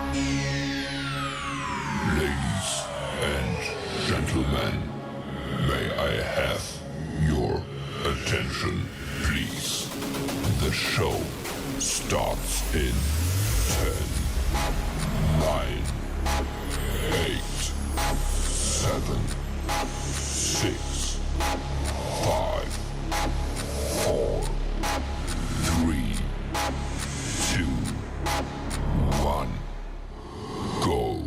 Ladies and gentlemen, may I have your attention, please? The show starts in 10, 9, 8, 7, 6, 5, 4, 3, 2, 1, go.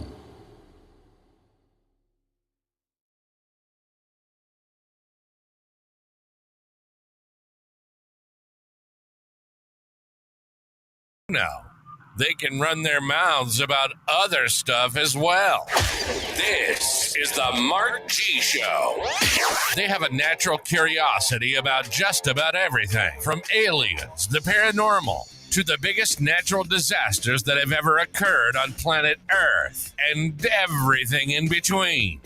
Now, they can run their mouths about other stuff as well. This is the Mark G Show. They have a natural curiosity about just about everything, from aliens, the paranormal, to the biggest natural disasters that have ever occurred on planet Earth, and everything in between.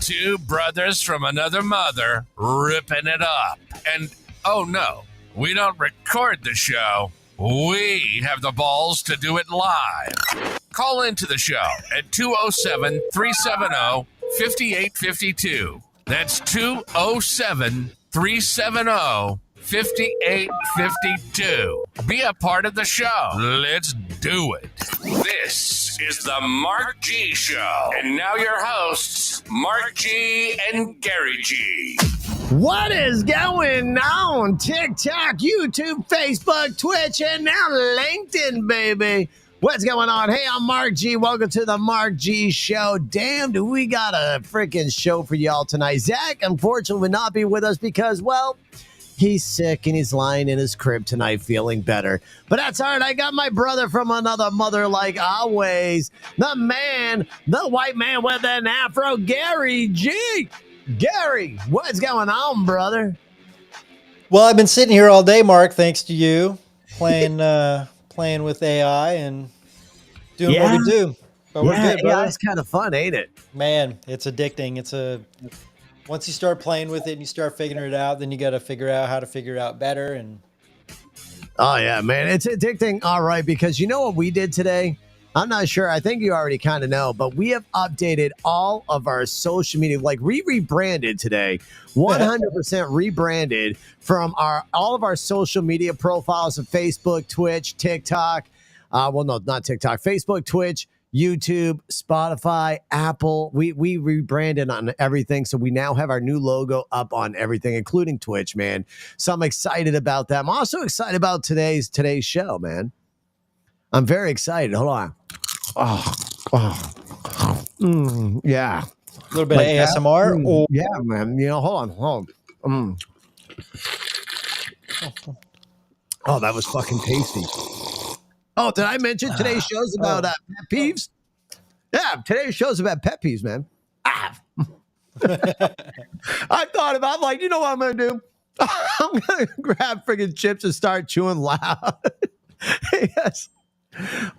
Two brothers from another mother ripping it up. And, oh no, we don't record the show. We have the balls to do it live. Call into the show at 207-370-5852. That's 207-370-5852. Be a part of the show. Let's do it. This is the Mark G Show. And now your hosts, Mark G and Gary G. What is going on? TikTok, YouTube, Facebook, Twitch, and now LinkedIn, baby. What's going on? Hey, I'm Mark G. Welcome to the Mark G Show. Damn, do we got a freaking show for y'all tonight. Zach, unfortunately, will not be with us because, well, he's sick and he's lying in his crib tonight feeling better. But that's all right. I got my brother from another mother like always. The man, the white man with an afro, Gary G. Gary, what's going on, brother? Well, I've been sitting here all day, Mark, thanks to you, playing with AI and doing what we do. But we're good, brother. It's kind of fun, ain't it? Man, it's addicting. Once you start playing with it and you start figuring it out, then you got to figure out how to figure it out better. And oh yeah, man, it's addicting. All right, because you know what we did today? I'm not sure. I think you already kind of know, but we have updated all of our social media. Like we rebranded today, 100% rebranded from all of our social media profiles of Facebook, Twitch, TikTok. Well, no, not TikTok. Facebook, Twitch, YouTube, Spotify, Apple. We rebranded on everything. So we now have our new logo up on everything, including Twitch, man. So I'm excited about that. I'm also excited about today's show, man. I'm very excited. Hold on. Yeah. a little bit of ASMR. Yeah, man. You know, hold on. Oh, that was fucking tasty. Oh, did I mention today's show's about pet peeves? Yeah, today's show's about pet peeves, man. I thought about, like, you know what I'm going to do? I'm going to grab freaking chips and start chewing loud. Yes.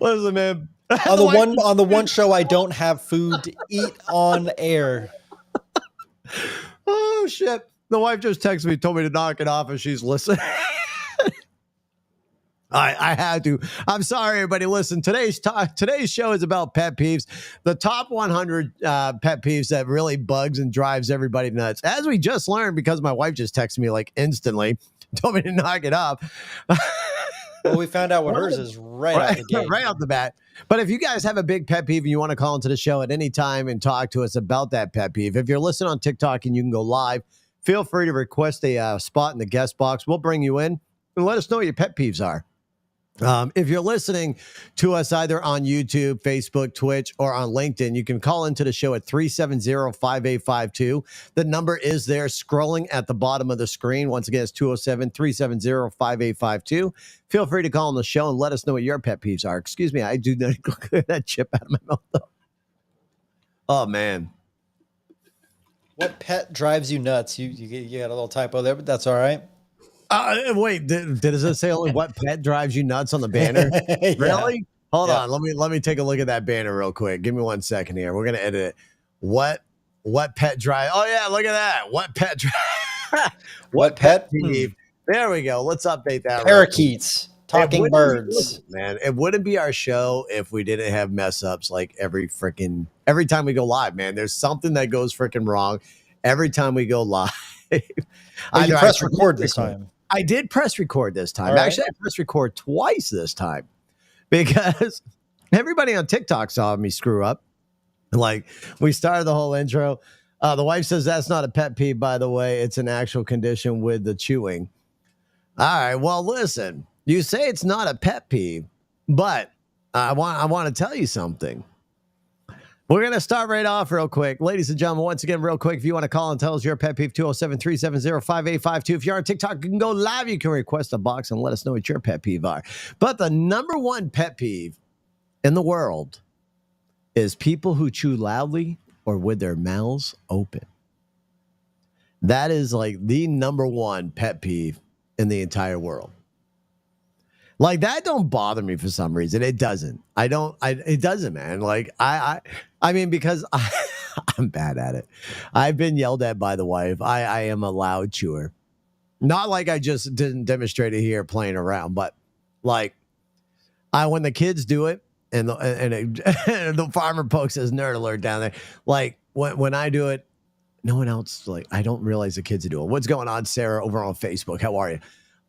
Listen, man. On the one show, I don't have food to eat on air. Oh, shit. The wife just texted me, told me to knock it off, and she's listening. I had to. I'm sorry, everybody. Listen, today's show is about pet peeves. The top 100 pet peeves that really bugs and drives everybody nuts. As we just learned, because my wife just texted me like instantly, told me to knock it off. Well, we found out what hers is right out the gate. Right out the bat. But if you guys have a big pet peeve and you want to call into the show at any time and talk to us about that pet peeve, if you're listening on TikTok and you can go live, feel free to request a spot in the guest box. We'll bring you in and let us know what your pet peeves are. If you're listening to us either on YouTube, Facebook, Twitch, or on LinkedIn, you can call into the show at 370-5852. The number is there scrolling at the bottom of the screen. Once again, it's 207-370-5852. Feel free to call on the show and let us know what your pet peeves are. Excuse me, I do not get that chip out of my mouth, though. Oh, man. What pet drives you nuts? You got a little typo there, but that's all right. Wait, did it say only what pet drives you nuts on the banner? Yeah. Really? Hold on. Let me take a look at that banner real quick. Give me 1 second here. We're gonna edit it. What pet drive? Oh yeah, look at that. What pet drive? What pet peeve? There we go. Let's update that. Parakeets. Talking birds. Man, it wouldn't be our show if we didn't have mess ups like every time we go live, man. There's something that goes freaking wrong every time we go live. Oh, you press record this time. I did press record this time. Right. Actually, I pressed record twice this time because everybody on TikTok saw me screw up. Like, we started the whole intro. The wife says that's not a pet peeve, by the way. It's an actual condition with the chewing. All right. Well, listen, you say it's not a pet peeve, but I want to tell you something. We're going to start right off real quick. Ladies and gentlemen, once again, real quick, if you want to call and tell us your pet peeve, 207-370-5852. If you're on TikTok, you can go live. You can request a box and let us know what your pet peeve are. But the number one pet peeve in the world is people who chew loudly or with their mouths open. That is like the number one pet peeve in the entire world. Like, that don't bother me for some reason. It doesn't. It doesn't, man. Like, I mean, because I'm bad at it. I've been yelled at by the wife. I am a loud chewer. Not like I just didn't demonstrate it here playing around, but like, when the kids do it, and the farmer pokes his nerd alert down there. Like, when I do it, no one else, like, I don't realize the kids are doing it. What's going on, Sarah, over on Facebook? How are you?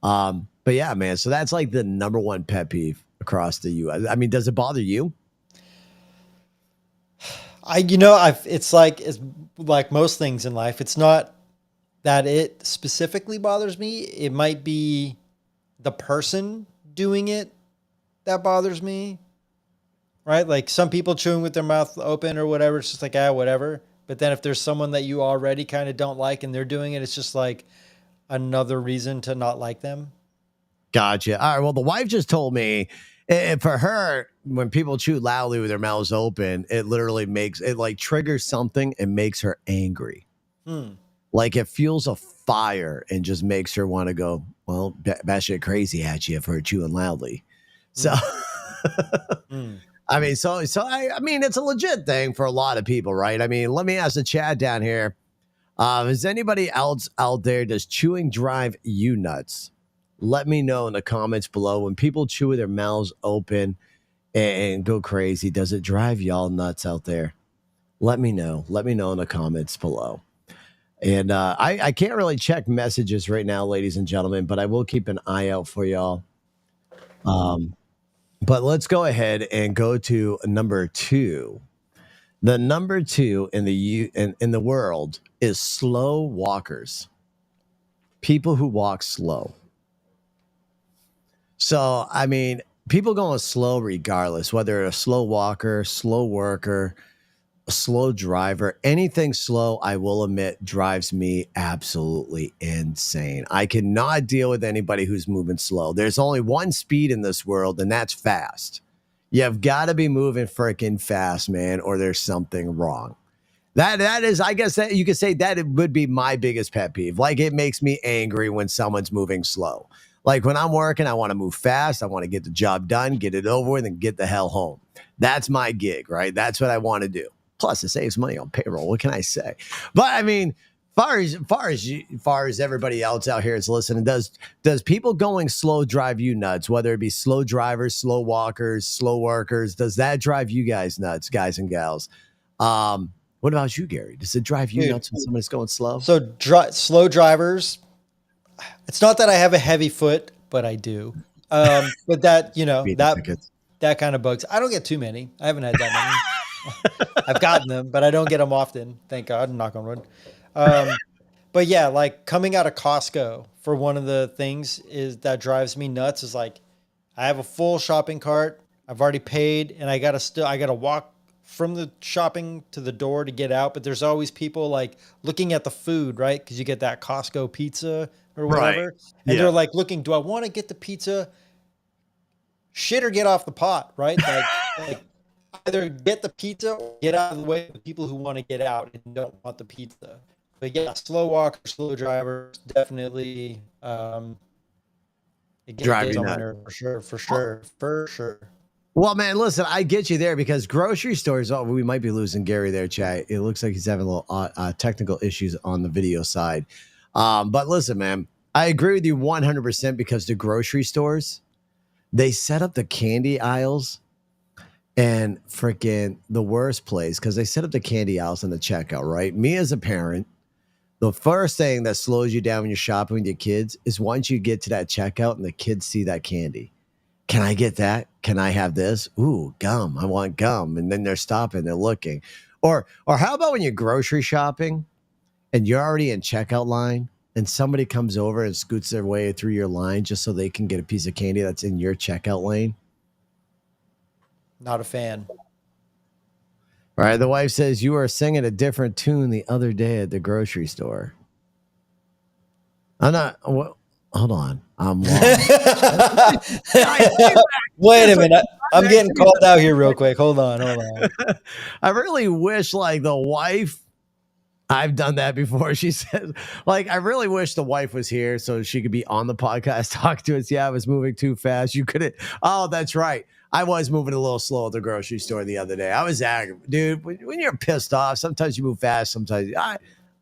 But yeah, man, so that's like the number one pet peeve across the U.S. I mean, does it bother you? It's like most things in life. It's not that it specifically bothers me. It might be the person doing it that bothers me, right? Like, some people chewing with their mouth open or whatever, it's just like, whatever. But then if there's someone that you already kind of don't like and they're doing it, it's just like another reason to not like them. Gotcha. All right. Well, the wife just told me, for her, when people chew loudly with their mouths open, it literally triggers something and makes her angry. Like, it fuels a fire and just makes her want to go, well, batshit crazy at you for her chewing loudly. So, I mean, I mean, it's a legit thing for a lot of people, right? I mean, let me ask the chat down here. Is anybody else out there, does chewing drive you nuts? Let me know in the comments below. When people chew with their mouths open and go crazy, does it drive y'all nuts out there? Let me know. Let me know in the comments below. And I can't really check messages right now, ladies and gentlemen, but I will keep an eye out for y'all. But let's go ahead and go to number 2. The number 2 in the world is slow walkers. People who walk slow. So, I mean, people going slow regardless, whether a slow walker, slow worker, a slow driver, anything slow, I will admit, drives me absolutely insane. I cannot deal with anybody who's moving slow. There's only one speed in this world, and that's fast. You've got to be moving freaking fast, man, or there's something wrong. That is, I guess that you could say that it would be my biggest pet peeve. Like, it makes me angry when someone's moving slow. Like, when I'm working, I want to move fast. I want to get the job done, get it over with, and get the hell home. That's my gig, right? That's what I want to do. Plus, it saves money on payroll. What can I say? But I mean, far as everybody else out here is listening, does people going slow drive you nuts? Whether it be slow drivers, slow walkers, slow workers, does that drive you guys nuts, guys and gals? What about you, Gary? Does it drive you nuts when somebody's going slow? So slow drivers. It's not that I have a heavy foot, but I do. But that, that kind of bugs. I don't get too many. I haven't had that many. I've gotten them, but I don't get them often. Thank God. Knock on wood. But yeah, like, coming out of Costco, for one of the things is that drives me nuts is, like, I have a full shopping cart. I've already paid, and I gotta walk from the shopping to the door to get out. But there's always people, like, looking at the food, right? Because you get that Costco pizza or whatever. Right. And they're like looking, do I want to get the pizza? Shit, or get off the pot, right? Like either get the pizza or get out of the way of the people who want to get out and don't want the pizza. But yeah, slow walkers, slow drivers, definitely drive you nuts. For sure. Well, man, listen, I get you there, because grocery stores, we might be losing Gary there, chat. It looks like he's having a little technical issues on the video side. But listen, man, I agree with you 100%, because the grocery stores, They set up the candy aisles and freaking the worst place because they set up the candy aisles in the checkout, right? Me as a parent, the first thing that slows you down when you're shopping with your kids is once you get to that checkout and the kids see that candy. Can I get that? Can I have this? Ooh, gum. I want gum. And then they're stopping, they're looking. Or how about when you're grocery shopping and you're already in checkout line and somebody comes over and scoots their way through your line just so they can get a piece of candy that's in your checkout lane? Not a fan. All right. The wife says you were singing a different tune the other day at the grocery store. I'm not. Well, hold on. I'm lost. Wait a minute. I'm getting called out here real quick. Hold on. I really wish like the wife. I've done that before. She said, like, I really wish the wife was here so she could be on the podcast, talk to us. Yeah, I was moving too fast. You couldn't. Oh, that's right. I was moving a little slow at the grocery store the other day. I was angry. Dude, when you're pissed off, sometimes you move fast. Sometimes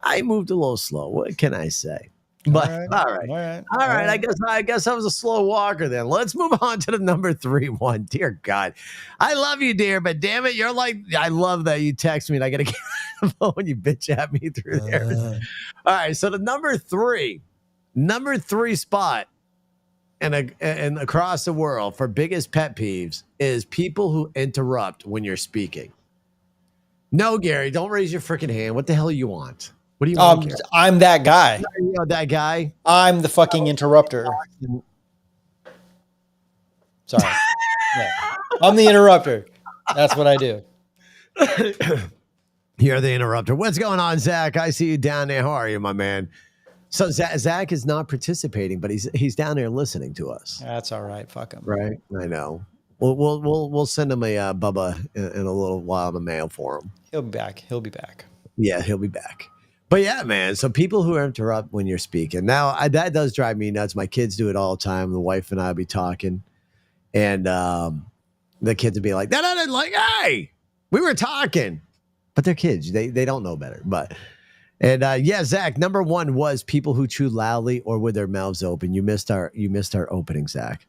I moved a little slow. What can I say? But all right. I guess I was a slow walker then. Let's move on to the number 3 one. Dear God, I love you, dear, but damn it, you're like, I love that you text me and I gotta get on the phone. You bitch at me through there. All right, so the number three spot and across the world for biggest pet peeves is people who interrupt when you're speaking. No, Gary, don't raise your freaking hand. What the hell you want? What do you want? I'm that guy. You're that guy. I'm the fucking interrupter. Sorry. Yeah. I'm the interrupter. That's what I do. You're the interrupter. What's going on, Zach? I see you down there. How are you, my man? So Zach is not participating, but he's down there listening to us. That's all right. Fuck him. Right. I know. We'll send him a Bubba in a little while in the mail for him. He'll be back. Yeah, he'll be back. But yeah, man. So people who interrupt when you're speaking. Now that does drive me nuts. My kids do it all the time. The wife and I will be talking, and the kids would be like, "No, like, hey, we were talking," but they're kids. They don't know better. But yeah, Zach. Number 1 was people who chew loudly or with their mouths open. You missed our opening, Zach.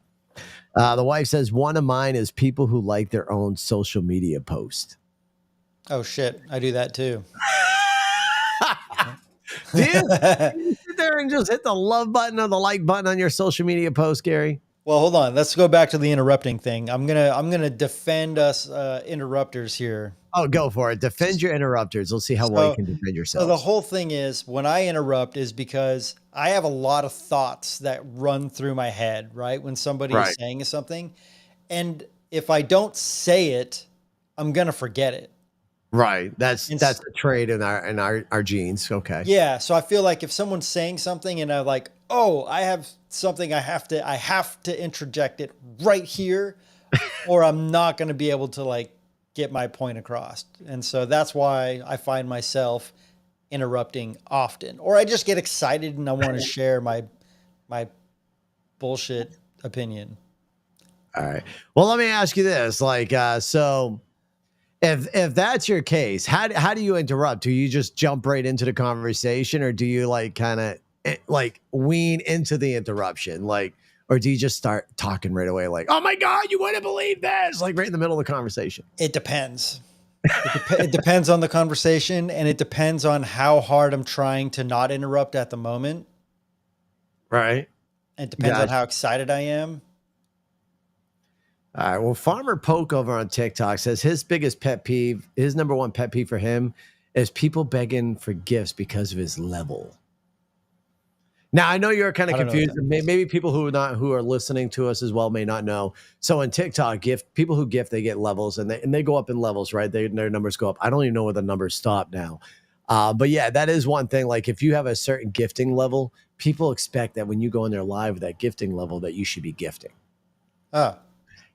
The wife says one of mine is people who like their own social media post. Oh shit, I do that too. Do you sit there and just hit the love button or the like button on your social media post, Gary? Well, hold on. Let's go back to the interrupting thing. I'm gonna defend us interrupters here. Oh, go for it. Defend your interrupters. We'll see how well you can defend yourself. So the whole thing is when I interrupt is because I have a lot of thoughts that run through my head, right? When somebody is saying something. And if I don't say it, I'm gonna forget it. Right. That's the trait in our genes. Okay. Yeah. So I feel like if someone's saying something and I'm like, oh, I have something I have to interject it right here, or I'm not going to be able to like get my point across. And so that's why I find myself interrupting often, or I just get excited and I want to share my bullshit opinion. All right. Well, let me ask you this. Like, so if that's your case, how do you interrupt? Do you just jump right into the conversation, or do you like kind of like wean into the interruption? Like, or do you just start talking right away? Like, oh my God, you wouldn't believe this. Like right in the middle of the conversation. It depends. It depends on the conversation, and it depends on how hard I'm trying to not interrupt at the moment. Right. It depends on how excited I am. All right. Well, Farmer Poke over on TikTok says his biggest pet peeve, his number 1 pet peeve for him is people begging for gifts because of his level. Now, I know you're kind of confused. Maybe people who are listening to us as well may not know. So in TikTok, people who gift, they get levels and they go up in levels, right? Their numbers go up. I don't even know where the numbers stop now. But yeah, that is one thing. Like if you have a certain gifting level, people expect that when you go in there live with that gifting level that you should be gifting.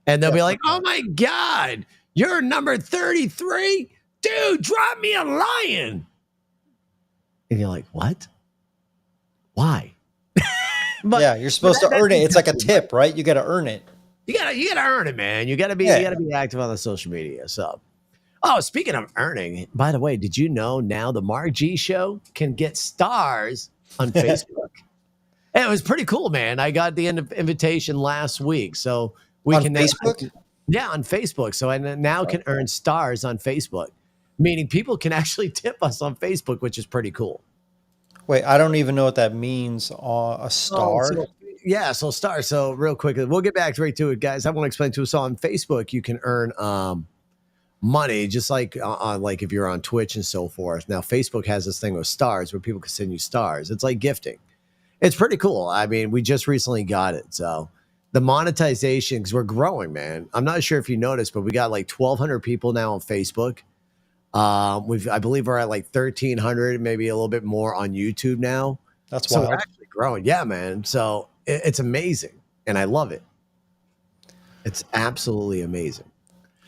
And they'll be like, oh my God, you're number 33? Dude, drop me a lion. And you're like, what? Why? But yeah, you're supposed to earn it. It's like a tip, right? You got to earn it. You gotta earn it, man. You gotta be active on the social media. So, speaking of earning, by the way, did you know now the Mark G Show can get stars on Facebook? It was pretty cool, man. I got the invitation last week, so We on can Facebook. Yeah, on Facebook. So I now can earn stars on Facebook, meaning people can actually tip us on Facebook, which is pretty cool. Wait, I don't even know what that means. A Oh, star? so yeah, so stars. So real quick, we'll get back right to it, guys. I want to explain to us. So on Facebook, you can earn money, just like on like if you're on Twitch and so forth. Now Facebook has this thing with stars where people can send you stars. It's like gifting. It's pretty cool. I mean, we just recently got it, so the monetization, because we're growing, man. I'm not sure if you noticed, but we got like 1,200 people now on Facebook. I believe we're at like 1,300, maybe a little bit more on YouTube now. That's So we're wild. actually growing, yeah, man. So it's amazing, and I love it. It's absolutely amazing.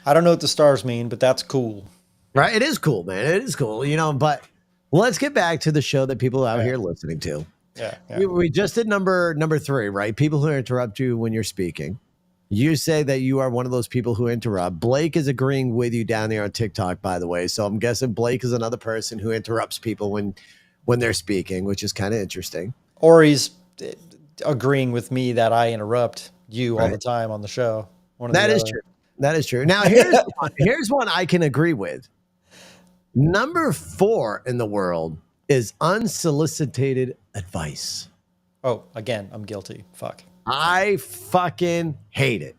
I don't know what the stars mean, but that's cool. Right? It is cool, man. It is cool, but let's get back to the show that people out here listening to. Yeah. We just did number 3, right? People who interrupt you when you're speaking. You say that you are one of those people who interrupt. Blake is agreeing with you down there on TikTok, by the way. So I'm guessing Blake is another person who interrupts people when they're speaking, which is kind of interesting. Or he's agreeing with me that I interrupt you all the time on the show. That is true. That is true. Now, here's one I can agree with. Number 4 in the world is unsolicited advice. Oh, again, I'm guilty. Fuck. I fucking hate it.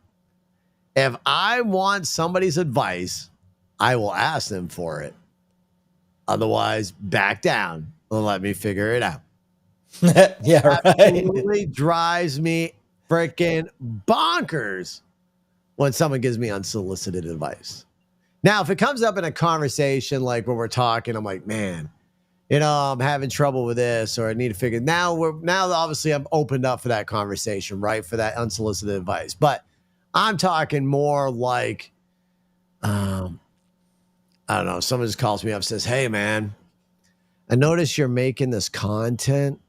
If I want somebody's advice, I will ask them for it. Otherwise, back down and let me figure it out. Yeah, right. It really drives me freaking bonkers when someone gives me unsolicited advice. Now, if it comes up in a conversation, like when we're talking, I'm like, man, I'm having trouble with this, or I need to figure. Now obviously I'm opened up for that conversation, right? For that unsolicited advice. But I'm talking more like, I don't know. Someone just calls me up and says, hey, man, I noticed you're making this content.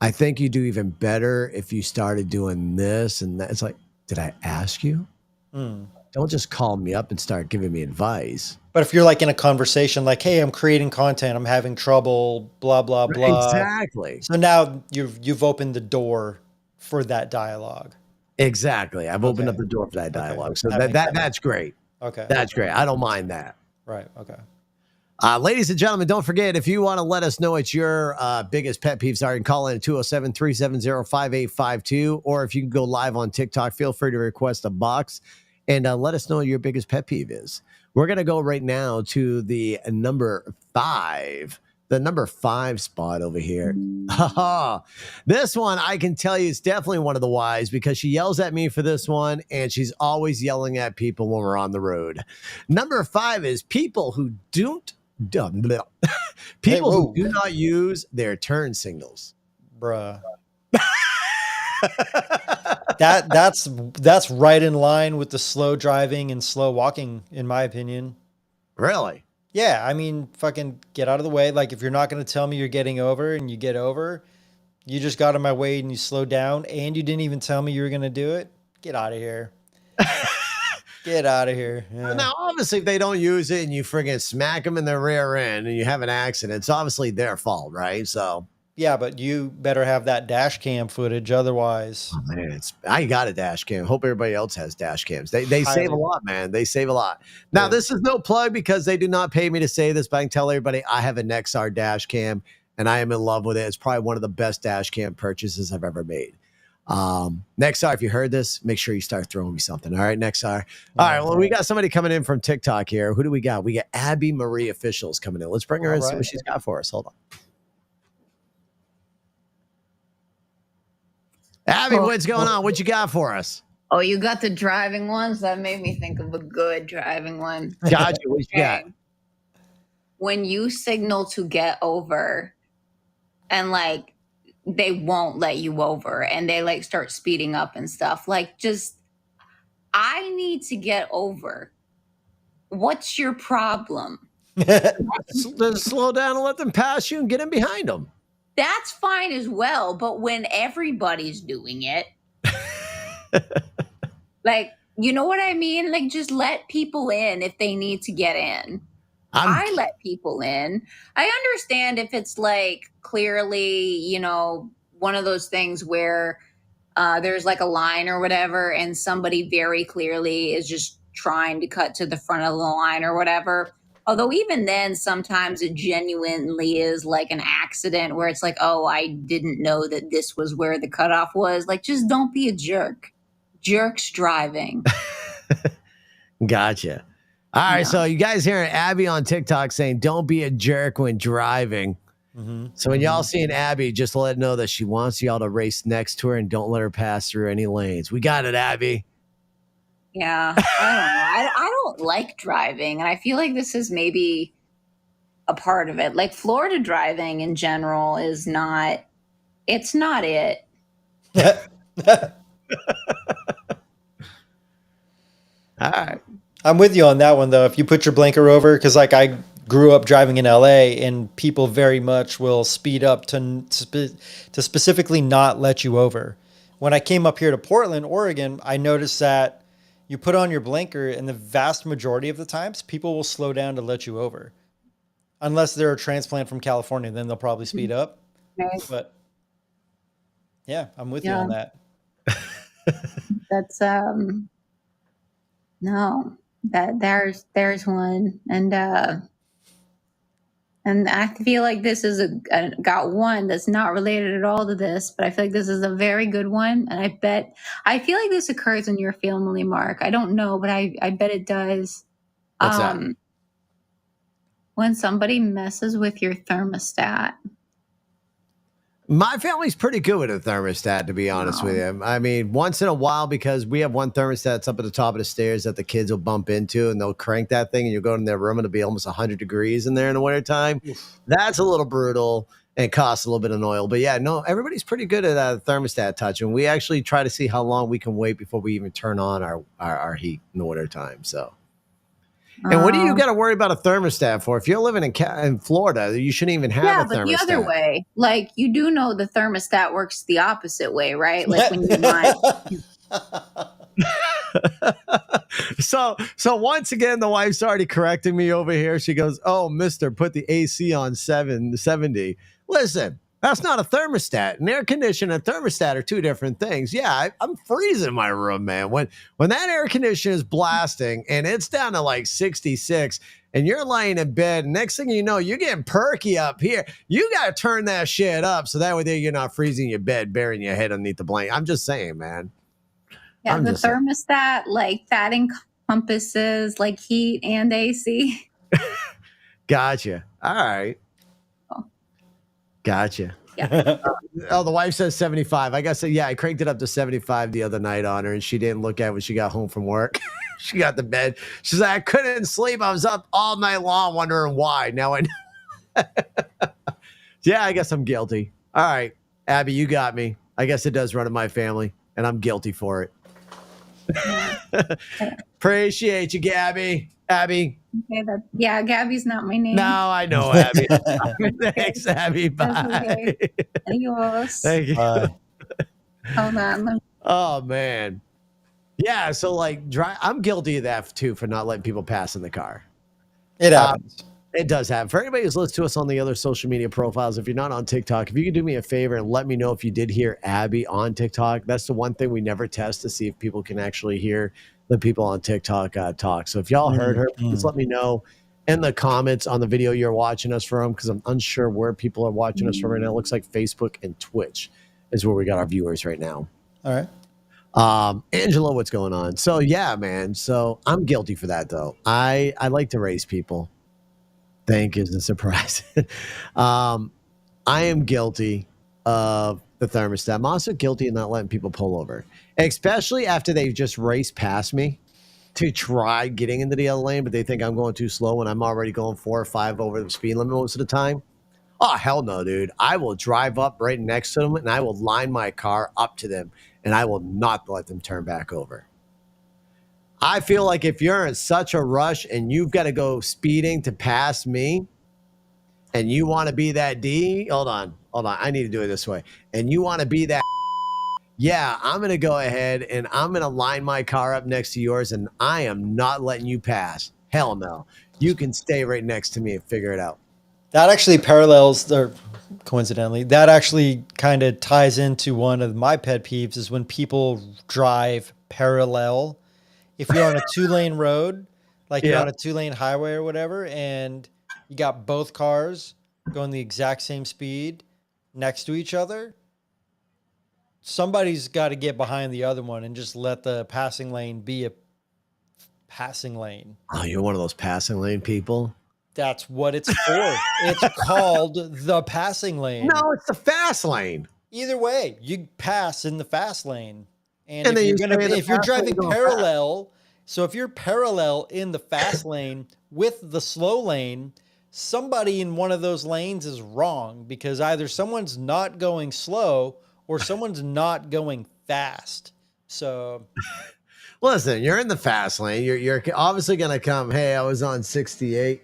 I think you do even better if you started doing this and that. It's like, did I ask you? Don't just call me up and start giving me advice. But if you're like in a conversation, like, hey, I'm creating content, I'm having trouble, blah, blah, blah. Exactly. So now you've opened the door for that dialogue. Exactly. I've opened up the door for that dialogue. So that's great. Okay. That's great. I don't mind that. Right. Okay. Ladies and gentlemen, don't forget, if you want to let us know what your biggest pet peeves are, you can call in at 207-370-5852. Or if you can go live on TikTok, feel free to request a box and let us know what your biggest pet peeve is. We're going to go right now to the number 5 spot over here. This one, I can tell you, is definitely one of the whys because she yells at me for this one, and she's always yelling at people when we're on the road. Number 5 is people who who do not use their turn signals. Bruh. That's right in line with the slow driving and slow walking, in my opinion. Really? Yeah, I mean, fucking get out of the way. Like, if you're not going to tell me you're getting over and you get over, you just got in my way and you slowed down and you didn't even tell me you were going to do it. Get out of here. Get out of here. Yeah. Now, obviously, if they don't use it and you friggin' smack them in the rear end and you have an accident, it's obviously their fault, right? So. Yeah, but you better have that dash cam footage. Otherwise, oh, man, I got a dash cam. Hope everybody else has dash cams. They save a lot, man. They save a lot. Now, this is no plug because they do not pay me to say this, but I can tell everybody I have a Nexar dash cam and I am in love with it. It's probably one of the best dash cam purchases I've ever made. Nexar, if you heard this, make sure you start throwing me something. All right, Nexar. All right, well, we got somebody coming in from TikTok here. Who do we got? We got Abby Marie Officials coming in. Let's bring her in and see what she's got for us. Hold on. Abby, what's going on? What you got for us? Oh, you got the driving ones? That made me think of a good driving one. Gotcha. What you got? When you signal to get over and like they won't let you over and they like start speeding up and stuff, like just, I need to get over. What's your problem? Just slow down and let them pass you and get in behind them. That's fine as well, but when everybody's doing it, like, you know what I mean? Like, just let people in if they need to get in. I let people in. I understand if it's like clearly, one of those things where there's like a line or whatever, and somebody very clearly is just trying to cut to the front of the line or whatever. Although even then, sometimes it genuinely is like an accident where it's like, oh, I didn't know that this was where the cutoff was. Like, just don't be a jerk. Jerks driving. Gotcha. All right, Yeah. so you guys hearing Abby on TikTok saying, "Don't be a jerk when driving." So when y'all seeing Abby, just let her know that she wants y'all to race next to her and don't let her pass through any lanes. We got it, Abby. Yeah, I don't know. I don't like driving, and I feel like this is maybe a part of it. Like Florida driving in general is not. It's not it. All right. I'm with you on that one, though. If you put your blinker over, because like I grew up driving in LA, and people very much will speed up to specifically not let you over. When I came up here to Portland, Oregon, I noticed that you put on your blinker, and the vast majority of the times, people will slow down to let you over, unless they're a transplant from California. Then they'll probably speed up. Right. But yeah, I'm with you on that. That's no. That there's one, and I feel like this is got one that's not related at all to this, but I feel like this is a very good one, and I feel like this occurs in your family, Mark. I don't know, but I bet it does. What's that? When somebody messes with your thermostat. My family's pretty good with a thermostat, to be honest with you. I mean, once in a while, because we have one thermostat that's up at the top of the stairs that the kids will bump into, and they'll crank that thing, and you'll go in their room, and it'll be almost 100 degrees in there in the wintertime. That's a little brutal and costs a little bit of oil. But yeah, no, everybody's pretty good at thermostat touch, and we actually try to see how long we can wait before we even turn on our heat in the wintertime. So. And what do you got to worry about a thermostat for? If you're living in Florida, you shouldn't even have a thermostat. Yeah, but the other way, like you do know the thermostat works the opposite way, right? Like when you want. So once again, the wife's already correcting me over here. She goes, "Oh, mister, put the AC on 770. Listen, that's not a thermostat. An air conditioner and thermostat are two different things. Yeah, I'm freezing in my room, man. When that air conditioner is blasting and it's down to like 66 and you're laying in bed, next thing you know, you're getting perky up here. You got to turn that shit up so that way you're not freezing your bed, burying your head underneath the blanket. I'm just saying, man. Yeah, the thermostat, like that encompasses like heat and AC. Gotcha. All right. Gotcha. Yeah. The wife says 75. I guess, yeah, I cranked it up to 75 the other night on her, and she didn't look at it when she got home from work. She got to bed. She's like, I couldn't sleep. I was up all night long wondering why. Now I know. Yeah, I guess I'm guilty. All right, Abby, you got me. I guess it does run in my family, and I'm guilty for it. Appreciate you, Gabby. Abby. Okay, yeah, Gabby's not my name. No, I know, Abby. Thanks, Abby. Bye. Okay. Adios. Thank you. Hold on. Oh, man. Yeah, so like I'm guilty of that too for not letting people pass in the car. It happens. It does happen. For anybody who's listened to us on the other social media profiles, if you're not on TikTok, if you could do me a favor and let me know if you did hear Abby on TikTok. That's the one thing we never test to see if people can actually hear the people on TikTok talk. So if y'all heard her, please let me know in the comments on the video you're watching us from, because I'm unsure where people are watching us from right now. It looks like Facebook and Twitch is where we got our viewers right now. All right. Angela, what's going on? So yeah, man. So I'm guilty for that though. I like to raise people. Thank you. It's a surprise. I am guilty of the thermostat. I'm also guilty of not letting people pull over, especially after they've just raced past me to try getting into the other lane, but they think I'm going too slow when I'm already going 4 or 5 over the speed limit most of the time. Oh, hell no, dude. I will drive up right next to them and I will line my car up to them and I will not let them turn back over. I feel like if you're in such a rush and you've got to go speeding to pass me and you want to be that D, hold on. I need to do it this way. And you want to be that, yeah, I'm going to go ahead and I'm going to line my car up next to yours and I am not letting you pass. Hell no. You can stay right next to me and figure it out. That actually parallels, or coincidentally, that actually kind of ties into one of my pet peeves is when people drive parallel. If you're on a 2-lane road, like you're Yeah. on a 2-lane highway or whatever, and you got both cars going the exact same speed next to each other, somebody's got to get behind the other one and just let the passing lane be a passing lane. Oh, you're one of those passing lane people? That's what it's for. It's called the passing lane. No, it's the fast lane. Either way, you pass in the fast lane. And, And if then you're you gonna stay in the if you're fast lane driving going fast. parallel, so if you're parallel in the fast lane with the slow lane, somebody in one of those lanes is wrong because either someone's not going slow or someone's not going fast. So Listen, you're in the fast lane. You're obviously gonna come. Hey, I was on 68.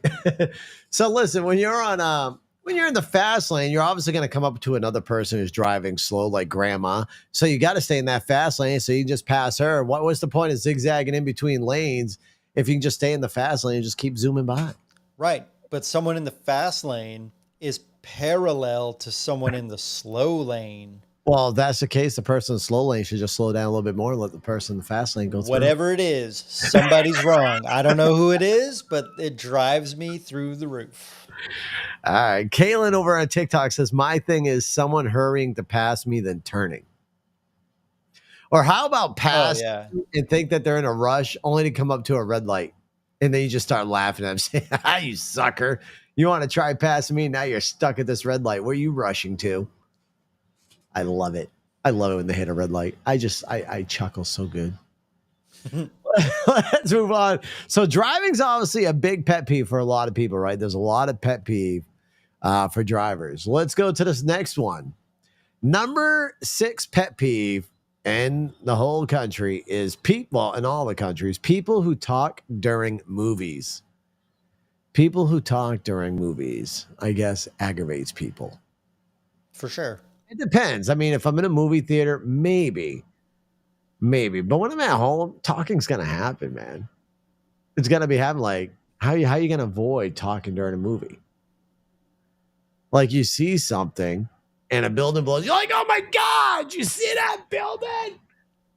So listen, when you're in the fast lane, you're obviously gonna come up to another person who's driving slow, like grandma. So you got to stay in that fast lane so you can just pass her. What was the point of zigzagging in between lanes if you can just stay in the fast lane and just keep zooming by? right, but someone in the fast lane is parallel to someone in the slow lane. Well, if that's the case, the person in the slow lane should just slow down a little bit more and let the person in the fast lane go through. Whatever it is, somebody's wrong. I don't know who it is, but it drives me through the roof. All right. Kaylin over on TikTok says, my thing is someone hurrying to pass me, then turning. Or how about pass and think that they're in a rush only to come up to a red light? And then you just start laughing at them, saying, ah, you sucker. You want to try passing me? Now you're stuck at this red light. Where are you rushing to? I love it. I love it when they hit a red light. I chuckle so good. Let's move on. So driving's obviously a big pet peeve for a lot of people, right? There's a lot of pet peeve for drivers. Let's go to this next one. Number 6 pet peeve in the whole country is people in all the countries, people who talk during movies. People who talk during movies, I guess, aggravates people. For sure. It depends. I mean, if I'm in a movie theater, maybe. But when I'm at home, talking's gonna happen, man. It's gonna be happening. Like, how you gonna avoid talking during a movie? Like, you see something and a building blows, you're like, oh my God, you see that building?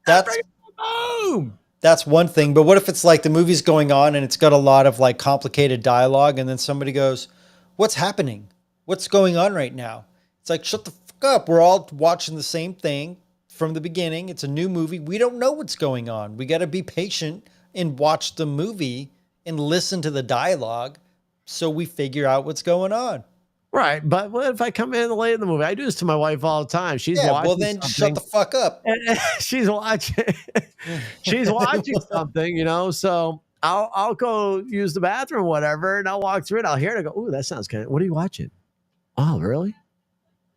Boom. That's one thing. But what if it's like the movie's going on and it's got a lot of like complicated dialogue, and then somebody goes, what's happening? What's going on right now? It's like, shut the fuck up. We're all watching the same thing from the beginning. It's a new movie. We don't know what's going on. We got to be patient and watch the movie and listen to the dialogue so we figure out what's going on. Right. But what if I come in late in the movie? I do this to my wife all the time. She's watching. Well, then shut the fuck up. She's watching. She's watching something, you know. So I'll go use the bathroom, or whatever, and I'll walk through it. I'll hear it. I go, ooh, that sounds kind of. What are you watching? Oh, really?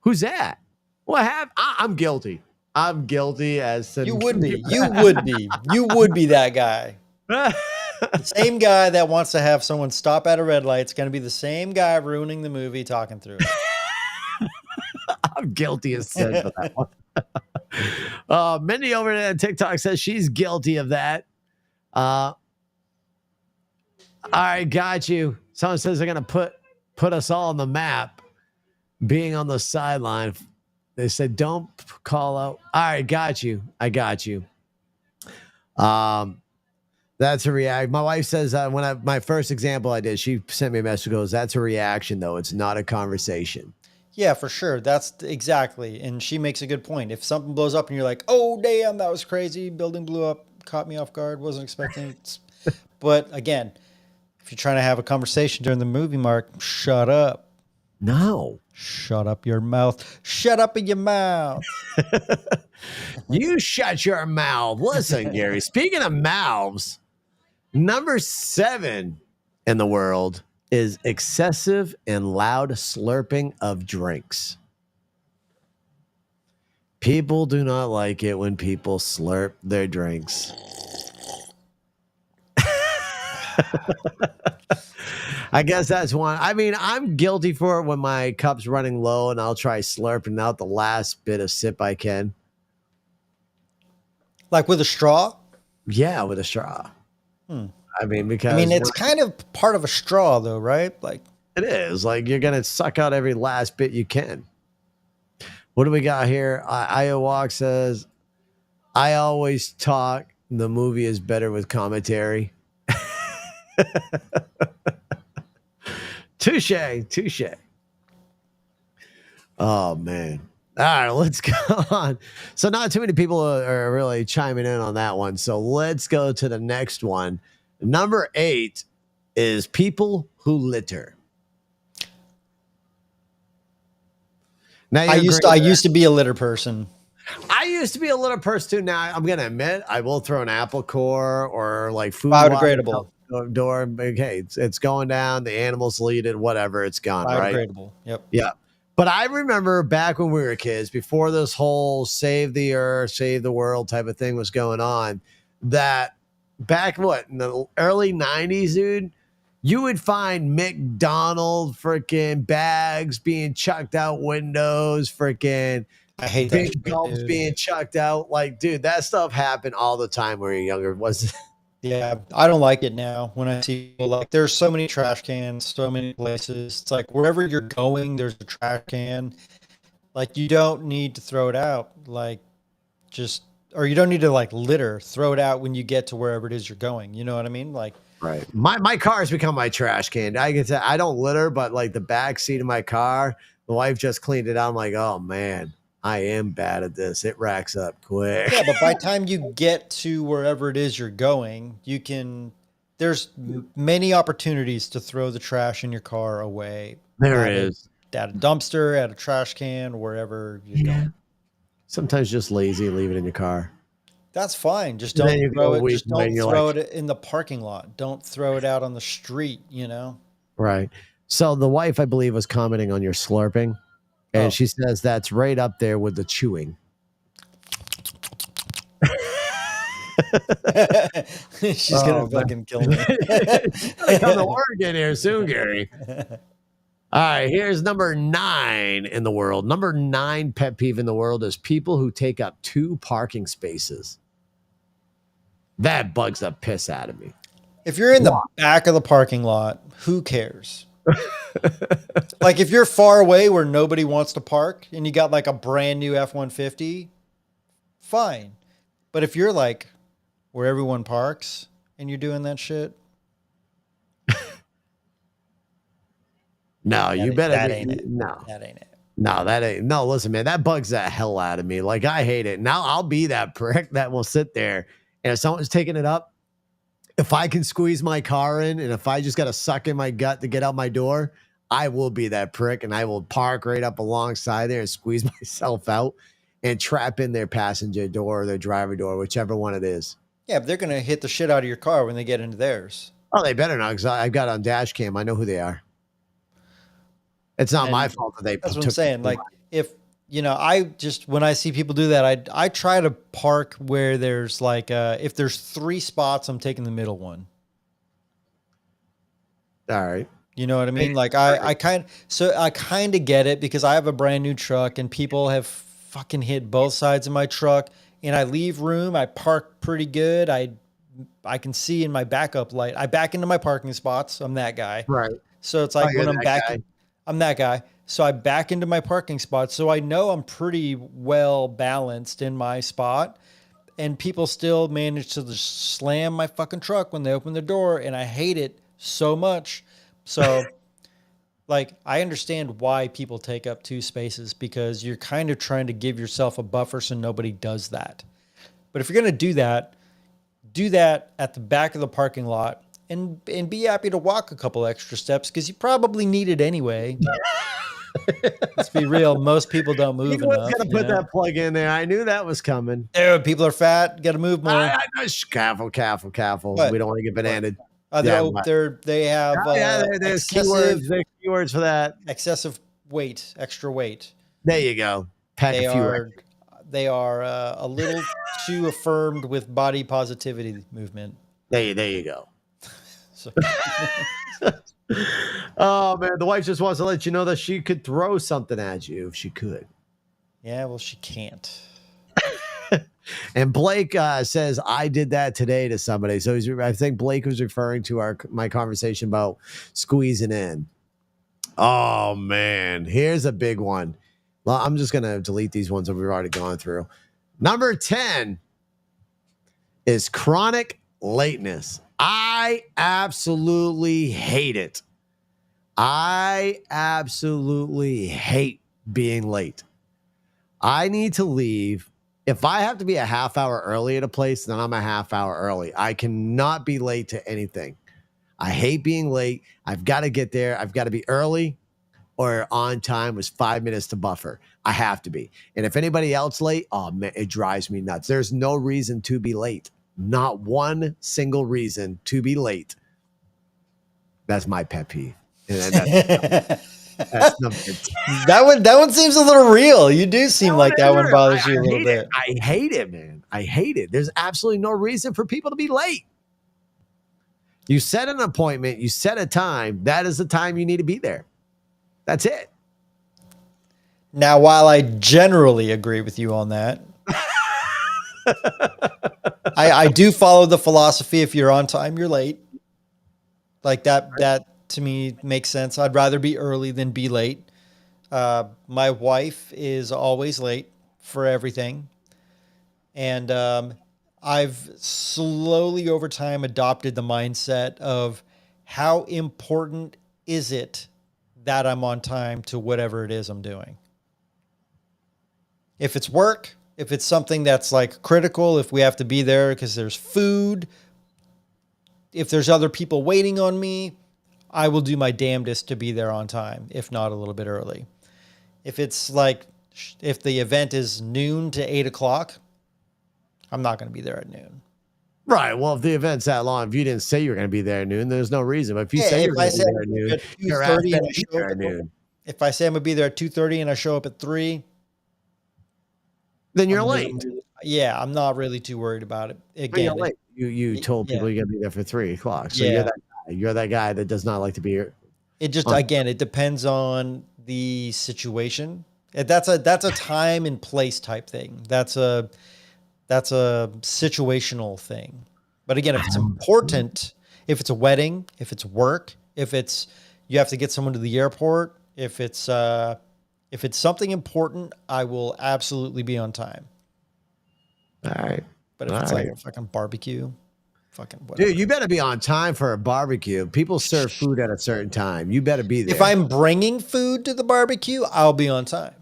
Who's that? What happened? I'm guilty. I'm guilty as you would be. You would be. You would be that guy. The same guy that wants to have someone stop at a red light is going to be the same guy ruining the movie talking through it. I'm guilty as sin for that one. Mindy over there on TikTok says she's guilty of that. All right, got you. Someone says they're going to put us all on the map, being on the sideline. They said, don't call out. All right, got you. I got you. That's a react. My wife says my first example I did, she sent me a message, goes, that's a reaction, though. It's not a conversation. Yeah, for sure. That's exactly. And she makes a good point. If something blows up and you're like, oh, damn, that was crazy. Building blew up. Caught me off guard. Wasn't expecting it. But again, if you're trying to have a conversation during the movie, Mark, shut up. No. Shut up your mouth. Shut up in your mouth. You shut your mouth. Listen, Gary, speaking of mouths, number 7 in the world is excessive and loud slurping of drinks. People do not like it when people slurp their drinks. I guess that's one. I mean, I'm guilty for it when my cup's running low and I'll try slurping out the last bit of sip I can. Like with a straw? Yeah, with a straw. I mean, because it's kind of part of a straw, though, right? Like, It is like you're gonna suck out every last bit you can. What do we got here? Iowalk says, "I always talk. The movie is better with commentary." Touche, touche. Oh man. All right, let's go on. So not too many people are really chiming in on that one. So let's go to the next one. Number 8 is people who litter. Now I used to be a litter person. I used to be a litter person too. Now I'm gonna admit I will throw an apple core or like food Biodegradable. Door. Okay, it's going down. The animals lead it. Whatever, it's gone. Biodegradable. Right? Yep. Yeah. But I remember back when we were kids, before this whole save the earth, save the world type of thing was going on, that back in the early 90s, dude, you would find McDonald's freaking bags being chucked out windows, freaking I hate big that gulps being chucked out. Like, dude, that stuff happened all the time when we were younger. Was Yeah, I don't like it now when I see people like there's so many trash cans, so many places. It's like wherever you're going, there's a trash can. Like you don't need to throw it out. Like or you don't need to like litter, throw it out when you get to wherever it is you're going. You know what I mean? Like right. My car has become my trash can. I get to, I don't litter, but like the back seat of my car, the wife just cleaned it out. I'm like, oh man, I am bad at this. It racks up quick. yeah, but by the time you get to wherever it is you're going, there's many opportunities to throw the trash in your car away. There is. At a dumpster, at a trash can, wherever you're going. Sometimes just lazy, leave it in your car. That's fine. Just don't throw it. Just don't throw it in the parking lot. Don't throw it out on the street, you know? Right. So the wife, I believe, was commenting on your slurping. And she says that's right up there with the chewing. She's gonna fucking kill me. Come to Oregon here soon, Gary. All right, here's number 9 in the world. Number 9 pet peeve in the world is people who take up 2 parking spaces. That bugs the piss out of me. If you're in the back of the parking lot, who cares? Like if you're far away where nobody wants to park and you got like a brand new F-150, fine. But if you're like where everyone parks and you're doing that shit, no, you better. That ain't it. No, that ain't it. No, that ain't. No, listen, man, that bugs the hell out of me. Like I hate it. Now I'll be that prick that will sit there, and if someone's taking it up, if I can squeeze my car in, and if I just got to suck in my gut to get out my door, I will be that prick, and I will park right up alongside there and squeeze myself out and trap in their passenger door or their driver door, whichever one it is. Yeah, but they're gonna hit the shit out of your car when they get into theirs. Oh, they better not, because I've got on dash cam. I know who they are. It's not my fault that they. That's what I'm saying. Like if when I see people do that, I try to park where there's like if there's 3 spots, I'm taking the middle one. All right. You know what I mean? Like I kind of get it because I have a brand new truck and people have fucking hit both sides of my truck and I leave room. I park pretty good. I can see in my backup light. I back into my parking spots. I'm that guy. Right. So it's like when I'm back, I'm that guy. So I back into my parking spot. So I know I'm pretty well balanced in my spot. And people still manage to just slam my fucking truck when they open the door. And I hate it so much. So like, I understand why people take up 2 spaces because you're kind of trying to give yourself a buffer so nobody does that. But if you're going to do that at the back of the parking lot and be happy to walk a couple extra steps because you probably need it anyway. Let's be real. Most people don't move enough. Got to put that plug in there. I knew that was coming. Dude, people are fat. Got to move more. Careful. What? We don't want to get bananaed. They have there's keywords for that. Excessive weight, extra weight. There you go. They are a little too affirmed with body positivity movement. There you go. Oh man, the wife just wants to let you know that she could throw something at you if she could. Yeah, well, she can't. And Blake says I did that today to somebody. So I think Blake was referring to my conversation about squeezing in. Oh man, here's a big one. Well, I'm just gonna delete these ones that we've already gone through. Number 10 is chronic lateness. I absolutely hate it. I absolutely hate being late. I need to leave. If I have to be a half hour early at a place, then I'm a half hour early. I cannot be late to anything. I hate being late. I've got to get there. I've got to be early or on time with 5 minutes to buffer. I have to be. And if anybody else late, oh man, it drives me nuts. There's no reason to be late. Not one single reason to be late. That's my pet peeve. And that's number 10. That one seems a little real. You do seem like that one bothers you a little bit. I hate it, man. I hate it. There's absolutely no reason for people to be late. You set an appointment, you set a time. That is the time you need to be there. That's it. Now, while I generally agree with you on that, I do follow the philosophy, if you're on time, you're late. Like that to me makes sense. I'd rather be early than be late. My wife is always late for everything. And I've slowly over time adopted the mindset of how important is it that I'm on time to whatever it is I'm doing. If it's work, if it's something that's like critical, if we have to be there because there's food, if there's other people waiting on me, I will do my damnedest to be there on time, if not a little bit early. If it's like, if the event is noon to 8 o'clock, I'm not going to be there at noon. Right. Well, if the event's that long, if you didn't say you were going to be there at noon, there's no reason. But if you say you're going to be there at noon, you're asking to be there at noon. If I say I'm going to be there at 2:30 and I show up at 3, then you're late. Yeah, I'm not really too worried about it. Again, you're late. You told people you're going to be there for 3 o'clock. So you're that guy that does not like to be here. It just, again, it depends on the situation. That's a time and place type thing. That's a situational thing. But again, if it's important, if it's a wedding, if it's work, if it's you have to get someone to the airport, if it's something important, I will absolutely be on time. All right. But if it's like a fucking barbecue, fucking whatever. Dude, you better be on time for a barbecue. People serve food at a certain time. You better be there. If I'm bringing food to the barbecue, I'll be on time.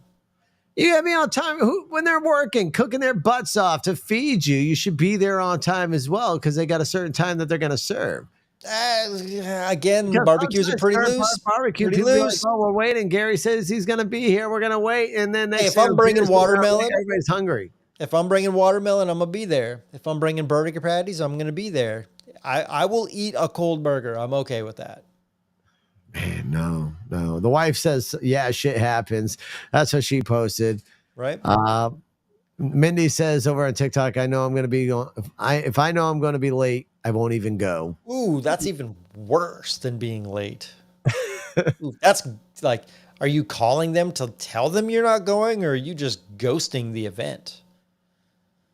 You gotta be on time. When they're working, cooking their butts off to feed you, you should be there on time as well because they got a certain time that they're going to serve. Again, barbecues are pretty loose. Barbecue, people be like, oh, we're waiting. Gary says he's going to be here. We're going to wait. And then if I'm bringing watermelon, everybody's hungry. If I'm bringing watermelon, I'm going to be there. If I'm bringing burger patties, I'm going to be there. I will eat a cold burger. I'm okay with that. Man, no. The wife says, yeah, shit happens. That's what she posted. Right. Mindy says over on TikTok, I know I'm going to be going. If I know I'm going to be late, I won't even go. Ooh, that's even worse than being late. Ooh, that's like, are you calling them to tell them you're not going, or are you just ghosting the event?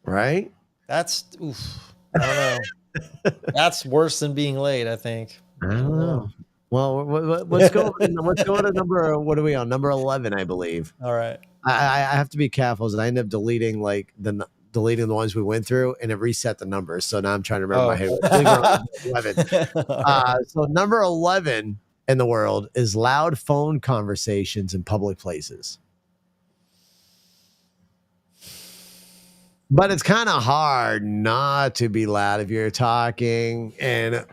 Right. That's, I don't know. That's worse than being late, I think. I don't know. Well, let's go. Let's go to number. What are we on? Number 11, I believe. All right. I have to be careful, because I end up deleting the ones we went through, and it reset the numbers. So now I'm trying to remember my head. 11. So number 11 in the world is loud phone conversations in public places. But it's kind of hard not to be loud if you're talking, and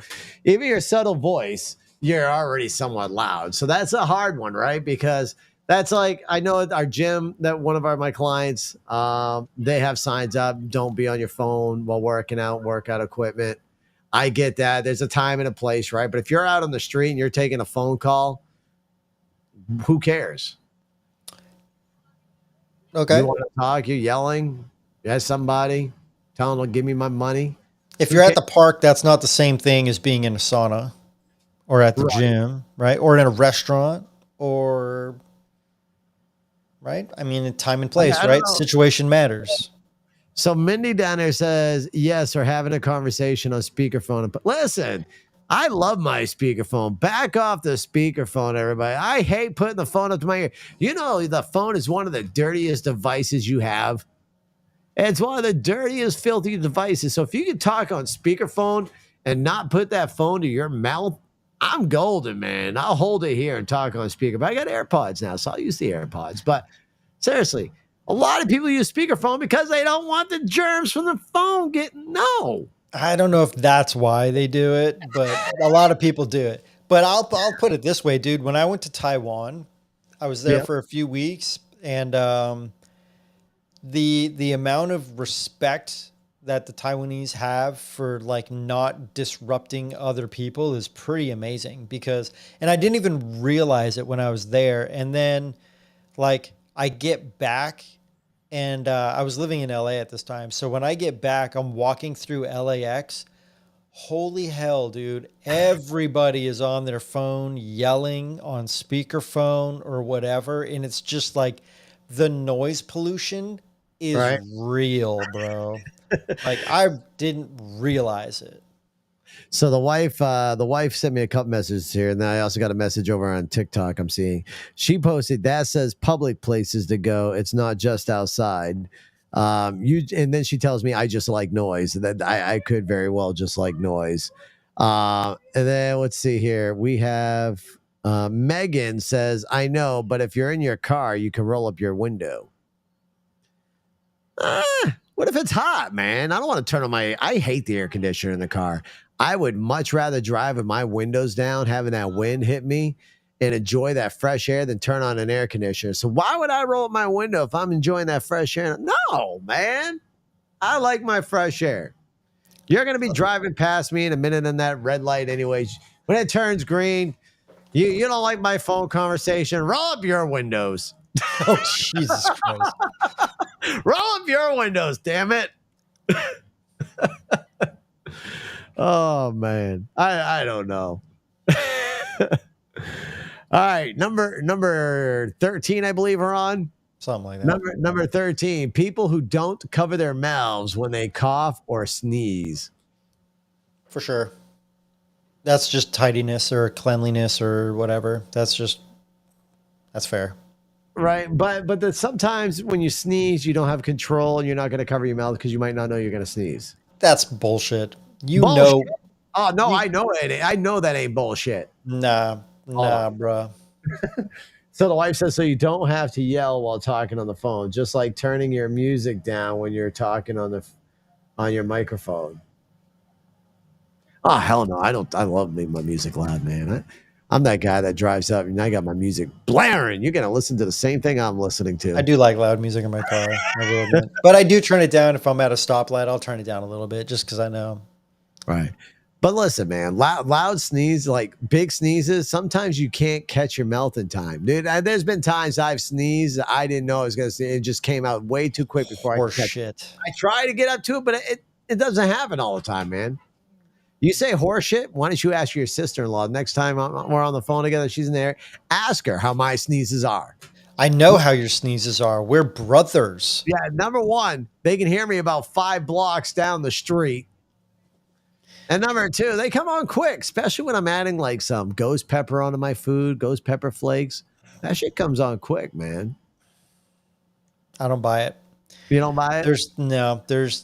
even your subtle voice, you're already somewhat loud. So that's a hard one, right? Because that's like, I know at our gym that one of my clients, they have signs up, don't be on your phone while working out, workout equipment. I get that. There's a time and a place, right? But if you're out on the street and you're taking a phone call, who cares? Okay. You want to talk, you're yelling. Yes, somebody telling them to give me my money. If you're at the park, that's not the same thing as being in a sauna or at the gym, right? Or in a restaurant, or right? I mean, time and place, right? Situation matters. So Mindy down there says, yes, we're having a conversation on speakerphone. But listen, I love my speakerphone. Back off the speakerphone, everybody. I hate putting the phone up to my ear. You know, the phone is one of the dirtiest devices you have. It's one of the dirtiest, filthy devices. So if you can talk on speakerphone and not put that phone to your mouth, I'm golden, man. I'll hold it here and talk on speaker. But I got AirPods now, so I'll use the AirPods. But seriously, a lot of people use speakerphone because they don't want the germs from the phone getting no. I don't know if that's why they do it, but a lot of people do it. But I'll put it this way, dude. When I went to Taiwan, I was there for a few weeks, and the amount of respect that the Taiwanese have for like not disrupting other people is pretty amazing. Because, and I didn't even realize it when I was there, and then like I get back. And I was living in LA at this time. So when I get back, I'm walking through LAX. Holy hell, dude. Everybody is on their phone yelling on speakerphone or whatever. And it's just like the noise pollution is real, bro. Like I didn't realize it. So the wife sent me a couple messages here, and then I also got a message over on TikTok. I'm seeing she posted that says public places to go. It's not just outside. And then she tells me I just like noise. That I could very well just like noise. And then let's see here. We have Megan says, I know, but if you're in your car, you can roll up your window. What if it's hot, man? I don't want to turn on I hate the air conditioner in the car. I would much rather drive with my windows down, having that wind hit me, and enjoy that fresh air than turn on an air conditioner. So why would I roll up my window if I'm enjoying that fresh air? No, man. I like my fresh air. You're going to be driving past me in a minute in that red light anyways. When it turns green, you don't like my phone conversation, roll up your windows. Oh, Jesus Christ. Roll up your windows, damn it. Oh, man. I don't know. All right. Number 13, I believe we're on. Something like that. Number 13, people who don't cover their mouths when they cough or sneeze. For sure. That's just tidiness or cleanliness or whatever. That's fair. Right. But sometimes when you sneeze, you don't have control and you're not going to cover your mouth because you might not know you're going to sneeze. That's bullshit. Bullshit. Know. Oh, no, I know it. I know that ain't bullshit. Nah, bro. So the wife says, so you don't have to yell while talking on the phone, just like turning your music down when you're talking on your microphone. Oh, hell no. I love making my music loud, man. I'm that guy that drives up and I got my music blaring. You're going to listen to the same thing I'm listening to. I do like loud music in my car. I will admit. But I do turn it down if I'm at a stoplight. I'll turn it down a little bit just because I know. Right. But listen, man, loud sneeze, like big sneezes, sometimes you can't catch your mouth in time. Dude, there's been times I've sneezed. I didn't know I was going to sneeze. It just came out way too quick before I could catch it. I try to get up to it, but it doesn't happen all the time, man. You say horse shit, why don't you ask your sister-in-law next time we're on the phone together, she's in there, ask her how my sneezes are. I know how your sneezes are. We're brothers. Yeah, number one, they can hear me about 5 blocks down the street. And number 2, they come on quick, especially when I'm adding like some ghost pepper onto my food, ghost pepper flakes. That shit comes on quick, man. I don't buy it. You don't buy it?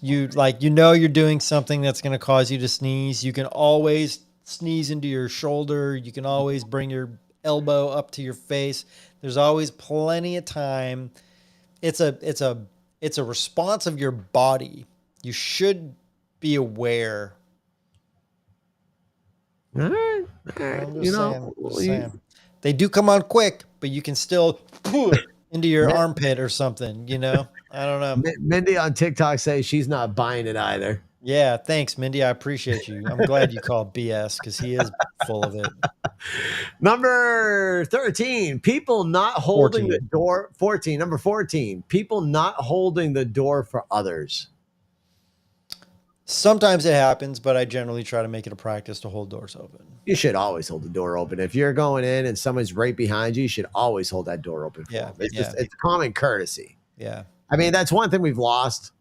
You're doing something that's going to cause you to sneeze. You can always sneeze into your shoulder. You can always bring your elbow up to your face. There's always plenty of time. It's a response of your body. You should be aware. All right. They do come on quick, but you can still into your armpit or something, I don't know. Mindy on TikTok says she's not buying it either. Yeah, thanks, Mindy. I appreciate you. I'm glad you called BS because he is full of it. Number 13, people not holding the door. 14, number 14, people not holding the door for others. Sometimes it happens, but I generally try to make it a practice to hold doors open. You should always hold the door open. If you're going in and someone's right behind you should always hold that door open for them. It's common courtesy. Yeah. I mean, that's one thing we've lost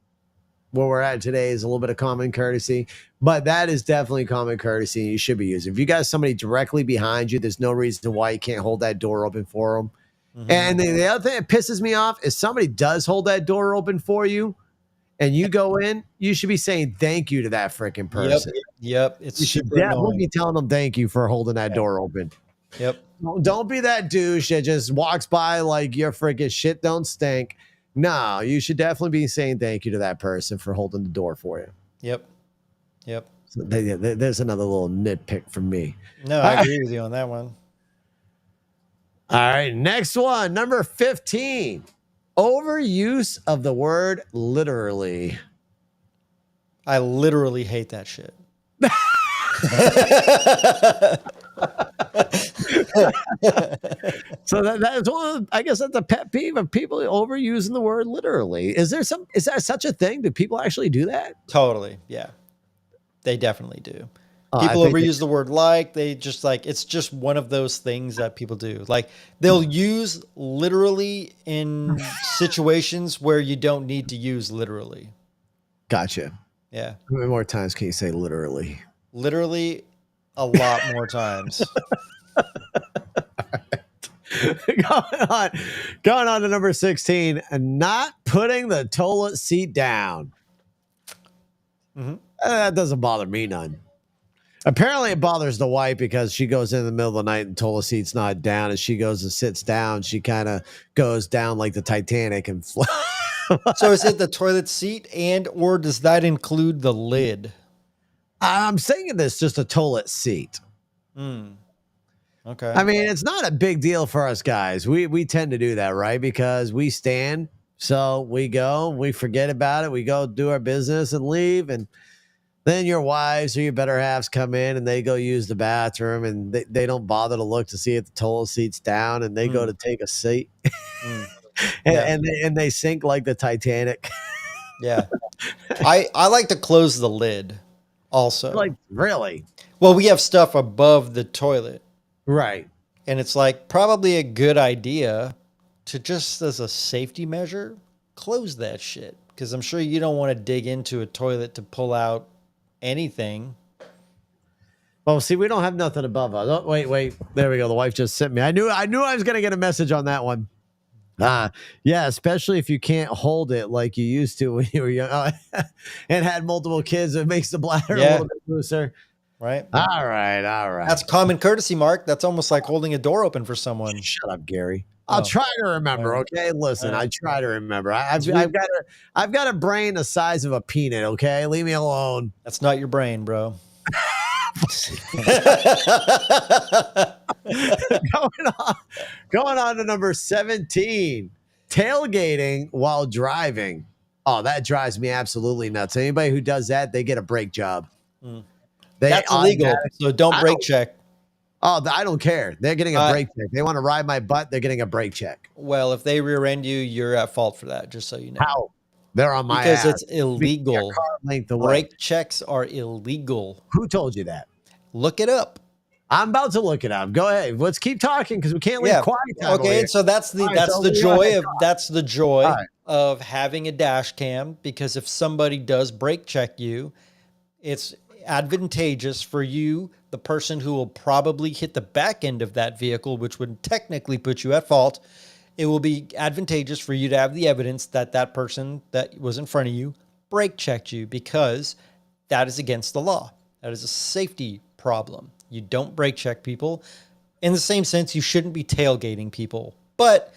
where we're at today is a little bit of common courtesy, but that is definitely common courtesy you should be using. If you got somebody directly behind you, there's no reason why you can't hold that door open for them. Mm-hmm. And the other thing that pisses me off is somebody does hold that door open for you and you go in, you should be saying thank you to that freaking person. Yep. It's You should super definitely annoying. be telling them thank you for holding that door open. Yep. Don't be that douche that just walks by like your freaking shit don't stink. No, you should definitely be saying thank you to that person for holding the door for you. Yep. So there's another little nitpick from me. No, I agree with you on that one. All right, next one, number 15. Overuse of the word literally. I literally hate that shit. So that's one. I guess that's a pet peeve of people overusing the word literally. Is that such a thing? Do people actually do that? Totally. Yeah. They definitely do. I People think overuse the word like. They just like, it's just one of those things that people do. Like they'll use literally in situations where you don't need to use literally. Gotcha. Yeah. How many more times can you say literally? Literally a lot more times. Going on to number 16, not putting the toilet seat down. Mm-hmm. That doesn't bother me none. Apparently it bothers the wife because she goes in the middle of the night and toilet seat's not down. As she goes and sits down, she kind of goes down like the Titanic and So is it the toilet seat or does that include the lid? I'm saying this just a toilet seat. Okay. I mean, it's not a big deal for us guys. We tend to do that, right? Because we stand, so we go, we forget about it, we go do our business and leave, and then your wives or your better halves come in and they go use the bathroom and they don't bother to look to see if the toilet seat's down and they go to take a seat and they sink like the Titanic. Yeah. I like to close the lid also. Like, really? Well, we have stuff above the toilet. Right. And it's like probably a good idea to just as a safety measure, close that shit. Because I'm sure you don't want to dig into a toilet to pull out anything. Well, see, we don't have nothing above us. Oh, wait. There we go. The wife just sent me. I knew I was going to get a message on that one. Yeah, especially if you can't hold it like you used to when you were young and had multiple kids. It makes the bladder a little bit looser. Right. All right. That's common courtey, Mark. That's almost like holding a door open for someone. Shut up, Gary. I'll try to remember. Okay, listen. I try to remember. I've got a brain the size of a peanut. Okay, leave me alone. That's not your brain, bro. Going on to number 17, tailgating while driving. Oh, that drives me absolutely nuts. Anybody who does that, they get a brake job. That's illegal. So don't brake check. Oh, I don't care. They're getting a brake check. They want to ride my butt. They're getting a brake check. Well, if they rear end you, you're at fault for that. Just so you know. How? They're on my because ass. it's illegal. Brake checks are illegal. Who told you that? Look it up. I'm about to look it up. Go ahead. Let's keep talking because we can't leave quiet time. Okay, so that's the joy of having a dash cam, because if somebody does brake check you, it's advantageous for you, the person who will probably hit the back end of that vehicle, which would technically put you at fault. It will be advantageous for you to have the evidence that that person that was in front of you brake checked you, because that is against the law. That is a safety problem. You don't brake check people. In the same sense, you shouldn't be tailgating people. But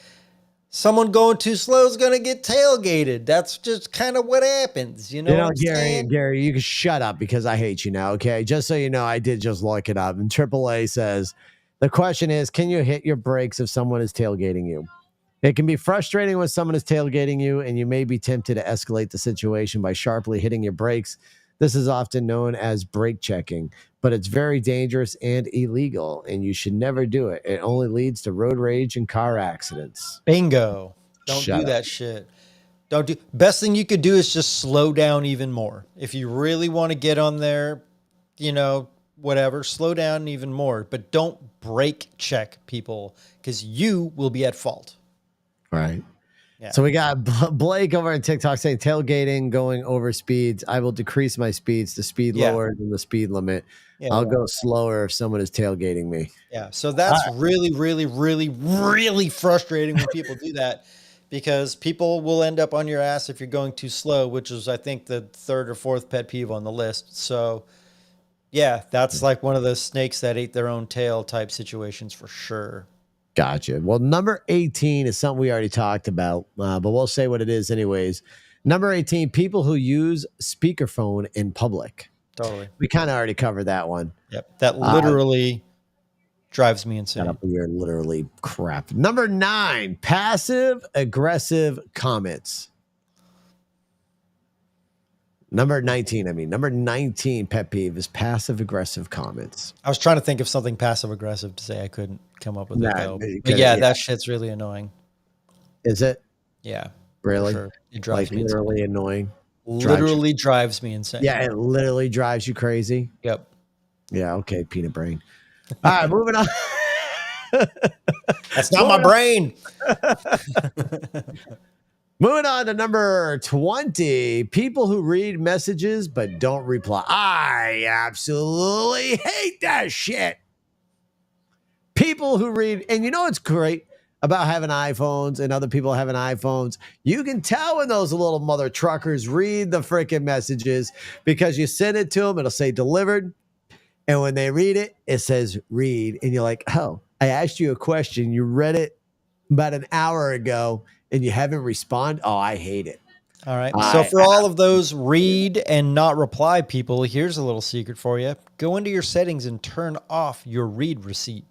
someone going too slow is going to get tailgated. That's just kind of what happens. You know what I'm saying? Gary, you can shut up because I hate you now, okay? Just so you know, I did just look it up. And AAA says, the question is, can you hit your brakes if someone is tailgating you? It can be frustrating when someone is tailgating you, and you may be tempted to escalate the situation by sharply hitting your brakes. This is often known as brake checking, but it's very dangerous and illegal, and you should never do it. It only leads to road rage and car accidents. Bingo. Don't do that shit. Best thing you could do is just slow down even more. If you really want to get on there, whatever, slow down even more, but don't brake check people, because you will be at fault. Right. Yeah. So we got Blake over on TikTok saying tailgating, going over speeds. I will decrease my speeds to speed lower than the speed limit. Yeah. I'll go slower if someone is tailgating me. Yeah. So that's really, really, really, really frustrating when people do that, because people will end up on your ass if you're going too slow, which is, I think, the third or fourth pet peeve on the list. So yeah, that's like one of those snakes that ate their own tail type situations for sure. Gotcha. Well, number 18 is something we already talked about, but we'll say what it is anyways. Number 18, people who use speakerphone in public. Totally. We kind of already covered that one. Yep. That literally drives me insane. You're literally crap. Number 9, passive aggressive comments. Number 19 pet peeve is passive aggressive comments. I was trying to think of something passive aggressive to say. I couldn't come up with it though. But yeah, that shit's really annoying. Is it? Yeah. Really? Sure. It drives me literally insane. annoying. Literally drives me insane. Yeah, it literally drives you crazy. Yep. Yeah, okay, peanut brain. All right, moving on. That's not my brain. Moving on to number 20, people who read messages but don't reply. I absolutely hate that shit. People who read, and you know what's great about having iPhones and other people having iPhones? You can tell when those little mother truckers read the freaking messages, because you send it to them, it'll say delivered. And when they read it, it says read. And you're like, oh, I asked you a question. You read it about an hour ago and you haven't responded. Oh, I hate it. All right. So for all of those read and not reply people, here's a little secret for you. Go into your settings and turn off your read receipt.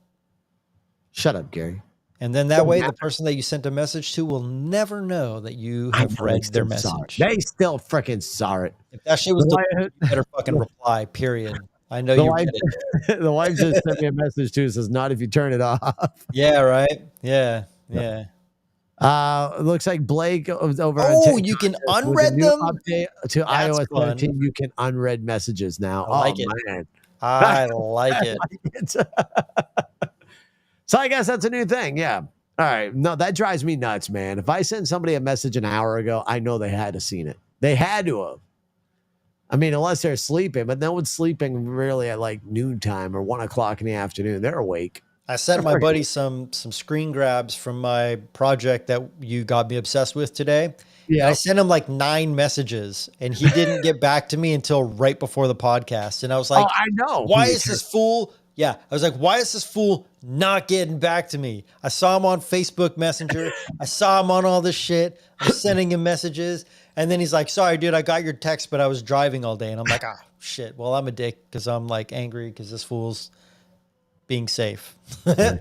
Shut up, Gary. And then that way, the person that you sent a message to will never know that you have read their message. They still freaking saw it. If that shit was delivered, you better fucking reply, period. I know you read it. The wife just sent me a message too. Says, not if you turn it off. Yeah, right. Yeah. Yeah. It looks like Blake was over. Oh, you can unread them. Update to iOS 13. You can unread messages now. I like it. Man. I like it. So I guess that's a new thing. Yeah. All right. No, that drives me nuts, man. If I send somebody a message an hour ago, I know they had to seen it. They had to have. I mean, unless they're sleeping, but no one's sleeping really at like noontime or 1 o'clock in the afternoon. They're awake. I sent my buddy some screen grabs from my project that you got me obsessed with today. Yeah. I sent him like 9 messages and he didn't get back to me until right before the podcast. And I was like, I know. Why is this fool? Yeah. I was like, why is this fool not getting back to me? I saw him on Facebook Messenger. I saw him on all this shit. I'm sending him messages. And then he's like, sorry, dude, I got your text, but I was driving all day. And I'm like, shit. Well, I'm a dick because I'm like angry because this fool's being safe. No,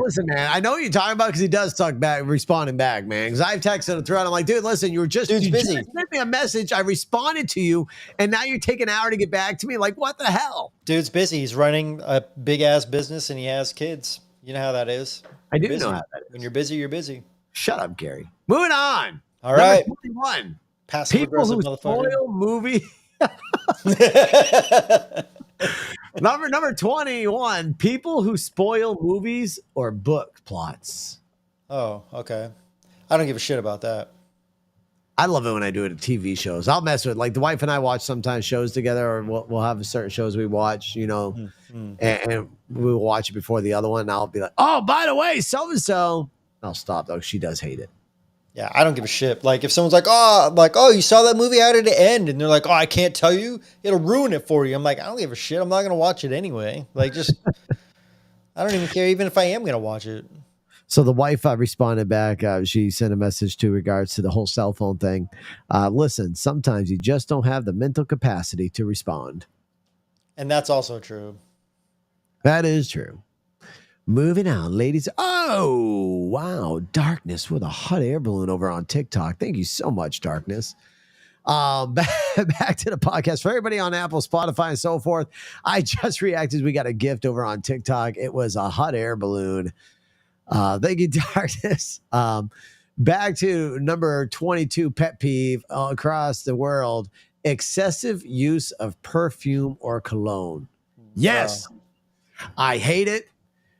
listen, man. I know what you're talking about because he does talk back, responding back, man. Because I've texted him throughout. I'm like, dude, listen, you busy. Just sent me a message. I responded to you, and now you're taking an hour to get back to me. Like, what the hell? Dude's busy. He's running a big ass business, and he has kids. You know how that is. I do know how that is. When you're busy, you're busy. Shut up, Gary. Moving on. All right. Number 21. Passive People who spoil movie. Number 21, people who spoil movies or book plots. Oh, okay. I don't give a shit about that. I love it when I do it at TV shows. I'll mess with, like, the wife and I watch sometimes shows together, or we'll have certain shows we watch, you know, and we'll watch it before the other one. And I'll be like, oh, by the way, so-and-so. I'll stop, though. She does hate it. Yeah, I don't give a shit. Like, if someone's like, oh, you saw that movie? How did it end? And they're like, oh, I can't tell you. It'll ruin it for you. I'm like, I don't give a shit. I'm not going to watch it anyway. Like, just, I don't even care, even if I am going to watch it. So the wife responded back. She sent a message to regards to the whole cell phone thing. Listen, sometimes you just don't have the mental capacity to respond. And that's also true. That is true. Moving on, ladies. Oh, wow. Darkness with a hot air balloon over on TikTok. Thank you so much, Darkness. Back to the podcast. For everybody on Apple, Spotify, and so forth, I just reacted. We got a gift over on TikTok. It was a hot air balloon. Thank you, Darkness. Back to number 22 pet peeve across the world: excessive use of perfume or cologne. Yes, I hate it.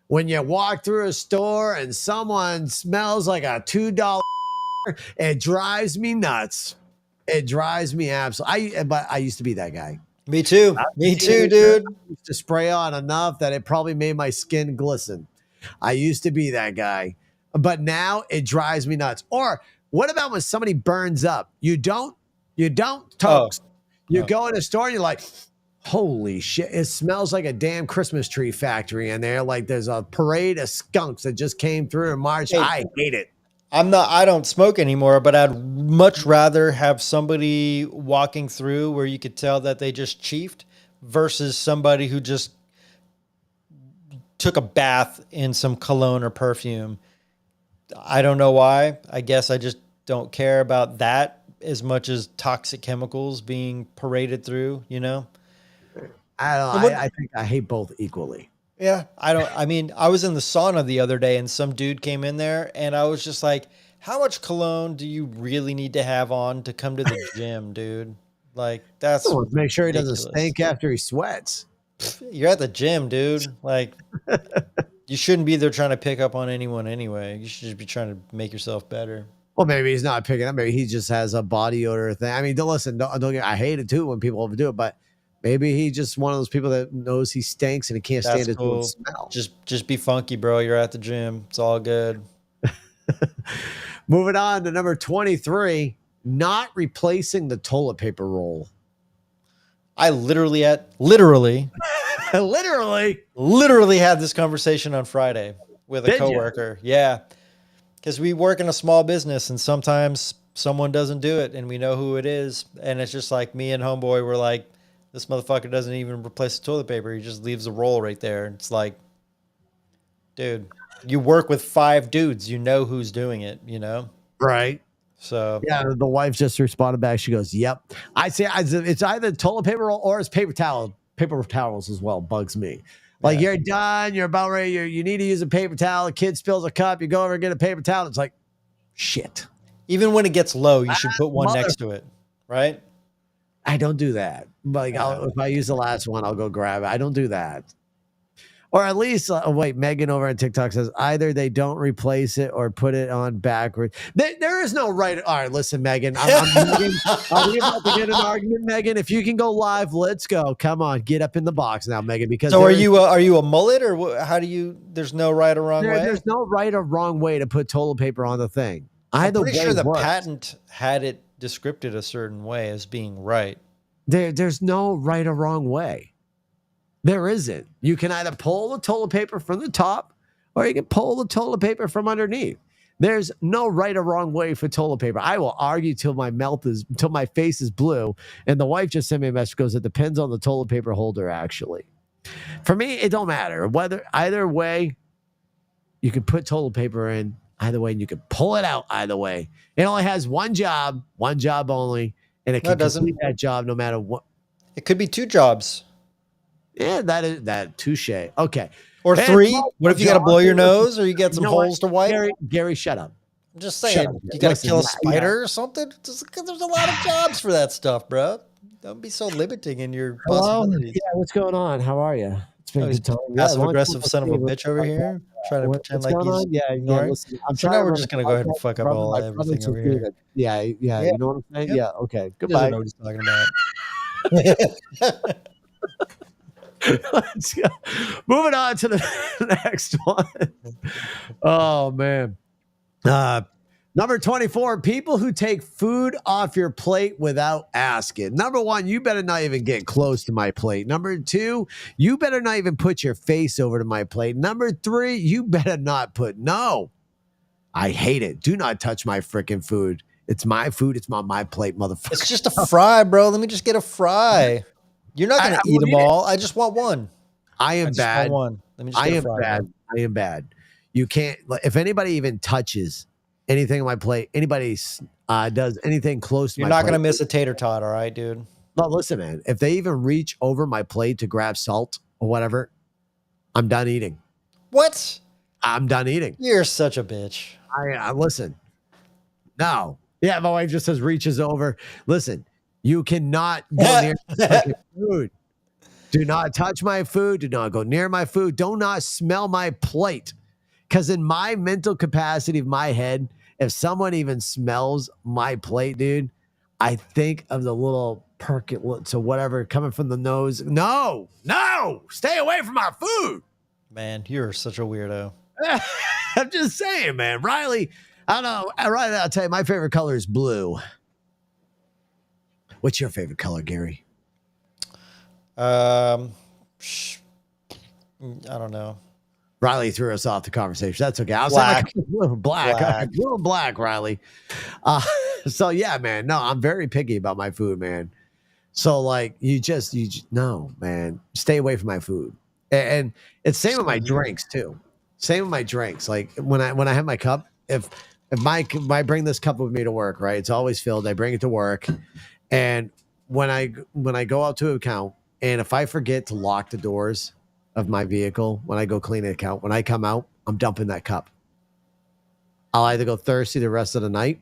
When you walk through a store and someone smells like a $2 It drives me nuts. It drives me absolutely. But I used to be that guy. Me too. Me too, dude. I used to spray on enough that it probably made my skin glisten. I used to be that guy, but now it drives me nuts. Or what about when somebody burns up? You don't toast. You go in a store and you're like, holy shit, it smells like a damn Christmas tree factory in there. Like there's a parade of skunks that just came through in March. Hey, I hate it. I don't smoke anymore, but I'd much rather have somebody walking through where you could tell that they just chiefed versus somebody who just took a bath in some cologne or perfume. I don't know why. I guess I just don't care about that as much as toxic chemicals being paraded through, you know? I don't know. I think I hate both equally. Yeah. I mean, I was in the sauna the other day and some dude came in there and I was just like, how much cologne do you really need to have on to come to the gym, dude? Like that's make sure he doesn't ridiculous. stink after he sweats. You're at the gym, dude. Like you shouldn't be there trying to pick up on anyone anyway. You should just be trying to make yourself better. Well, maybe he's not picking up. Maybe he just has a body odor thing. I mean, don't I hate it too when people overdo it, but maybe he's just one of those people that knows he stinks and he can't stand his own smell. Just be funky, bro. You're at the gym. It's all good. Moving on to number 23, not replacing the toilet paper roll. I literally had this conversation on Friday with a coworker. Yeah. Because we work in a small business and sometimes someone doesn't do it and we know who it is. And it's just like me and homeboy were like, this motherfucker doesn't even replace the toilet paper. He just leaves the roll right there. It's like, dude, you work with 5 dudes. You know who's doing it, you know? Right. So yeah, the wife just responded back. She goes, "Yep." I say it's either toilet paper roll or it's paper towel. Paper towels as well bugs me. Like you're done, you're about ready. You need to use a paper towel. A kid spills a cup. You go over and get a paper towel. It's like, shit. Even when it gets low, you should put one next to it, right? I don't do that. Like if I use the last one, I'll go grab it. I don't do that. Or at least, wait, Megan over on TikTok says either they don't replace it or put it on backwards. There is no right. All right, listen, Megan. Megan, are we about to get an argument, Megan? If you can go live, let's go. Come on, get up in the box now, Megan. Because so are you a mullet or how do you? There's no right or wrong way. There's no right or wrong way to put toilet paper on the thing. I'm pretty sure the patent had it described a certain way as being right. There's no right or wrong way. There isn't. You can either pull the toilet paper from the top or you can pull the toilet paper from underneath. There's no right or wrong way for toilet paper. I will argue till my face is blue. And the wife just sent me a message, goes, it depends on the toilet paper holder, actually. For me, it don't matter. Either way, you can put toilet paper in either way, and you can pull it out either way. It only has one job only, and it can complete that job no matter what. It could be 2 jobs. Yeah, that touche. Okay. Or 3. What if you got to blow your nose or you got some holes to wipe? Gary, shut up. I'm just saying. You got to kill a spider or something? There's a lot of jobs for that stuff, bro. Don't be so limiting in your possibilities. Yeah, what's going on? How are you? It's been good time. Passive aggressive son of a bitch over here. Trying to pretend like he's listen, now we're just going to go ahead and fuck up everything over here. Yeah. You know what I'm saying? Yeah. Okay. Goodbye. I know what he's talking about. Let's go. Moving on to the next one. Oh man. Number 24, people who take food off your plate without asking. Number 1, you better not even get close to my plate. Number 2, you better not even put your face over to my plate. Number 3, you better not no. I hate it. Do not touch my freaking food. It's my food. It's on my plate, motherfucker. It's just a fry, bro. Let me just get a fry. You're not going to eat them all. I just want one. I am bad. One. Let me just I am bad. I am bad. You can't. If anybody even touches anything on my plate, anybody does anything close to my plate, you're not going to miss a tater tot, all right, dude? No, listen, man. If they even reach over my plate to grab salt or whatever, I'm done eating. What? I'm done eating. You're such a bitch. I listen. No. Yeah, my wife just says reaches over. Listen. You cannot go near my food. Do not touch my food. Do not go near my food. Do not smell my plate. Because in my mental capacity of my head, if someone even smells my plate, dude, I think of the little percolate to whatever coming from the nose. No, stay away from our food. Man, you're such a weirdo. I'm just saying, man. Riley, I don't know. Riley, I'll tell you, my favorite color is blue. What's your favorite color, Gary? I don't know. Riley threw us off the conversation. That's okay. I was Black. like, blue and black, Riley. So yeah, man. No, I'm very picky about my food, man. So like, you just no, man. Stay away from my food, and it's same with my drinks too. Same with my drinks. Like when I have my cup, if I bring this cup with me to work, right? It's always filled. I bring it to work, and when I go out to account, and if I forget to lock the doors of my vehicle when I go clean an account, when I come out, I'm dumping that cup. I'll either go thirsty the rest of the night,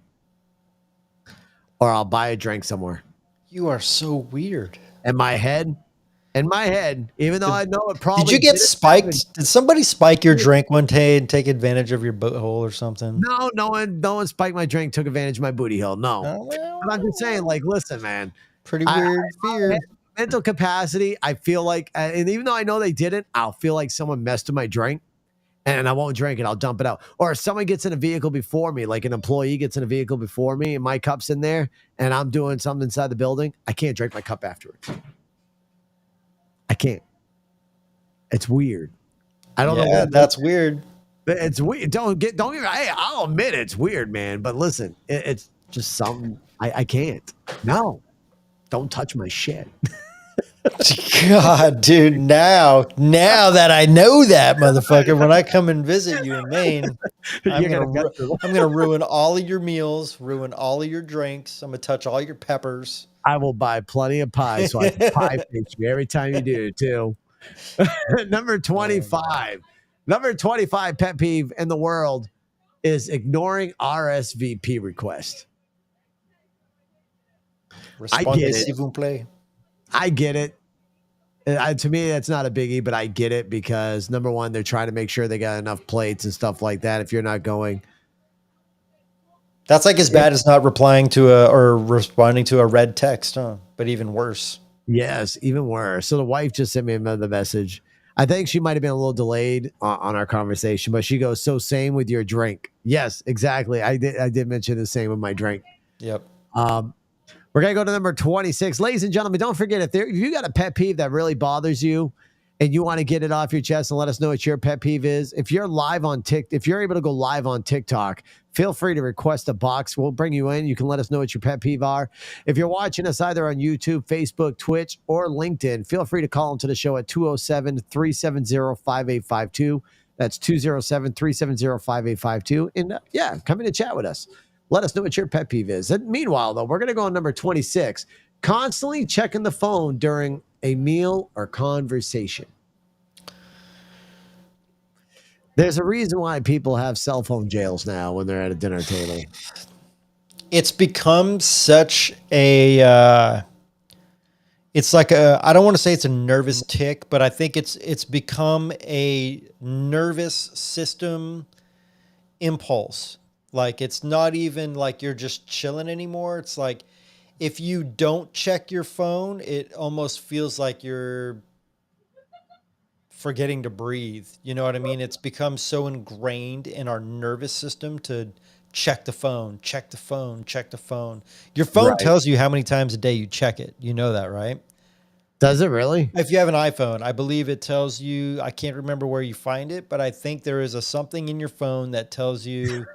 or I'll buy a drink somewhere. You are so weird. In my head, even though I know it probably. Did you get spiked? Did somebody spike your drink one day and take advantage of your butthole or something? No one spiked my drink, took advantage of my booty hole. No, but I'm just saying, like, listen, man. Pretty weird fear. Mental capacity. I feel like, and even though I know they didn't, I'll feel like someone messed with my drink, and I won't drink it. I'll dump it out. Or if someone gets in a vehicle before me, like an employee gets in a vehicle before me, and my cup's in there, and I'm doing something inside the building, I can't drink my cup afterwards. I can't. It's weird. I don't know. Yeah, that's weird. It's weird. Don't get. Hey, I'll admit it's weird, man. But listen, it's just something I can't. No, don't touch my shit. God, dude. Now that I know that, motherfucker, when I come and visit you in Maine, I'm gonna ruin all of your meals, ruin all of your drinks. I'm gonna touch all your peppers. I will buy plenty of pie, so I can pie face you every time you do too. Number 25. Number 25 pet peeve in the world is ignoring RSVP requests. Respondez, s'il vous plaît. I get it. To me, that's not a biggie, but I get it because number one, they're trying to make sure they got enough plates and stuff like that. If you're not going, that's like as bad as not replying to or responding to a red text, huh? But even worse. Yes, even worse. So the wife just sent me another message. I think she might have been a little delayed on our conversation, but she goes, "So same with your drink." Yes, exactly. I did mention the same with my drink. Yep. We're going to go to number 26. Ladies and gentlemen, don't forget, if you got a pet peeve that really bothers you and you want to get it off your chest and let us know what your pet peeve is, if you're live on if you're able to go live on TikTok, feel free to request a box. We'll bring you in. You can let us know what your pet peeve are. If you're watching us either on YouTube, Facebook, Twitch, or LinkedIn, feel free to call into the show at 207-370-5852. That's 207-370-5852. And come in and chat with us. Let us know what your pet peeve is. And meanwhile, though, we're going to go on number 26. Constantly checking the phone during a meal or conversation. There's a reason why people have cell phone jails now when they're at a dinner table. It's become such a... it's like I don't want to say it's a nervous tick, but I think it's become a nervous system impulse. Like, it's not even like you're just chilling anymore. It's like if you don't check your phone, it almost feels like you're forgetting to breathe. You know what I mean? It's become so ingrained in our nervous system to check the phone, check the phone, check the phone. Your phone tells you how many times a day you check it. You know that, right? Does it really? If you have an iPhone, I believe it tells you, I can't remember where you find it, but I think there is something in your phone that tells you...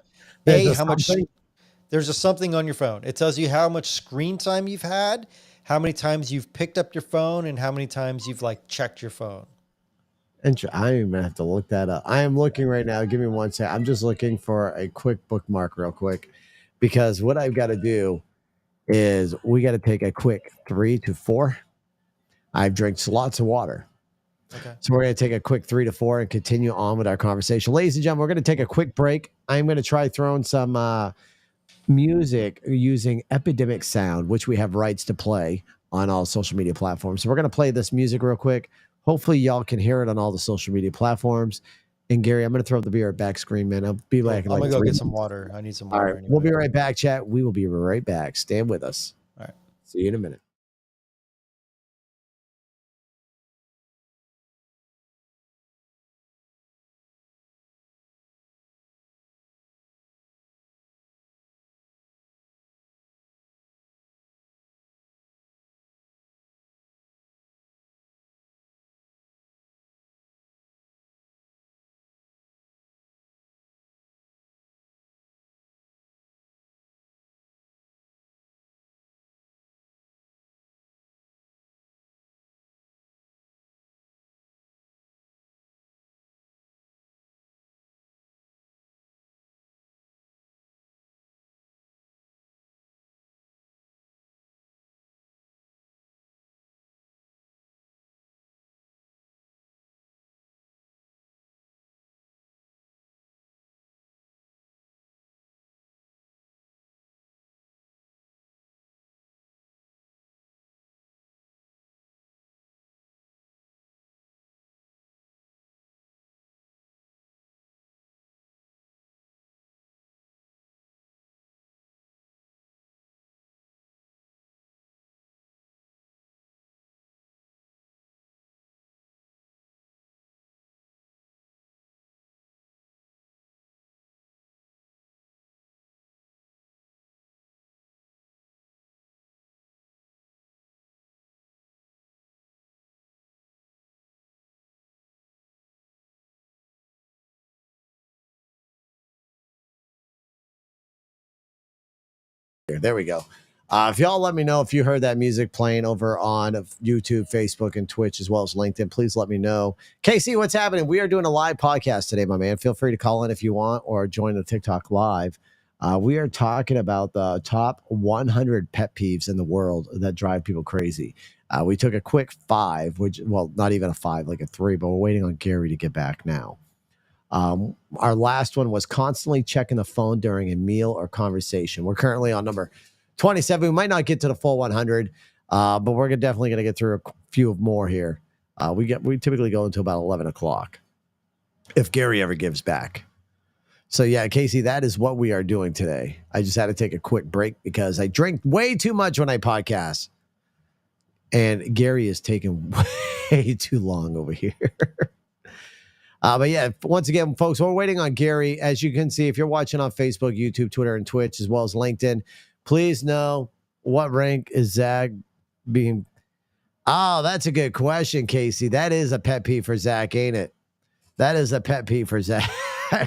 Hey, how much? There's something on your phone. It tells you how much screen time you've had, how many times you've picked up your phone, and how many times you've checked your phone. I'm gonna have to look that up. I am looking right now. Give me one second. I'm just looking for a quick bookmark, real quick, because what I've got to do is we got to take a quick 3 to 4. I've drank lots of water. Okay. So we're going to take a quick 3 to 4 and continue on with our conversation. Ladies and gentlemen, we're going to take a quick break. I'm going to try throwing some music using Epidemic Sound, which we have rights to play on all social media platforms. So we're going to play this music real quick. Hopefully y'all can hear it on all the social media platforms. And Gary, I'm going to throw up the be right back screen, man. I'll be back in I'm like gonna go 3 get some minutes. water. I need some All water right. anyway. We'll be right back, chat. We will be right back. Stand with us. All right. See you in a minute. There we go. If y'all let me know if you heard that music playing over on YouTube, Facebook, and Twitch, as well as LinkedIn, please let me know. Casey, what's happening? We are doing a live podcast today, my man. Feel free to call in if you want or join the TikTok live. We are talking about the top 100 pet peeves in the world that drive people crazy. We took a quick 5, which, well, not even a 5, like a 3, but we're waiting on Gary to get back now. Our last one was constantly checking the phone during a meal or conversation. We're currently on number 27. We might not get to the full 100, but we're definitely going to get through a few more here. We typically go until about 11 o'clock if Gary ever gives back. So yeah, Casey, that is what we are doing today. I just had to take a quick break because I drink way too much when I podcast. And Gary is taking way too long over here. But yeah, once again, folks, we're waiting on Gary. As you can see, if you're watching on Facebook, YouTube, Twitter, and Twitch, as well as LinkedIn, please know what rank is Zach being. Oh, that's a good question, Casey. That is a pet peeve for Zach, ain't it? That is a pet peeve for Zach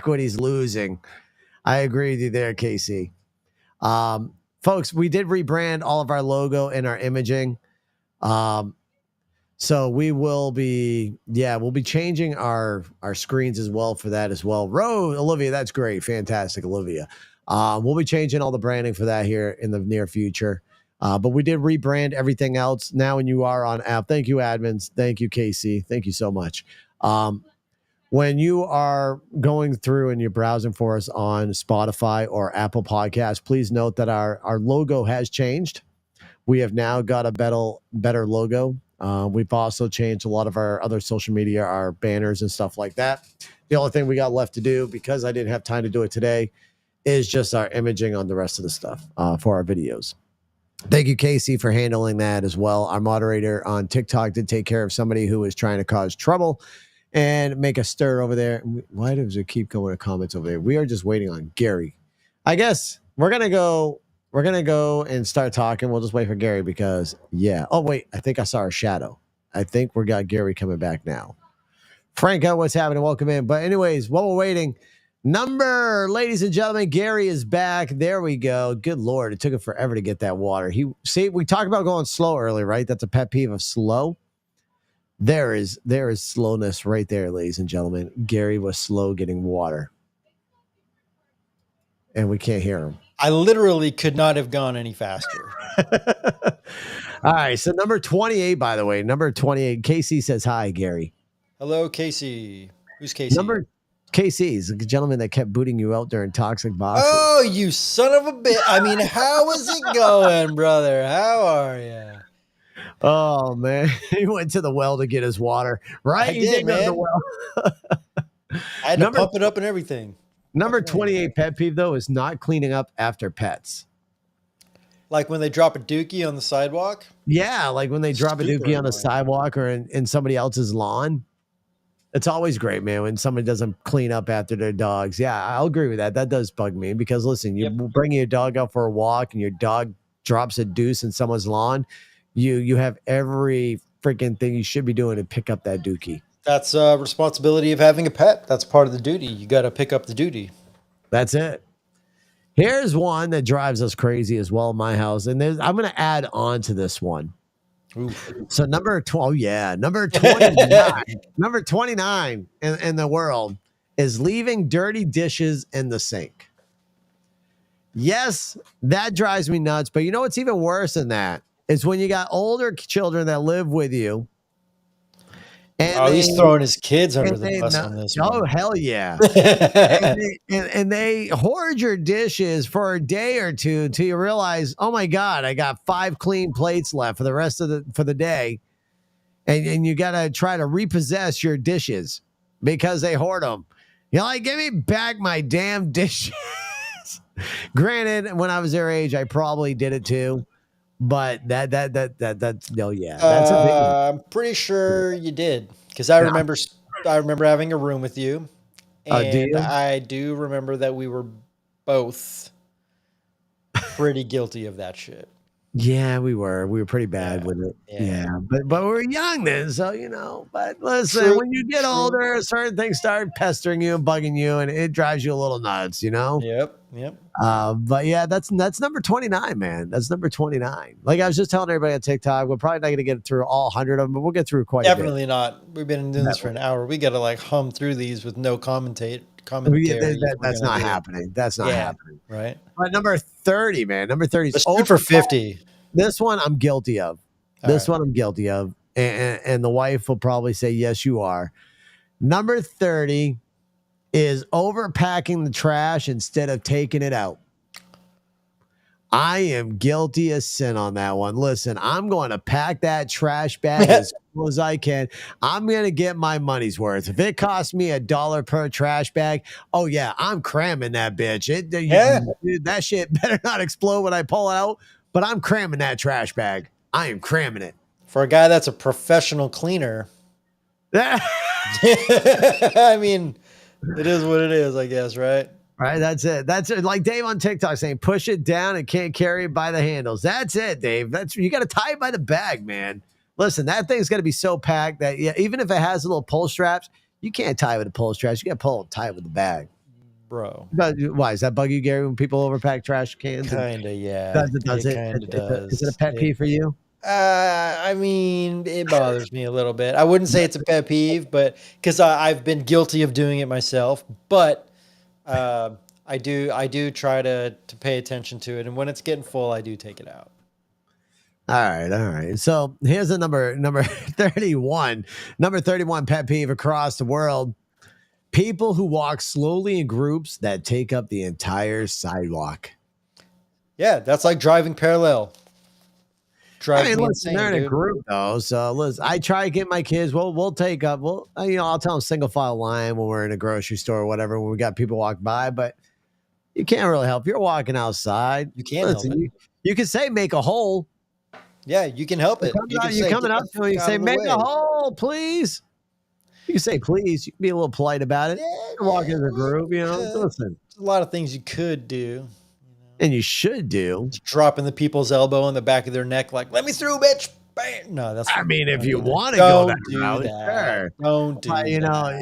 when he's losing. I agree with you there, Casey. Folks, we did rebrand all of our logo and our imaging. So we will be, we'll be changing our screens as well for that as well. Olivia, that's great. Fantastic, Olivia. We'll be changing all the branding for that here in the near future. But we did rebrand everything else. Now when you are on app, thank you, admins. Thank you, Casey. Thank you so much. When you are going through and you're browsing for us on Spotify or Apple Podcasts, please note that our logo has changed. We have now got a better logo. We've also changed a lot of our other social media, our banners and stuff like that. The only thing we got left to do, because I didn't have time to do it today, is just our imaging on the rest of the stuff for our videos. Thank you, Casey, for handling that as well. Our moderator on TikTok did take care of somebody who was trying to cause trouble and make a stir over there. Why does it keep going to comments over there? We are just waiting on Gary. I guess we're going to go and start talking. We'll just wait for Gary because, yeah. Oh, wait. I think I saw a shadow. I think we got Gary coming back now. Franco, what's happening? Welcome in. But anyways, while we're waiting, ladies and gentlemen, Gary is back. There we go. Good Lord. It took him forever to get that water. We talked about going slow earlier, right? That's a pet peeve of slow. There is slowness right there, ladies and gentlemen. Gary was slow getting water. And we can't hear him. I literally could not have gone any faster. All right. So number 28, by the way, number 28, Casey says hi, Gary. Hello, Casey. Who's Casey? Casey is the gentleman that kept booting you out during toxic boxes. Oh, you son of a bitch. I mean, how is it going, brother? How are you? Oh, man. He went to the well to get his water, right? I did, man. Go to the well. I had to pump it up and everything. Number 28 pet peeve, though, is not cleaning up after pets. Like when they drop a dookie on the sidewalk? Yeah, like when they drop a Super dookie on the annoying. sidewalk or in somebody else's lawn. It's always great, man, when somebody doesn't clean up after their dogs. Yeah, I'll agree with that. That does bug me because, listen, you bring your dog out for a walk and your dog drops a deuce in someone's lawn, you have every freaking thing you should be doing to pick up that dookie. That's a responsibility of having a pet. That's part of the duty. You got to pick up the duty. That's it. Here's one that drives us crazy as well in my house, and I'm going to add on to this one. Oof. So number 12, number 29, number 29 in the world is leaving dirty dishes in the sink. Yes, that drives me nuts, but you know what's even worse than that is when you got older children that live with you. And he's throwing his kids under the bus on this one. Oh, hell yeah. and they hoard your dishes for a day or two until you realize, oh my God, I got 5 clean plates left for the rest of the day. And you got to try to repossess your dishes because they hoard them. You're like, give me back my damn dishes. Granted, when I was their age, I probably did it too. But that's no, yeah. That's a big one. I'm pretty sure you did because I remember having a room with you, and I do remember that we were both pretty guilty of that shit. Yeah, we were pretty bad with it. Yeah. But we were young then, so you know. But listen, when you get older, certain things start pestering you and bugging you, and it drives you a little nuts, you know. Yep. But yeah, that's number 29, man. That's number 29. Like I was just telling everybody on TikTok, we're probably not going to get through all 100 of them, but we'll get through quite a bit. Definitely not. We've been doing this for an hour. We got to like hum through these with no commentary. That's not happening. That's not happening. Right. But number 30, man. Number 30 is over for 50. This one I'm guilty of. I'm guilty of. And the wife will probably say, yes, you are. Number 30 is overpacking the trash instead of taking it out. I am guilty as sin on that one. Listen, I'm going to pack that trash bag as cool as I can. I'm going to get my money's worth. If it costs me $1 per trash bag, oh yeah, I'm cramming that bitch. Dude, that shit better not explode when I pull it out, but I'm cramming that trash bag. I am cramming it. For a guy that's a professional cleaner. I mean, it is what it is, I guess, right? Right, that's it. That's it. Like Dave on TikTok saying, push it down and can't carry it by the handles. That's it, Dave. You got to tie it by the bag, man. Listen, that thing's got to be so packed that even if it has little pull straps, you can't tie it with the pull straps. You got to tie it with the bag. Bro. Why? Does that bug you, Gary, when people overpack trash cans? Kind of, yeah. Does it? Kind of does. Is it a pet peeve for you? I mean, it bothers me a little bit. I wouldn't say it's a pet peeve, but because I've been guilty of doing it myself, but I do try to pay attention to it, and when it's getting full, I do take it out. All right. So here's the number 31. Number 31 pet peeve across the world: people who walk slowly in groups that take up the entire sidewalk. Yeah, that's like driving parallel. Listen, they're in a group though. So listen, I try to get my kids. We'll take up. I'll tell them single file line when we're in a grocery store or whatever. When we got people walk by, but you can't really help. You're walking outside. You can't help it. You can say make a hole. Yeah, you can help it. You're coming up to me. You say make a hole, please. You can say please. You can be a little polite about it. Yeah, you're walking in a group. Listen. There's a lot of things you could do. And you should do. Dropping the people's elbow on the back of their neck, like, let me through, bitch. Bam. No, that's. I mean, if you want to go that route, sure. Don't do that. You know,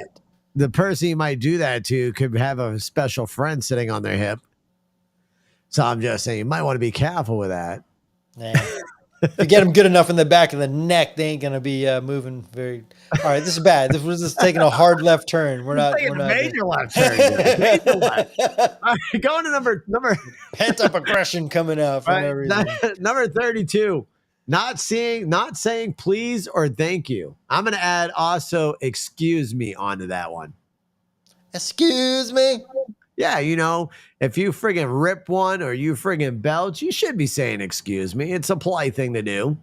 the person you might do that to could have a special friend sitting on their hip. So I'm just saying, you might want to be careful with that. Nah. If you get them good enough in the back of the neck, they ain't gonna be moving very. All right, this is bad. This was just taking a hard left turn. We're not major left turn. Major left. All right, going to number pent up aggression coming out for no reason. Number 32. Not saying please or thank you. I'm gonna add also excuse me onto that one. Excuse me. Yeah, if you friggin' rip one or you friggin' belch, you should be saying excuse me. It's a polite thing to do.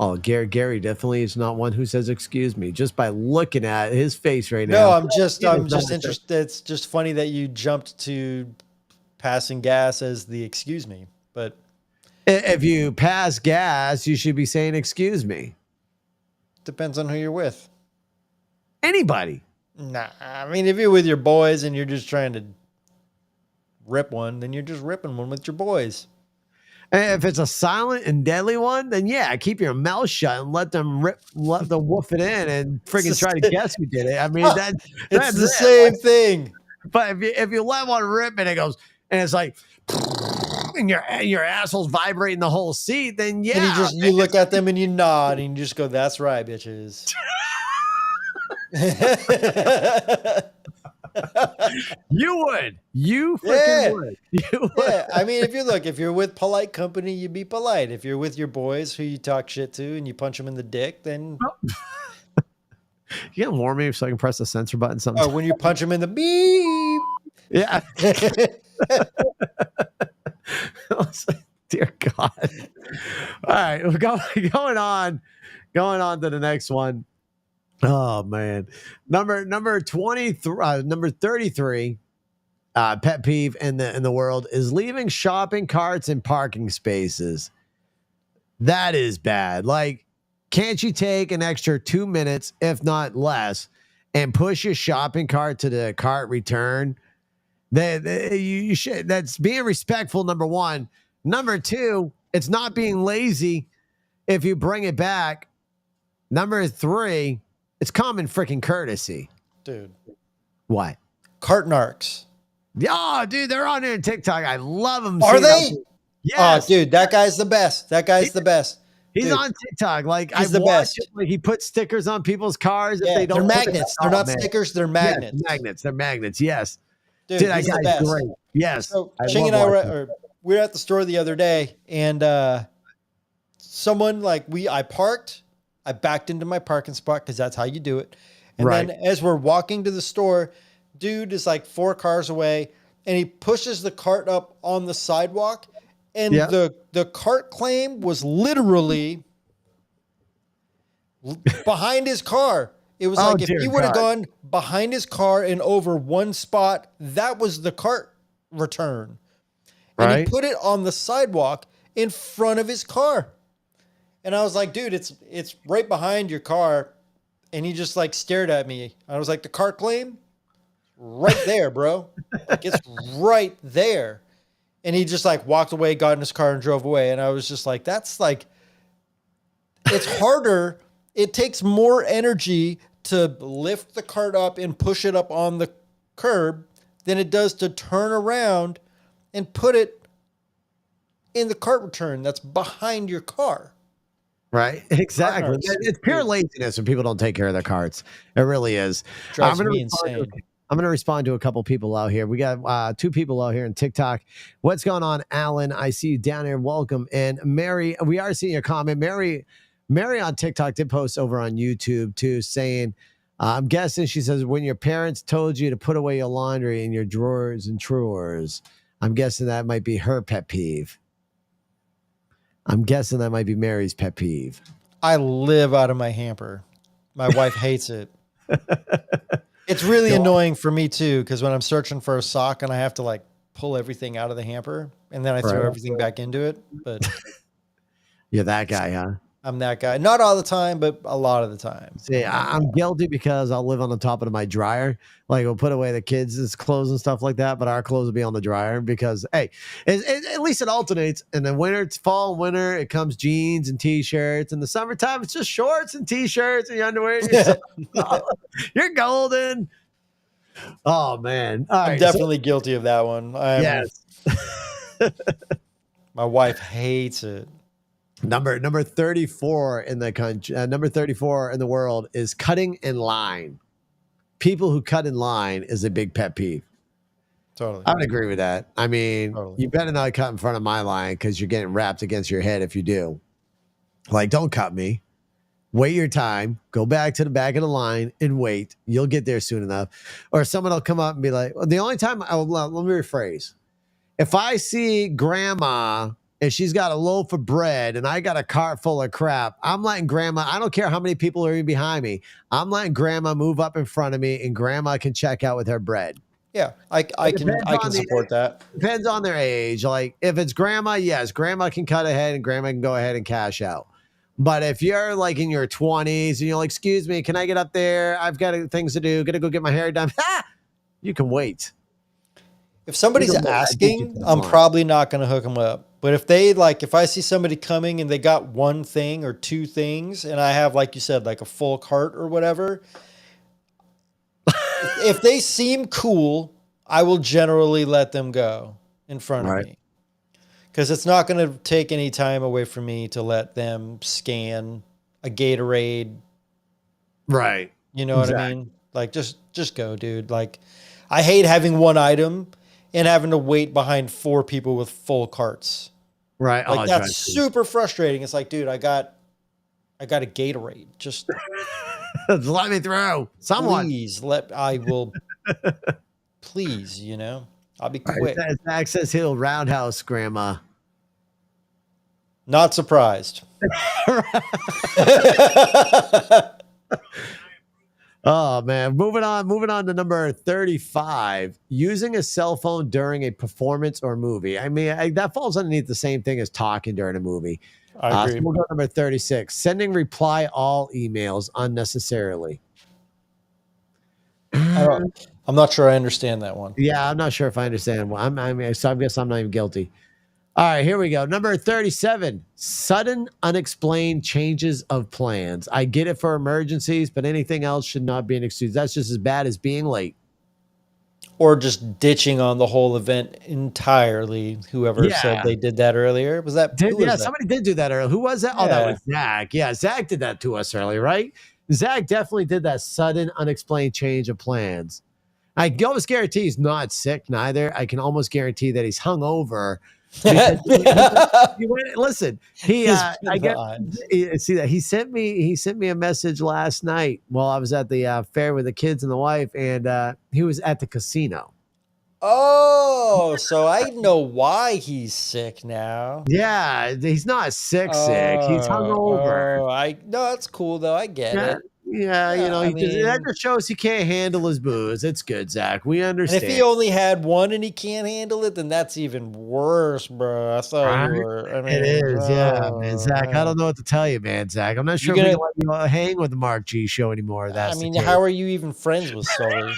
Oh, Gary definitely is not one who says excuse me. Just by looking at his face right No, now. I'm just he does not say- interested. It's just funny that you jumped to passing gas as the excuse me, but If you pass gas, you should be saying excuse me. depends on who you're with. Anybody. Nah, I mean, if you're with your boys and you're just trying to rip one, then you're just ripping one with your boys. And if it's a silent and deadly one, then yeah, keep your mouth shut and let them woof it in and freaking try to guess who did it. I mean, It's that's the it. same thing. But if you let one rip and it goes and it's like and your asshole's vibrating the whole seat, then yeah. And you look at them and you nod and you just go, "That's right, bitches." You would. You freaking would. You would. Yeah. I mean, if you're with polite company, you be polite. If you're with your boys who you talk shit to and you punch them in the dick, then You can warn me so I can press the censor button sometimes. when you punch them in the beep. Yeah. Dear God. All right, we're going on to the next one. Oh man, number 23, number 33, pet peeve in the world is leaving shopping carts in parking spaces. That is bad. Like, can't you take an extra 2 minutes, if not less, and push your shopping cart to the cart return? You should. That's being respectful. Number one. Number two, it's not being lazy if you bring it back. Number three, it's common freaking courtesy. Dude. What? Cart narcs. Yeah, dude, they're on there on TikTok. I love them. Are they? Yes. Oh, dude, that guy's the best. That guy's the best. He's Dude, on TikTok. Like, he's the best. Like, he puts stickers on people's cars. Yeah, If they don't, they're magnets. They're not stickers. They're magnets. Yes, magnets. They're magnets. Yes. Dude, That he's the guy's best. great. Yes. So I Ching and love I watching. we were at the store the other day, and someone I parked. I backed into my parking spot because that's how you do it. And Right. then as we're walking to the store, dude is like 4 cars away, and he pushes the cart up on the sidewalk, and Yeah. the cart claim was literally behind his car. It was like if dear he would have God. gone behind his car and over one spot, that was the cart return. And Right. he put it on the sidewalk in front of his car. And I was like, dude, it's right behind your car. And he just like stared at me. I was like, the cart claim? Right there, bro. Like, it's right there. And he just like walked away, got in his car and drove away. And I was just like, that's like, it's harder. It takes more energy to lift the cart up and push it up on the curb than it does to turn around and put it in the cart return that's behind your car. Right. Exactly. Partners. It's pure laziness when people don't take care of their carts. It really is. Drives I'm gonna me respond insane. I'm going to respond to a couple people out here. We got 2 people out here in TikTok. What's going on, Alan? I see you down here. Welcome. And Mary, we are seeing your comment. Mary on TikTok did post over on YouTube too, saying, I'm guessing, she says, when your parents told you to put away your laundry in your drawers and drawers, I'm guessing that might be her pet peeve. I'm guessing that might be Mary's pet peeve. I live out of my hamper. My wife hates it. It's really annoying for me too, because when I'm searching for a sock and I have to like pull everything out of the hamper and then I throw Right. everything back into it. But You're that guy, huh? I'm that guy. Not all the time, but a lot of the time. See, I'm guilty because I'll live on the top of my dryer. Like, we'll put away the kids' clothes and stuff like that, but our clothes will be on the dryer because, hey, at least it alternates. In the winter, it's fall and winter, it comes jeans and T-shirts. In the summertime, it's just shorts and T-shirts and your underwear. You're golden. Oh, man. All I'm right. definitely guilty of that one. Yes. My wife hates it. Number 34 in the country, number 34 in the world is cutting in line. People who cut in line is a big pet peeve. Totally. I would agree with that. I mean, Totally. you better not cut in front of my line because you're getting wrapped against your head if you do. Like, don't cut me. Wait your time. Go back to the back of the line and wait. You'll get there soon enough. Or someone will come up and be like, well, the only time, let me rephrase. If I see grandma and she's got a loaf of bread and I got a cart full of crap, I'm letting grandma, I don't care how many people are behind me. I'm letting grandma move up in front of me and grandma can check out with her bread. Yeah, I can support that. Depends on their age. Like if it's grandma, yes, grandma can cut ahead and grandma can go ahead and cash out. But if you're like in your 20s and you're like, excuse me, can I get up there? I've got things to do. Gotta go get my hair done. You can wait. If somebody's asking, I'm probably not going to hook them up. But if they if I see somebody coming and they got one thing or two things, and I have, like you said, like a full cart or whatever, if they seem cool, I will generally let them go in front of me. Because it's not going to take any time away from me to let them scan a Gatorade. Right. You know what I mean? Like, just go, dude. Like, I hate having one item and having to wait behind 4 people with full carts. Right. Like, that's super frustrating. It's like, dude, I got a Gatorade. Just let me through. Someone. Please I will. Please, I'll be quick. Zach says he'll roundhouse grandma. Not surprised. Oh man, moving on to number 35. Using a cell phone during a performance or movie. I mean, that falls underneath the same thing as talking during a movie. I agree. So we'll go to number 36. Sending reply all emails unnecessarily. I'm not sure I understand that one. Yeah, I'm not sure if I understand. So I guess I'm not even guilty. All right, here we go. Number 37, sudden unexplained changes of plans. I get it for emergencies, but anything else should not be an excuse. That's just as bad as being late. Or just ditching on the whole event entirely. Whoever said they did that earlier. Was that? Somebody did do that earlier. Who was that? Yeah. Oh, that was Zach. Yeah, Zach did that to us earlier, right? Zach definitely did that sudden unexplained change of plans. I can almost guarantee he's not sick neither. I can almost guarantee that he's hungover. Listen, I get see that he sent me a message last night while I was at the fair with the kids and the wife, and he was at the casino. Oh, so I know why he's sick now. Yeah, he's not sick. He's hungover. No, that's cool though. I get it. Yeah, that just shows he can't handle his booze. It's good, Zach. We understand. And if he only had one and he can't handle it, then that's even worse, bro. I thought you were. I mean, it is, man. Zach, I don't know what to tell you, man. Zach, I'm not sure if we can let you hang with the Mark G show anymore. How are you even friends with Sully?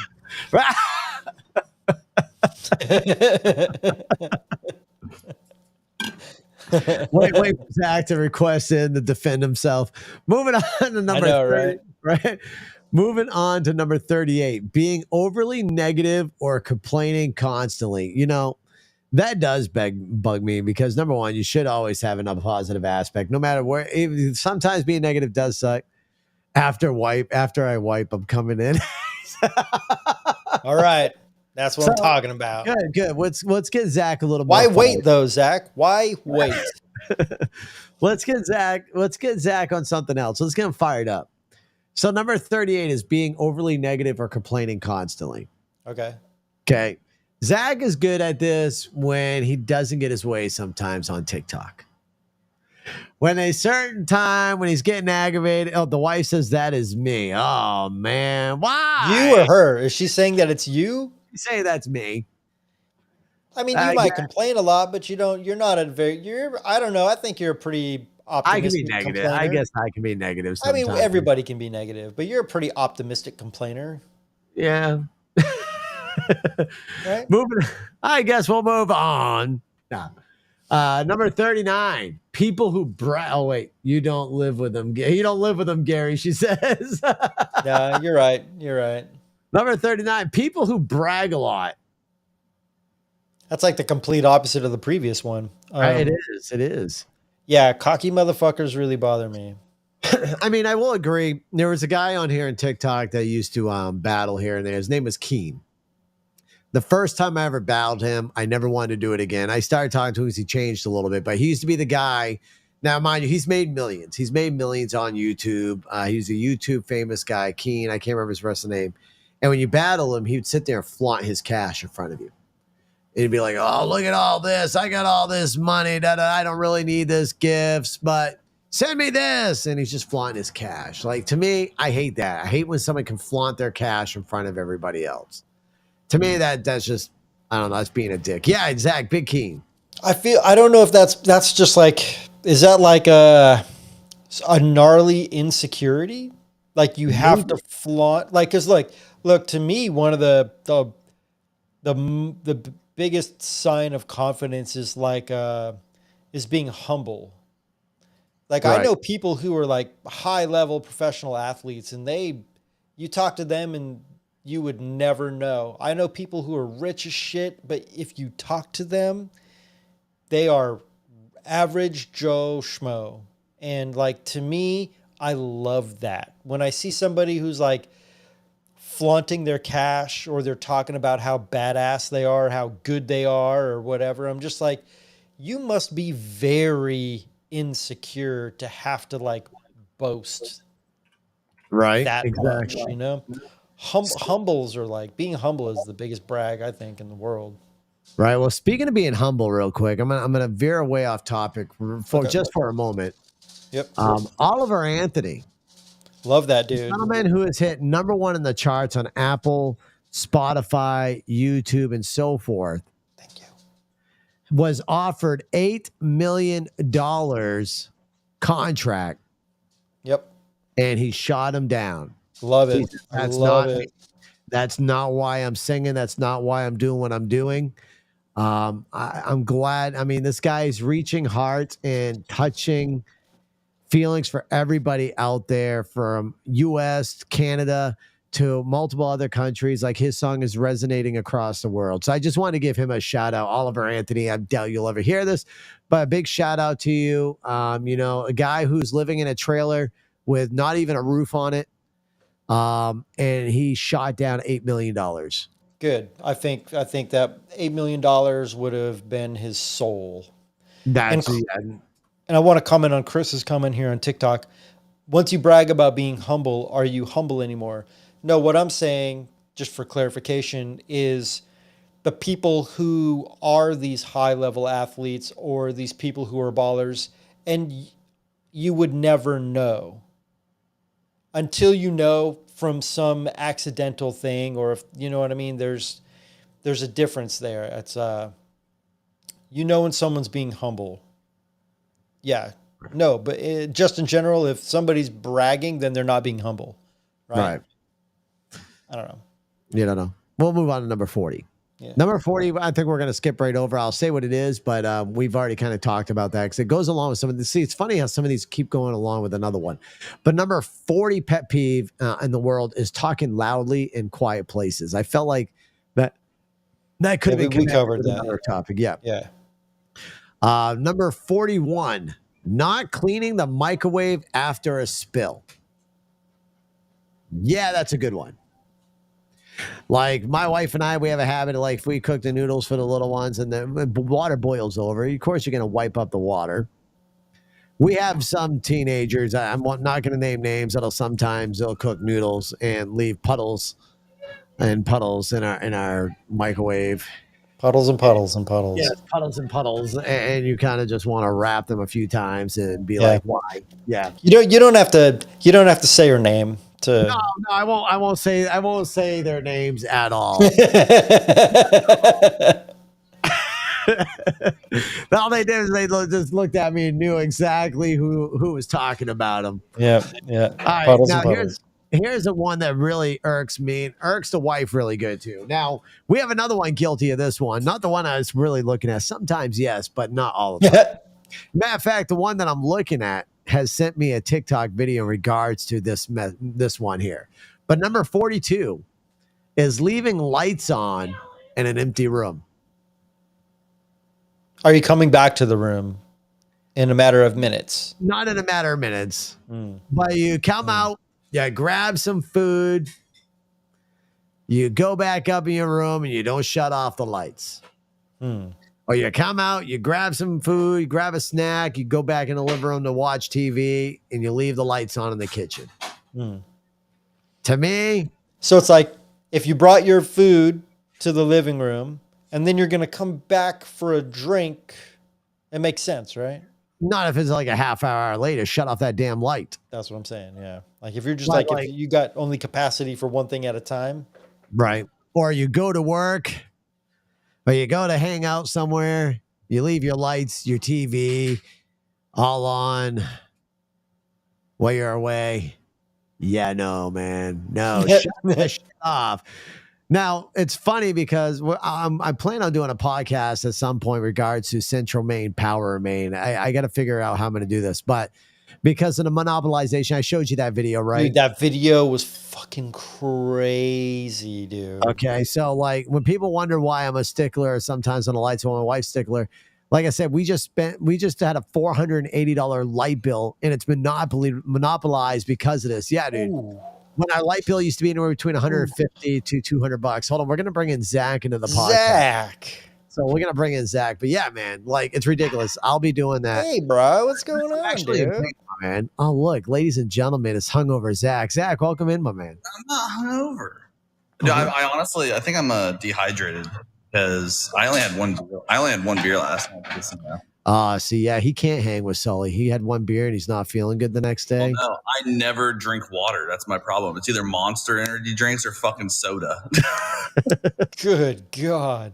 wait for Zach to request in to defend himself. Moving on to number 30, right? Moving on to number 38, being overly negative or complaining constantly. That does bug me because number one, you should always have a positive aspect, no matter where. Sometimes being negative does suck. After I wipe, I'm coming in. All right. That's what I'm talking about. Good. Let's get Zach a little. Why wait though, Zach? Why wait? Let's get Zach on something else. Let's get him fired up. So number 38 is being overly negative or complaining constantly. Okay. Zach is good at this when he doesn't get his way sometimes on TikTok. When a certain time when he's getting aggravated, the wife says that is me. Oh man, why? You or her? Is she saying that it's you? Say that's me. I mean, you might complain a lot, but you don't. You're not I don't know. I think you're a pretty optimistic. I can be negative. Complainer. I guess I can be negative sometimes. I mean, everybody can be negative, but you're a pretty optimistic complainer. Yeah. Right. I guess we'll move on. Number 39. People who Oh wait, you don't live with them. You don't live with them, Gary. She says. Yeah, you're right. You're right. Number 39, people who brag a lot. That's like the complete opposite of the previous one. It is. Yeah, cocky motherfuckers really bother me. I mean, I will agree. There was a guy on here in TikTok that used to battle here and there. His name was Keen. The first time I ever battled him, I never wanted to do it again. I started talking to him because he changed a little bit, but he used to be the guy. Now, mind you, he's made millions. He's made millions on YouTube. He's a YouTube famous guy, Keen. I can't remember his rest of the name. And when you battle him, he would sit there and flaunt his cash in front of you. He'd be like, oh, look at all this. I got all this money. I don't really need this gifts, but send me this. And he's just flaunting his cash. Like, to me, I hate that. I hate when someone can flaunt their cash in front of everybody else. To me, that's just, I don't know, that's being a dick. Yeah, exact. Big Keen. I don't know if that's just like, is that like a gnarly insecurity? Like you have to flaunt, like, cause like, look, to me, one of the biggest sign of confidence is like, is being humble. Like I know people who are like high level professional athletes and you talk to them and you would never know. I know people who are rich as shit, but if you talk to them, they are average Joe Schmo. And like, to me, I love that. When I see somebody who's like flaunting their cash or they're talking about how badass they are, how good they are or whatever, I'm just like, you must be very insecure to have to like boast that much, you know? Humbles are like, being humble is the biggest brag, I think, in the world. Right. Well, speaking of being humble, real quick, I'm gonna veer away off topic just for a moment. Yep. Oliver Anthony, love that dude. Gentleman who has hit #1 in the charts on Apple, Spotify, YouTube, and so forth. Thank you. Was offered $8 million contract. Yep. And he shot him down. Love it. That's not why I'm singing. That's not why I'm doing what I'm doing. I'm glad. I mean, this guy is reaching hearts and touching feelings for everybody out there, from US, Canada, to multiple other countries. Like, his song is resonating across the world. So I just want to give him a shout out. Oliver Anthony, I doubt you'll ever hear this, but a big shout out to you. You know, a guy who's living in a trailer with not even a roof on it. And he shot down $8 million. Good. I think that $8 million would have been his soul. And I want to comment on Chris's comment here on TikTok. Once you brag about being humble, are you humble anymore? No, what I'm saying, just for clarification, is the people who are these high level athletes or these people who are ballers, and you would never know until you know from some accidental thing, or if you know what I mean. There's a difference there. It's you know when someone's being humble. Yeah, no, but just in general, if somebody's bragging, then they're not being humble, right? I don't know. You don't know. We'll move on to number 40. Yeah. Number 40, I think we're going to skip right over. I'll say what it is, but we've already kind of talked about that because it goes along with some of the. See, it's funny how some of these keep going along with another one. But number 40 pet peeve in the world is talking loudly in quiet places. I felt like that could have been we covered that another topic. Yeah. Yeah. Number 41, not cleaning the microwave after a spill. Yeah, that's a good one. Like, my wife and I, we have a habit of, like, if we cook the noodles for the little ones and the water boils over, of course you're going to wipe up the water. We have some teenagers, I'm not going to name names, that'll sometimes they'll cook noodles and leave puddles in our microwave. Puddles and puddles and puddles. Yeah, puddles and puddles, and you kind of just want to wrap them a few times and be like, "Why?" Yeah, you don't have to say her name. No, I won't say their names at all. All they did is they just looked at me and knew exactly who was talking about them. Yeah. All right, puddles now and here's the one that really irks me and irks the wife really good too. Now, we have another one guilty of this one. Not the one I was really looking at. Sometimes, yes, but not all the time. Matter of fact, the one that I'm looking at has sent me a TikTok video in regards to this one here. But number 42 is leaving lights on in an empty room. Are you coming back to the room in a matter of minutes? Not in a matter of minutes, but you come out, you grab some food, you go back up in your room, and you don't shut off the lights. Or you come out, you grab some food, you grab a snack, you go back in the living room to watch TV, and you leave the lights on in the kitchen. To me. So it's like if you brought your food to the living room and then you're going to come back for a drink. It makes sense, right? Not if it's like a half hour later, shut off that damn light. That's what I'm saying. Yeah. Like if you're just Right, if you got only capacity for one thing at a time. Right. Or you go to work, or you go to hang out somewhere, you leave your lights, your TV all on while you're away. Yeah, no, man. No, shut that shit off. Now, it's funny because I plan on doing a podcast at some point in regards to Central Maine, Power Maine. I got to figure out how I'm going to do this. But because of the monopolization, I showed you that video, right? Dude, that video was fucking crazy, dude. Okay. So, like, when people wonder why I'm a stickler sometimes on the lights, when my wife's stickler, like I said, we just had a $480 light bill and it's monopolized because of this. Yeah, dude. Ooh. When our light bill used to be anywhere between 150 to $200. Hold on, we're gonna bring in Zach into the podcast. Zach. So we're gonna bring in Zach. But yeah, man, like it's ridiculous. I'll be doing that. Hey, bro, what's going on, actually, dude? Man. Oh, look, ladies and gentlemen, it's hungover Zach. Zach, welcome in, my man. I'm not hungover. Dude, I honestly, I think I'm dehydrated because I only had one beer last night. See, yeah, he can't hang with Sully. He had one beer and he's not feeling good the next day. Well, no, I never drink water. That's my problem. It's either Monster energy drinks or fucking soda. Good God.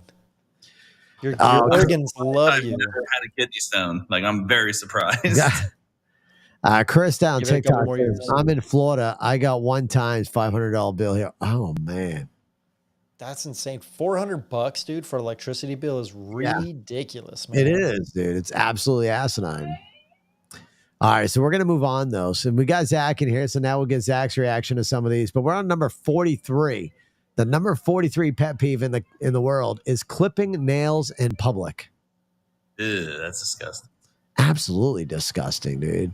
Your organs love I've you. never had a kidney stone. Like, I'm very surprised. Chris down TikTok says, I'm in Florida. I got one times $500 bill here. Oh, man. That's insane. $400, dude, for electricity bill is ridiculous, man. It is, dude. It's absolutely asinine. All right, so we're going to move on, though. So we got Zach in here, so now we'll get Zach's reaction to some of these. But we're on number 43. The number 43 pet peeve in the world is clipping nails in public. Ew, that's disgusting. Absolutely disgusting, dude.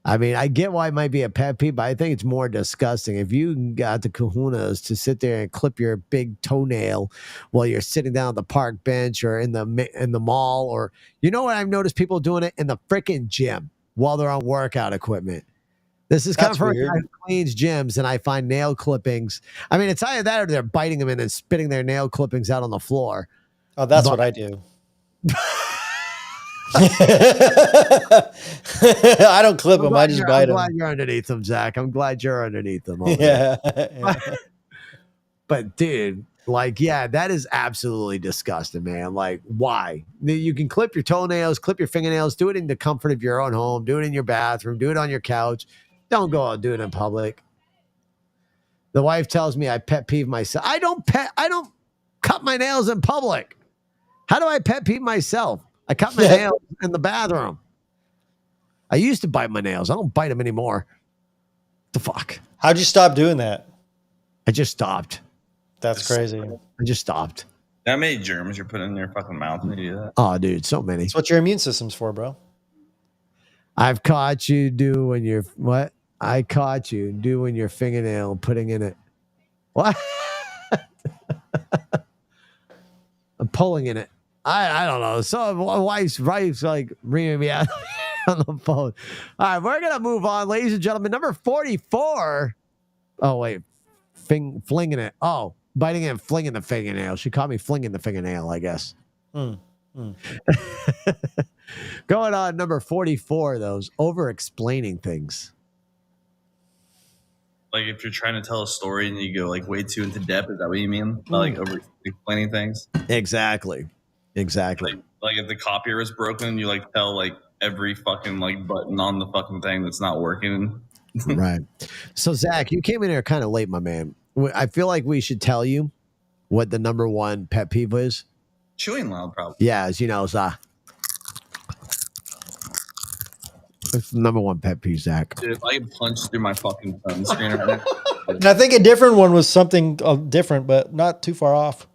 I mean, I get why it might be a pet peeve, but I think it's more disgusting. If you got the kahunas to sit there and clip your big toenail while you're sitting down at the park bench or in the mall, or you know what I've noticed people doing it in the freaking gym while they're on workout equipment. This is kind of for a guy who cleans gyms, and I find nail clippings. I mean, it's either that or they're biting them and then spitting their nail clippings out on the floor. Oh, that's what I do. I don't clip them. I just bite them. I'm glad you're underneath them, Zach. I'm glad you're underneath them. Yeah. But dude, like, yeah, that is absolutely disgusting, man. Like, why? You can clip your toenails, clip your fingernails, do it in the comfort of your own home, do it in your bathroom, do it on your couch. Don't go out and do it in public. The wife tells me I pet peeve myself. I don't cut my nails in public. How do I pet peeve myself? I cut my nails in the bathroom. I used to bite my nails. I don't bite them anymore. The fuck? How'd you stop doing that? I just stopped. That's crazy. I just stopped. How many germs you're putting in your fucking mouth when you do that? Oh, dude, so many. That's what your immune system's for, bro. I've caught you doing your what? I caught you doing your fingernail and putting in it. What? I'm pulling in it. I don't know. So my wife's like reaming me out on the phone. All right, we're gonna move on, ladies and gentlemen. Number 44. Oh wait, flinging it. Oh, biting it and flinging the fingernail. She caught me flinging the fingernail, I guess. Going on number 44. Those over-explaining things. Like if you're trying to tell a story and you go like way too into depth, is that what you mean? Like over explaining things? Exactly. Like if the copier is broken, you like tell like every fucking like button on the fucking thing that's not working. Right. So Zach, you came in here kind of late, my man. I feel like we should tell you what the number one pet peeve is. Chewing loud, probably. Yeah, as you know, it's the number one pet peeve, Zach. Dude, if I could punch through my fucking phone screen right now. And I think a different one was something different, but not too far off.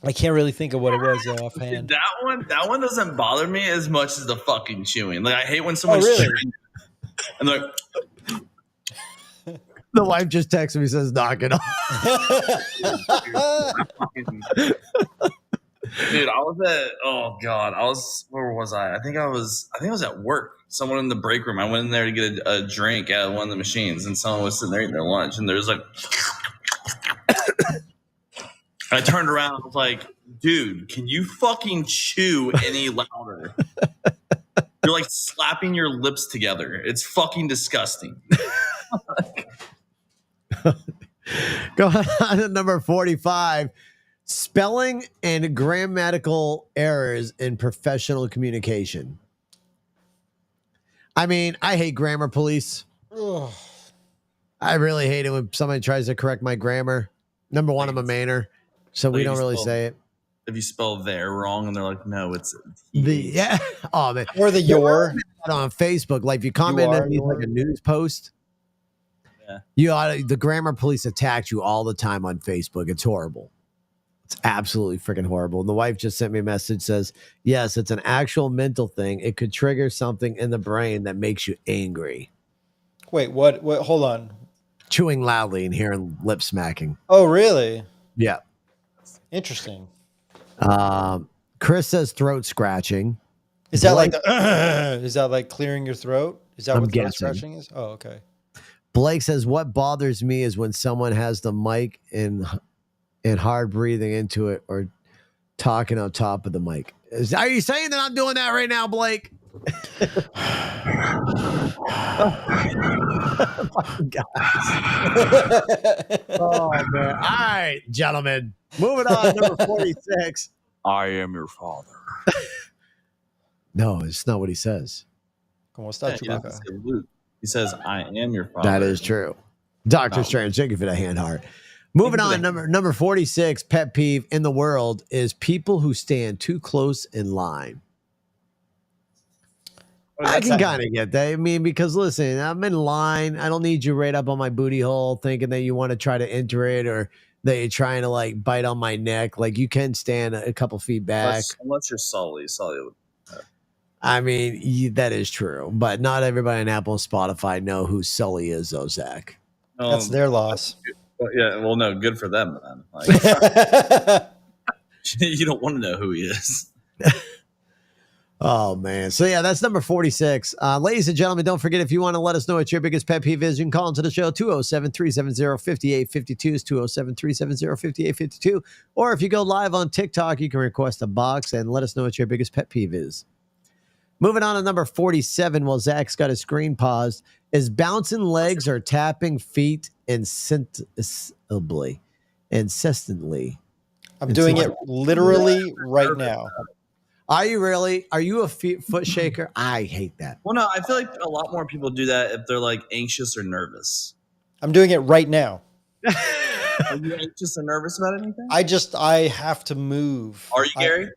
I can't really think of what it was offhand. That one doesn't bother me as much as the fucking chewing. Like I hate when someone's chewing and they're like, the wife just texted me, says, knock it off. Dude, where was I? I think I was at work. Someone in the break room. I went in there to get a drink at one of the machines, and someone was sitting there eating their lunch, and there's like I turned around and was like, dude, can you fucking chew any louder? You're like slapping your lips together. It's fucking disgusting. Go on to number 45. Spelling and grammatical errors in professional communication. I mean, I hate grammar police. Ugh. I really hate it when somebody tries to correct my grammar. Number one, I'm a Mainer, so we don't really say it. If you spell there wrong and they're like, no, it's Yeah. Oh, man. Or the your. On Facebook, like if you comment on like a news post, the grammar police attack you all the time on Facebook. It's horrible. It's absolutely freaking horrible. And the wife just sent me a message, says, yes, it's an actual mental thing. It could trigger something in the brain that makes you angry. Wait, what? Hold on. Chewing loudly and hearing lip smacking. Oh, really? Yeah. Interesting. Chris says throat scratching. Is that like is that like clearing your throat? Is that what throat scratching is? Oh, okay. Blake says, what bothers me is when someone has the mic and hard breathing into it or talking on top of the mic. Are you saying that I'm doing that right now, Blake? Oh, man. All right, gentlemen. Moving on, number 46. I am your father. No, it's not what he says. Como está, Chewbacca? He says, I am your father. That is true. Doctor Strange, thank you for that hand heart. Moving on, number 46, pet peeve in the world is people who stand too close in line. I can kind of get that. I mean, because listen, I'm in line. I don't need you right up on my booty hole thinking that you want to try to enter it or that you're trying to like bite on my neck. Like you can stand a couple feet back. Unless you're Sully. Sully would. I mean, that is true. But not everybody on Apple and Spotify know who Sully is, though, Zach. That's their loss. Yeah, well, no, good for them, then. Like, you don't want to know who he is. Oh, man. So, yeah, that's number 46. Ladies and gentlemen, don't forget, if you want to let us know what your biggest pet peeve is, you can call into the show, 207-370-5852 is 207-370-5852. Or if you go live on TikTok, you can request a box and let us know what your biggest pet peeve is. Moving on to number 47, while Zach's got his screen paused, is bouncing legs or tapping feet insistently. I'm doing it literally right now. Are you really? Are you a foot shaker? I hate that. Well, no, I feel like a lot more people do that if they're like anxious or nervous. I'm doing it right now. Are you anxious or nervous about anything? I have to move. Are you, Gary?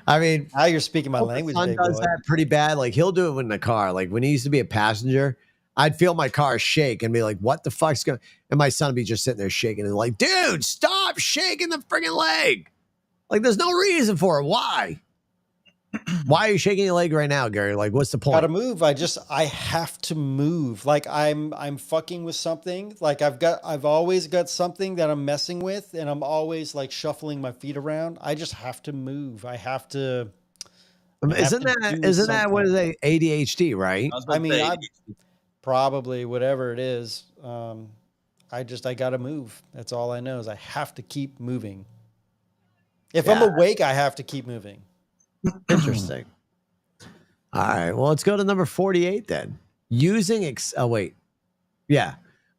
I mean, now you're speaking my language. My son does that pretty bad. Like he'll do it in the car. Like when he used to be a passenger, I'd feel my car shake and be like, "What the fuck's going?" And my son would be just sitting there shaking and like, "Dude, stop shaking the friggin' leg! Like there's no reason for it. Why? Why are you shaking your leg right now, Gary? Like, what's the point?" Gotta move. I have to move. Like I'm fucking with something. Like I've always got something that I'm messing with, and I'm always like shuffling my feet around. I just have to move. I have to. Isn't that what is it? ADHD, right? I mean, probably whatever it is. I gotta move. That's all I know is I have to keep moving. If I'm awake, I have to keep moving. Interesting. All right. Well, let's go to number 48 then.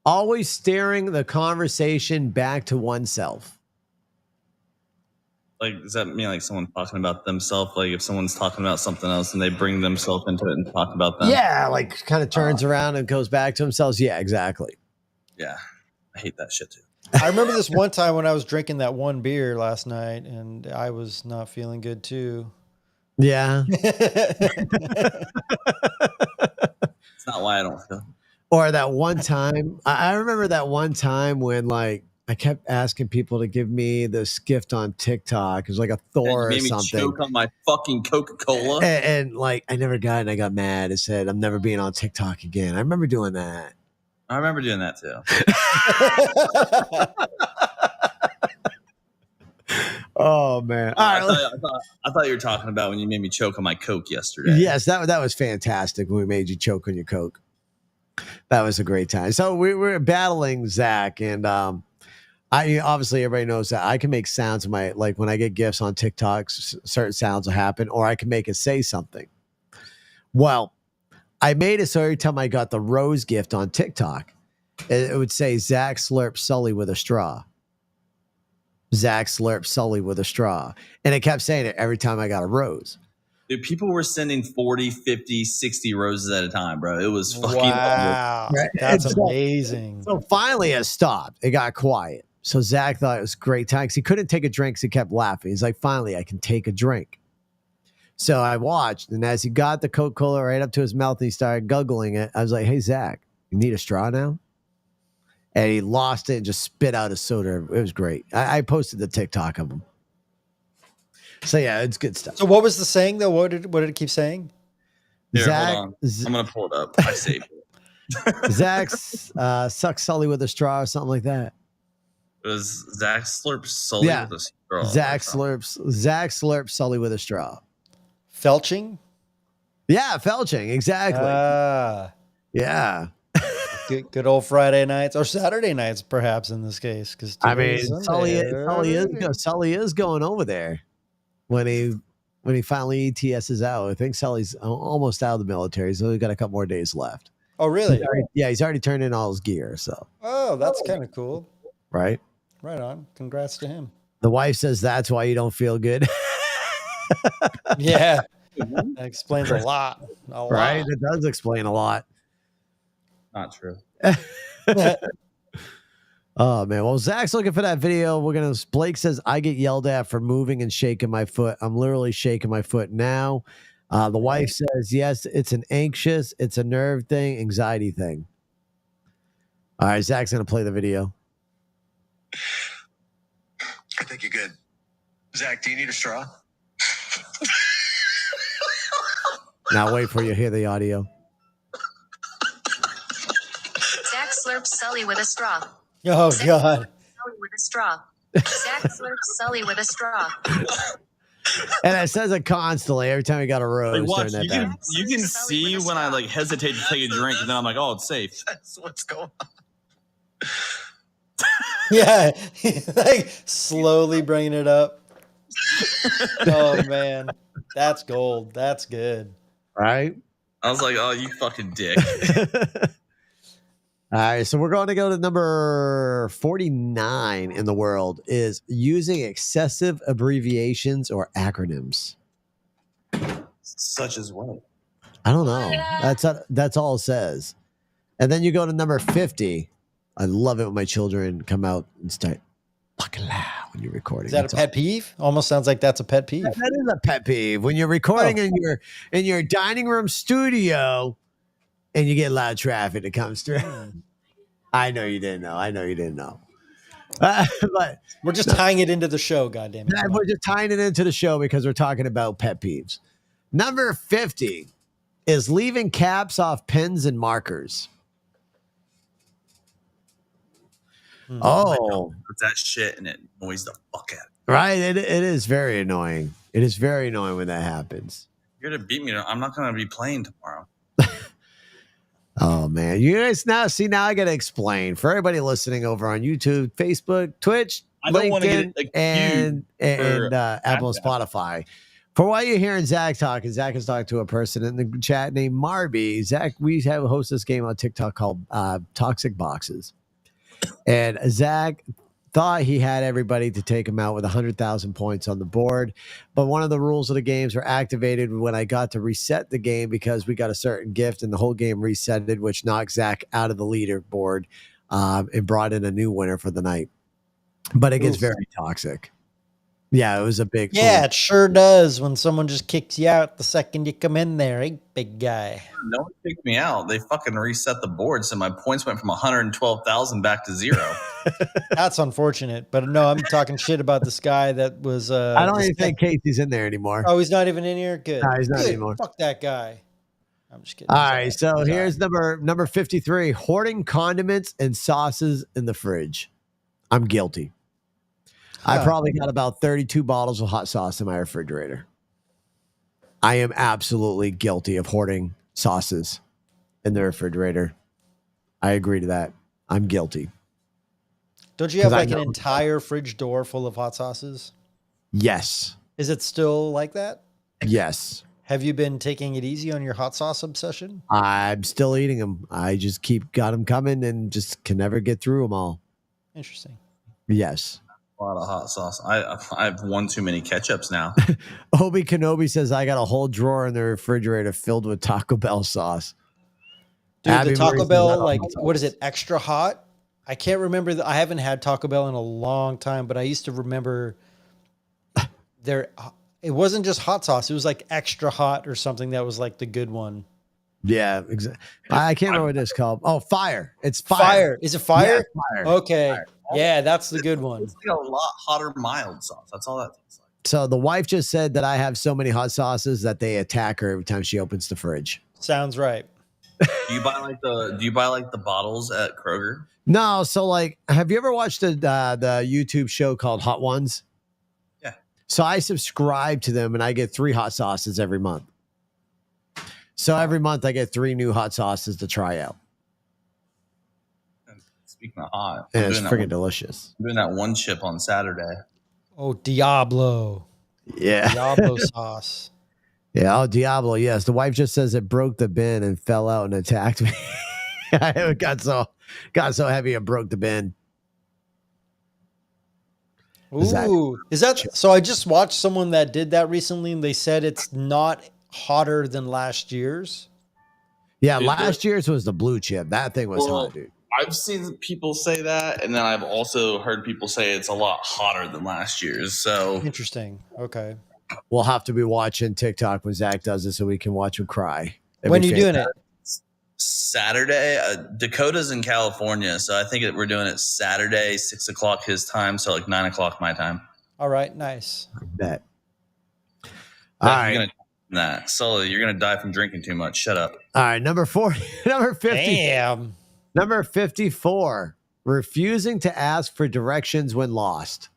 Always steering the conversation back to oneself. Like, does that mean like someone talking about themselves? Like if someone's talking about something else and they bring themselves into it and talk about them? Yeah, like kind of turns around and goes back to themselves. Yeah, exactly. Yeah. I hate that shit too. I remember this one time when I was drinking that one beer last night and I was not feeling good too. Yeah. It's not why I don't feel. Or that one time, I remember that one time when like I kept asking people to give me this gift on TikTok. It was like a Thor or something. Choke on my fucking Coca-Cola. And like I never got it and I got mad. I said, I'm never being on TikTok again. I remember doing that. I remember doing that too. Oh man! All right. I thought you were talking about when you made me choke on my Coke yesterday. Yes, that was fantastic when we made you choke on your Coke. That was a great time. So we were battling Zach, and Obviously everybody knows that I can make sounds in my, like when I get gifts on TikTok, certain sounds will happen, or I can make it say something. Well, I made it so every time I got the rose gift on TikTok, it would say Zach slurp Sully with a straw. Zach slurp Sully with a straw. And it kept saying it every time I got a rose. Dude, people were sending 40, 50, 60 roses at a time, bro. It was fucking wow. Right? That's And so- amazing. So finally it stopped. It got quiet. So Zach thought it was a great time because he couldn't take a drink. So he kept laughing. He's like, finally, I can take a drink. So I watched. And as he got the Coca-Cola right up to his mouth and he started guggling it, I was like, hey, Zach, you need a straw now? And he lost it and just spit out his soda. It was great. I posted the TikTok of him. So yeah, it's good stuff. So what was the saying though? What did it keep saying? Here, Zach, hold on. I'm gonna pull it up. I saved it. Zach's sucks Sully with a straw or something like that. It was Zach slurps Sully Yeah. with a straw. Zach slurps Sully with a straw. Felching? Yeah, felching, exactly. Yeah. Good old Friday nights or Saturday nights, perhaps in this case. Because Sully is going over there when he finally ETSs out. I think Sully's almost out of the military, so he's got a couple more days left. Oh, really? He's already turned in all his gear. So. Oh, that's kind of cool. Right. Right on. Congrats to him. The wife says that's why you don't feel good. Yeah. That explains a lot. Right? It does explain a lot. Not true. Oh man. Well, Zach's looking for that video. Blake says I get yelled at for moving and shaking my foot. I'm literally shaking my foot now. The wife says, yes, it's a nerve thing, anxiety thing. All right, Zach's gonna play the video. I think you're good. Zach, do you need a straw? Now wait for you to hear the audio. Zach slurps Sully with a straw. Oh, Zach God. Sully with a straw. Zach slurps Sully with a straw. And it says it constantly every time we got a rose. Like, watch, during you that can time. see when I like hesitate to take a drink, and then I'm like, oh, it's safe. That's what's going on. Yeah. Like slowly bringing it up. Oh, man. That's gold. That's good. Right? I was like, oh, you fucking dick. All right, so we're going to go to number 49 in the world is using excessive abbreviations or acronyms. Such as what? I don't know. That's all it says. And then you go to number 50. I love it when my children come out and start fucking loud when you're recording. Is that a pet peeve? Almost sounds like that's a pet peeve. That is a pet peeve. When you're recording in your dining room studio and you get loud traffic that comes through. I know you didn't know. But We're just tying it into the show, goddammit. we're just tying it into the show because we're talking about pet peeves. Number 50 is leaving caps off pens and markers. Oh, It's that shit and it annoys the fuck out of me. right. It is very annoying. It is very annoying when that happens. You're gonna beat me. I'm not gonna be playing tomorrow. Oh man, you guys now I got to explain for everybody listening over on YouTube, Facebook, Twitch, I don't want to LinkedIn, get and for Apple and Spotify. For why you're hearing Zach talk, and Zach is talking to a person in the chat named Marby. Zach, we have host this game on TikTok called Toxic Boxes, and Zach thought he had everybody to take him out with 100,000 points on the board. But one of the rules of the games were activated when I got to reset the game because we got a certain gift and the whole game resetted, which knocked Zach out of the leaderboard and brought in a new winner for the night. But it gets very toxic. Yeah, it was a big. Yeah, it sure does when someone just kicks you out the second you come in there, eh, big guy. No one kicked me out. They fucking reset the board, so my points went from 112,000 back to 0. That's unfortunate. But no, I'm talking shit about this guy that was. I don't even think Casey's in there anymore. Oh, he's not even in here? Good. No, he's not Good. anymore. Fuck that guy. I'm just kidding. All He's right, right. so He's here's number 53: hoarding condiments and sauces in the fridge. I'm guilty. I probably got about 32 bottles of hot sauce in my refrigerator. I am absolutely guilty of hoarding sauces in the refrigerator. I agree to that. I'm guilty. Don't you have 'Cause I like an know- entire fridge door full of hot sauces? Yes. Is it still like that? Yes. Have you been taking it easy on your hot sauce obsession? I'm still eating them. I just got them coming and just can never get through them all. Interesting. Yes. A lot of hot sauce. I have one too many ketchups now. Obi Kenobi says I got a whole drawer in the refrigerator filled with Taco Bell sauce. Dude, Abby the Taco Marie says, Bell, "Oh, like, hot what is sauce." it? Extra hot? I can't remember. I haven't had Taco Bell in a long time, but I used to remember there. It wasn't just hot sauce. It was like extra hot or something that was like the good one. Yeah, exactly. I can't remember what it's called. Oh, fire. It's fire. Fire. Is it fire? Yeah, fire. Okay. Fire. Yeah, that's the good one. It's like a lot hotter, mild sauce. That's all that tastes like. So the wife just said that I have so many hot sauces that they attack her every time she opens the fridge. Sounds right. Do you buy like the bottles at Kroger? No, so like, have you ever watched the YouTube show called Hot Ones? Yeah. So I subscribe to them and I get 3 hot sauces every month. So every month I get 3 new hot sauces to try out. Speaking of hot, And it's freaking delicious. I'm doing that one chip on Saturday. Oh, Diablo. Yeah. Diablo sauce. Yeah. Oh, Diablo. Yes. The wife just says it broke the bin and fell out and attacked me. It got so heavy it broke the bin. Ooh, is that so? I just watched someone that did that recently, and they said it's not hotter than last year's. Yeah, last year's was the blue chip. That thing was Well, hot, dude. I've seen people say that, and then I've also heard people say it's a lot hotter than last year's. So Interesting. Okay. We'll have to be watching TikTok when Zach does it so we can watch him cry. When are you doing it? Saturday, Dakota's in California, so I think we're doing it Saturday, 6:00 his time, so like 9:00 my time. All right. Nice. Bet. All right. You're gonna Sully, you're gonna die from drinking too much. Shut up. All right. Number 40. Number 50. Damn. Number 54. Refusing to ask for directions when lost.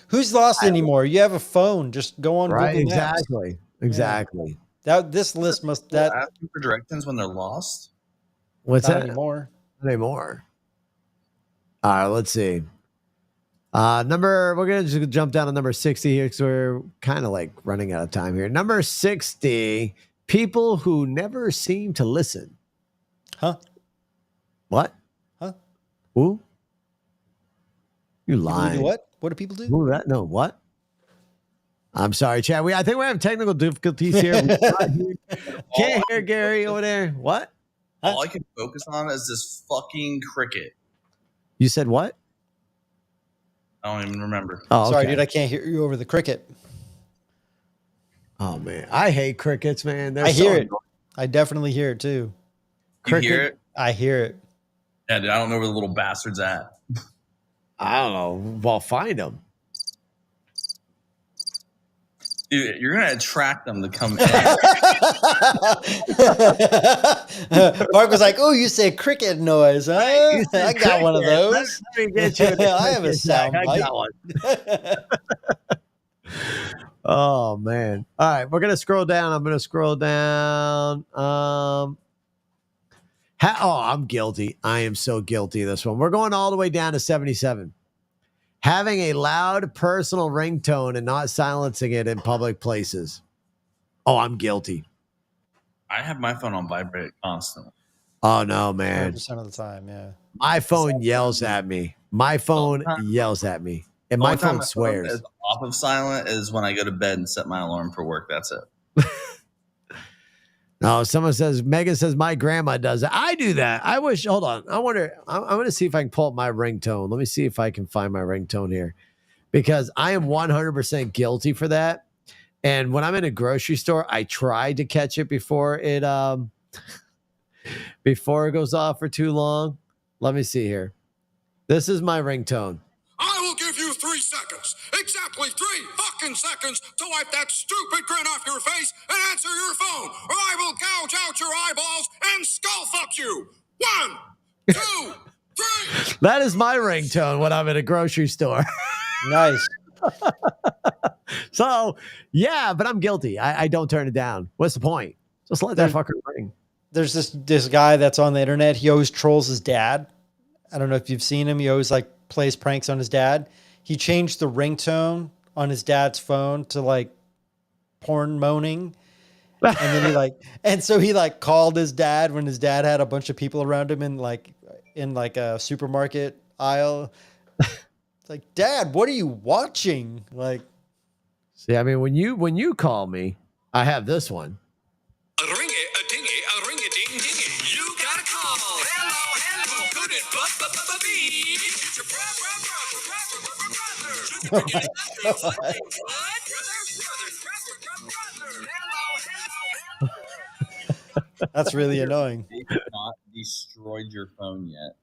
Who's lost anymore? You have a phone. Just go on Right. Google Maps. Exactly. Exactly. This list must People asking for directions when they're lost. What's not that? anymore. Not anymore. All right. Let's see. We're going to just jump down to number 60 here because we're kind of like running out of time here. Number 60, people who never seem to listen. Huh? What? Huh? Who? You People lying. do what? What do people do? Who that? No, what? I'm sorry, Chad. I think we're having technical difficulties here. Can't hear Gary over there. What? All I can focus on is this fucking cricket. You said what? I don't even remember. Oh, Sorry, okay. dude. I can't hear you over the cricket. Oh man, I hate crickets, man. They're I hear so it. I definitely hear it too. You hear it? I hear it. Yeah, dude, I don't know where the little bastard's at. I don't know. Well, find them. Dude, you're gonna attract them to come in. Mark was like, "Oh, you say cricket noise, huh? I got one of those. Let me get you. I have a sound I bite." got one. Oh man. All right, we're gonna scroll down. I'm gonna scroll down. I'm guilty. I am so guilty of this one. We're going all the way down to 77. Having a loud personal ringtone and not silencing it in public places. Oh, I'm guilty. I have my phone on vibrate constantly. Oh no, man. 100% of the time, yeah. My phone yells at me. My phone yells at me. And my phone swears. Is off of silent is when I go to bed and set my alarm for work. That's it. No, someone says, Megan says, my grandma does it. I do that. I wish, hold on. I wonder, I'm going to see if I can pull up my ringtone. Let me see if I can find my ringtone here because I am 100% guilty for that. And when I'm in a grocery store, I try to catch it before it goes off for too long. Let me see here. This is my ringtone. I will give you 3 seconds, exactly 3 fucking seconds to wipe that stupid grin off your face and answer your phone, or I will gouge out your eyeballs and skull fuck you. 1, 2, 3. That is my ringtone when I'm in a grocery store. Nice. So, yeah, but I'm guilty. I don't turn it down. What's the point? Just let that fucker ring. There's this guy that's on the internet. He always trolls his dad. I don't know if you've seen him. He always like plays pranks on his dad. He changed the ringtone on his dad's phone to like porn moaning. And then he called his dad when his dad had a bunch of people around him in a supermarket aisle. It's like, Dad, what are you watching? Like, see, I mean, when you call me, I have this one. A ring a dingy, a ring a ding dingy. You got a call. Hello, could it be? It's your that's really annoying. They've not destroyed your phone yet.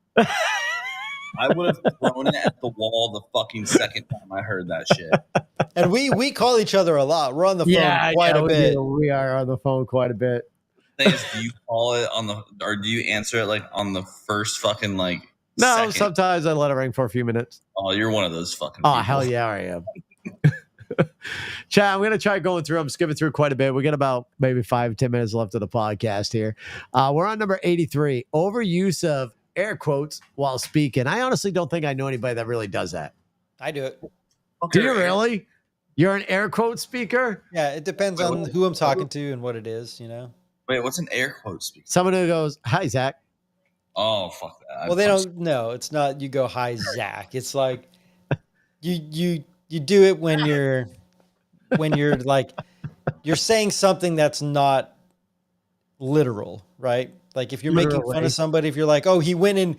I would have thrown it at the wall the fucking second time I heard that shit. And we call each other a lot. We're on the phone quite a bit. We are on the phone quite a bit. Thing is, do you call it or do you answer it like on the first fucking like? No, second? Sometimes I let it ring for a few minutes. Oh, you're one of those fucking. Oh, people. hell yeah, I am. Chad, I'm going to try going through. I'm skipping through quite a bit. We got about maybe 5-10 minutes left of the podcast here. We're on number 83. Overuse of air quotes while speaking. I honestly don't think I know anybody that really does that. I do it. Do you really? You're an air quote speaker? Yeah, it depends on who I'm talking to and what it is, you know? Wait, what's an air quote speaker? Someone who goes, "Hi, Zach." Oh, fuck that. Well, they don't know. It's not you go, "Hi, Zach." It's like you do it when you're like you're saying something that's not literal, right? Like if you're making fun of somebody, if you're like, "Oh, he went and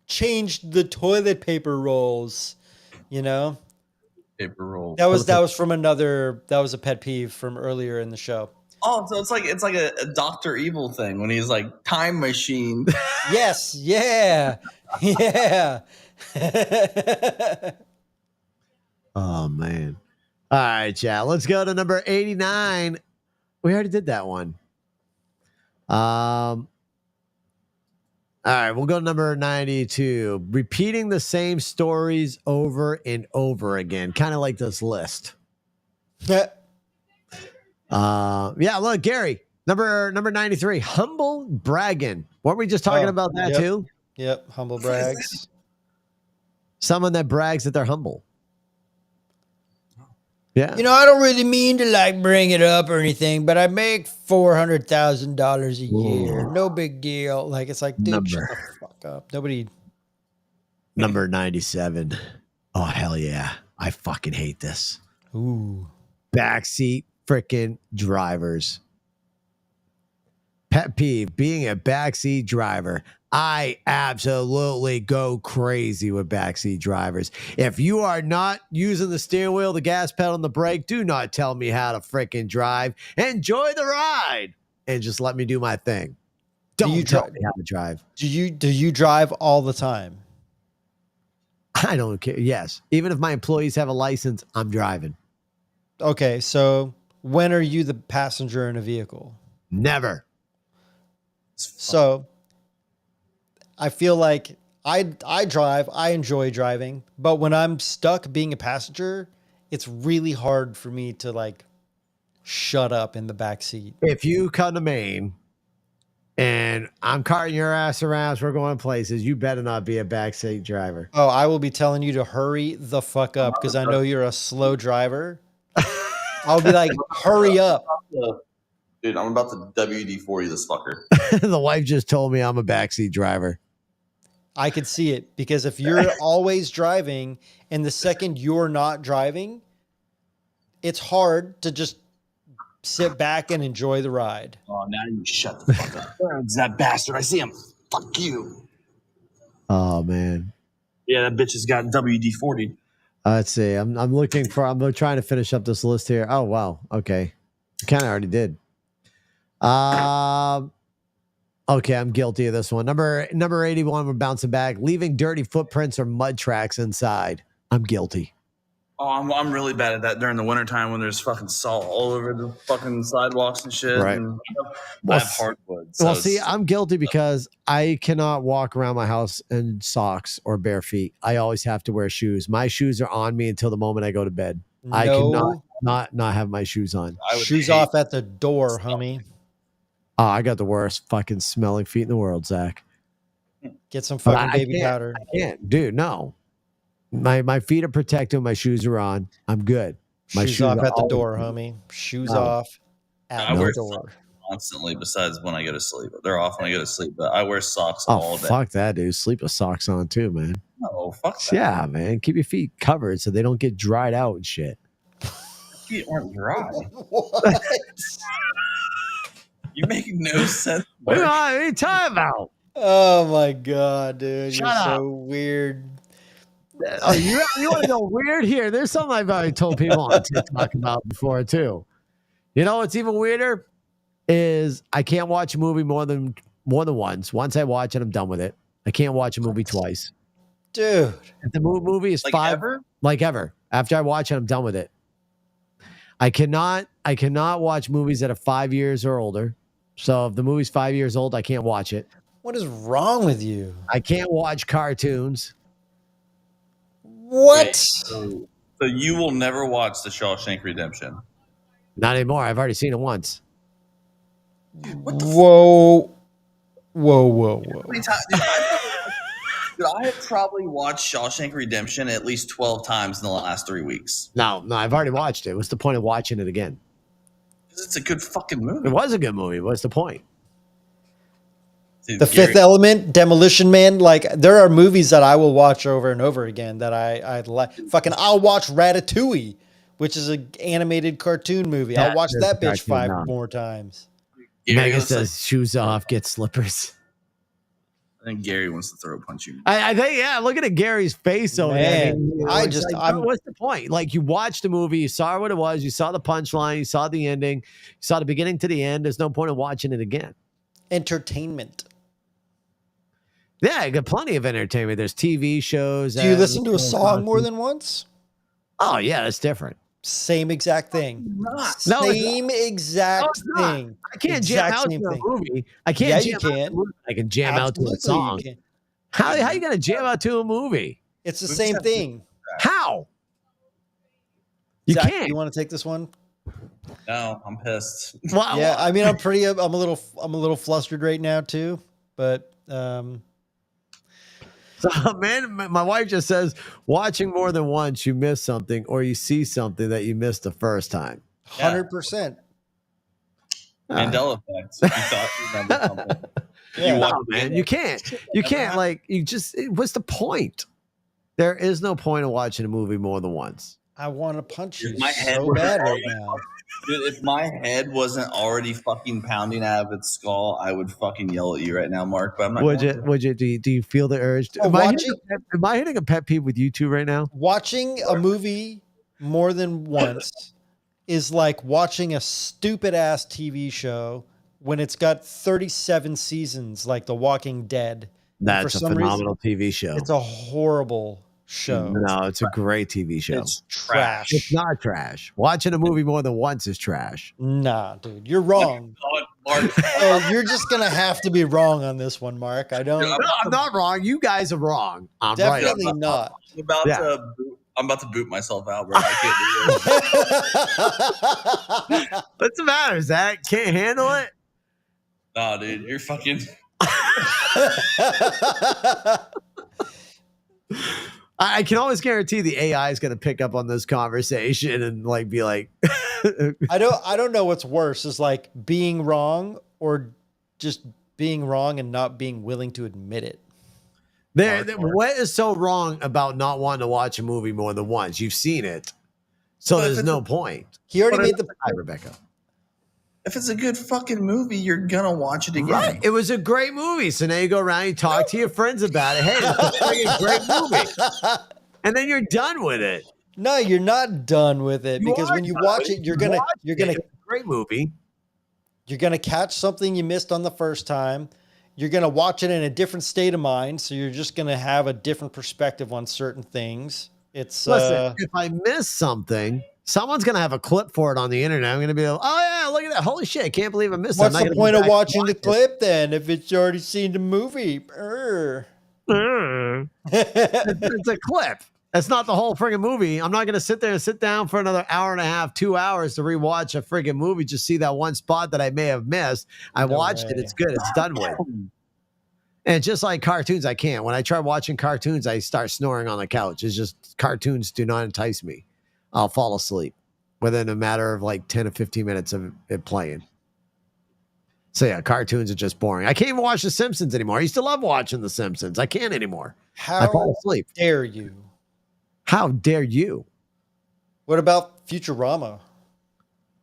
changed the toilet paper rolls," you know? Paper roll. That was from another. That was a pet peeve from earlier in the show. Oh, so it's like a Dr. Evil thing when he's like time machine. Yes, yeah, yeah. Oh man! All right, Chad. Let's go to number 89. We already did that one. All right, we'll go to number 92. Repeating the same stories over and over again, kind of like this list. Yeah, look, Gary, number 93, humble bragging. Weren't we just talking about that too? Yep, humble brags. Someone that brags that they're humble. Yeah. You know, I don't really mean to like bring it up or anything, but I make $400,000 a year. No big deal. Like, it's like, dude, shut the fuck up. Nobody. Number 97. Oh, hell yeah. I fucking hate this. Ooh. Backseat freaking drivers. Pet peeve, being a backseat driver. I absolutely go crazy with backseat drivers. If you are not using the steering wheel, the gas pedal, and the brake, do not tell me how to freaking drive. Enjoy the ride and just let me do my thing. Don't tell me how to drive. Do you drive all the time? I don't care. Yes. Even if my employees have a license, I'm driving. Okay, so when are you the passenger in a vehicle? Never. So I feel like I drive, I enjoy driving, but when I'm stuck being a passenger, it's really hard for me to like shut up in the back seat. If you come to Maine and I'm carting your ass around as we're going places, you better not be a backseat driver. Oh, I will be telling you to hurry the fuck up because I know you're a slow driver. I'll be like, hurry up. Dude, I'm about to WD-40 this fucker. The wife just told me I'm a backseat driver. I could see it because if you're always driving and the second you're not driving, it's hard to just sit back and enjoy the ride. Oh, now you shut the fuck up. It's that bastard. I see him. Fuck you. Oh, man. Yeah, that bitch has got WD-40. Let's see. I'm trying to finish up this list here. Oh, wow. Okay. Kind of already did. Okay, I'm guilty of this one. Number 81, we're bouncing back. Leaving dirty footprints or mud tracks inside. I'm guilty. Oh, I'm really bad at that during the wintertime when there's fucking salt all over the fucking sidewalks and shit. Right. And I have hardwood. So well, see, I'm guilty because I cannot walk around my house in socks or bare feet. I always have to wear shoes. My shoes are on me until the moment I go to bed. No, I cannot not have my shoes on. Shoes off at the door, homie. Oh, I got the worst fucking smelling feet in the world, Zach. Get some But fucking baby can't, powder. I can't, dude. No, my feet are protected. My shoes are on. I'm good. My Shoes off are at the always door, good. homie. Shoes No. off at I the wear door. socks constantly besides when I go to sleep. They're off when I go to sleep, but I wear socks Oh, all day. fuck that, dude. Sleep with socks on too, man. No, fuck that. Yeah, man. Keep your feet covered so they don't get dried out and shit. Feet aren't dry. What? You make no sense. What Mark. are you talking about? Oh my god, dude. Shut You're up. so weird. Oh, you want to go weird here? There's something I've already told people on TikTok about before too. You know what's even weirder is I can't watch a movie more than once. Once I watch it, I'm done with it. I can't watch a movie twice. Dude. If the movie is Like 5, ever? like ever. After I watch it, I'm done with it. I cannot watch movies that are 5 years or older. So if the movie's 5 years old, I can't watch it. What is wrong with you? I can't watch cartoons. What? Wait, so you will never watch The Shawshank Redemption? Not anymore. I've already seen it once. Whoa. Whoa. How many times? Dude, I have probably watched Shawshank Redemption at least 12 times in the last 3 weeks. No, I've already watched it. What's the point of watching it again? Because it's a good fucking movie. It was a good movie. What's the point? Dude, The Fifth Element, Demolition Man. Like, there are movies that I will watch over and over again that I like. Fucking, I'll watch Ratatouille, which is an animated cartoon movie. I'll watch that bitch 5 more times. Megan says, shoes off, get slippers. I think Gary wants to throw punch you. I think, yeah, looking at Gary's face over there. Man, It's like, what's the point? Like, you watched the movie, you saw what it was, you saw the punchline, you saw the ending, you saw the beginning to the end. There's no point in watching it again. Entertainment. Yeah, I got plenty of entertainment. There's TV shows. Do you listen to a song more than once? Oh, yeah, that's different. Same exact thing. No, Same exact thing. I can't Exact jam out to same a thing. movie. I can't Yeah, jam you out to a can. movie. I can jam out to a Absolutely song. you can. How you going to jam out to a movie? It's the same thing. How? You Zach, can't. You want to take this one? No, I'm pissed. Well, Yeah, I mean, I'm a little flustered right now too, but So, man, my wife just says, watching more than once, you miss something, or you see something that you missed the first time. 100%. Mandela effect. You thought you remember something. Yeah. No, man, you can't. You can't. Like, what's the point? There is no point in watching a movie more than once. I want to punch you My head so was bad right already- now. Dude, if my head wasn't already fucking pounding out of its skull, I would fucking yell at you right now, Mark. But I'm not. Would you? Do you feel the urge? Oh, Am I hitting a pet peeve with you two right now? Watching a movie more than once is like watching a stupid ass TV show when it's got 37 seasons, like The Walking Dead. That's a phenomenal TV show. It's a horrible show. No, it's a great TV show. It's trash. It's not trash. Watching a movie more than once is trash. Nah, dude, you're wrong. Mark. Oh, you're just gonna have to be wrong on this one, Mark. I don't. No, I'm not wrong. You guys are wrong. I'm Definitely right. not. I'm about to boot myself out, bro. I can't do it. What's the matter, Zach? Can't handle it? Nah, dude, you're fucking. I can always guarantee the AI is going to pick up on this conversation and like be like, I don't know what's worse is like being wrong or just being wrong and not being willing to admit it. What is so wrong about not wanting to watch a movie more than once? You've seen it, so there's no point. He already made the. Hi, Rebecca. If it's a good fucking movie, you're gonna watch it again. Right. It was a great movie. So now you go around, you talk to your friends about it. Hey, it's a freaking great movie. And then you're done with it. No, you're not done with it because when you watch it, you're gonna It's a great movie. You're gonna catch something you missed on the first time. You're gonna watch it in a different state of mind, so you're just gonna have a different perspective on certain things. It's Listen, if I miss something, someone's gonna have a clip for it on the internet. I'm gonna be like, oh yeah, look at that. Holy shit, I can't believe I missed it. What's the point of watching the clip then if it's already seen the movie? It's a clip. That's not the whole friggin' movie. I'm not gonna sit down for another hour and a half, 2 hours to rewatch a friggin' movie. Just see that one spot that I may have missed. I watched it. It's good. It's done with. And just like cartoons, I can't. When I try watching cartoons, I start snoring on the couch. It's just cartoons do not entice me. I'll fall asleep within a matter of like 10 or 15 minutes of it playing. So yeah, cartoons are just boring. I can't even watch The Simpsons anymore. I used to love watching The Simpsons. I can't anymore. I fall asleep. How dare you? How dare you? What about Futurama?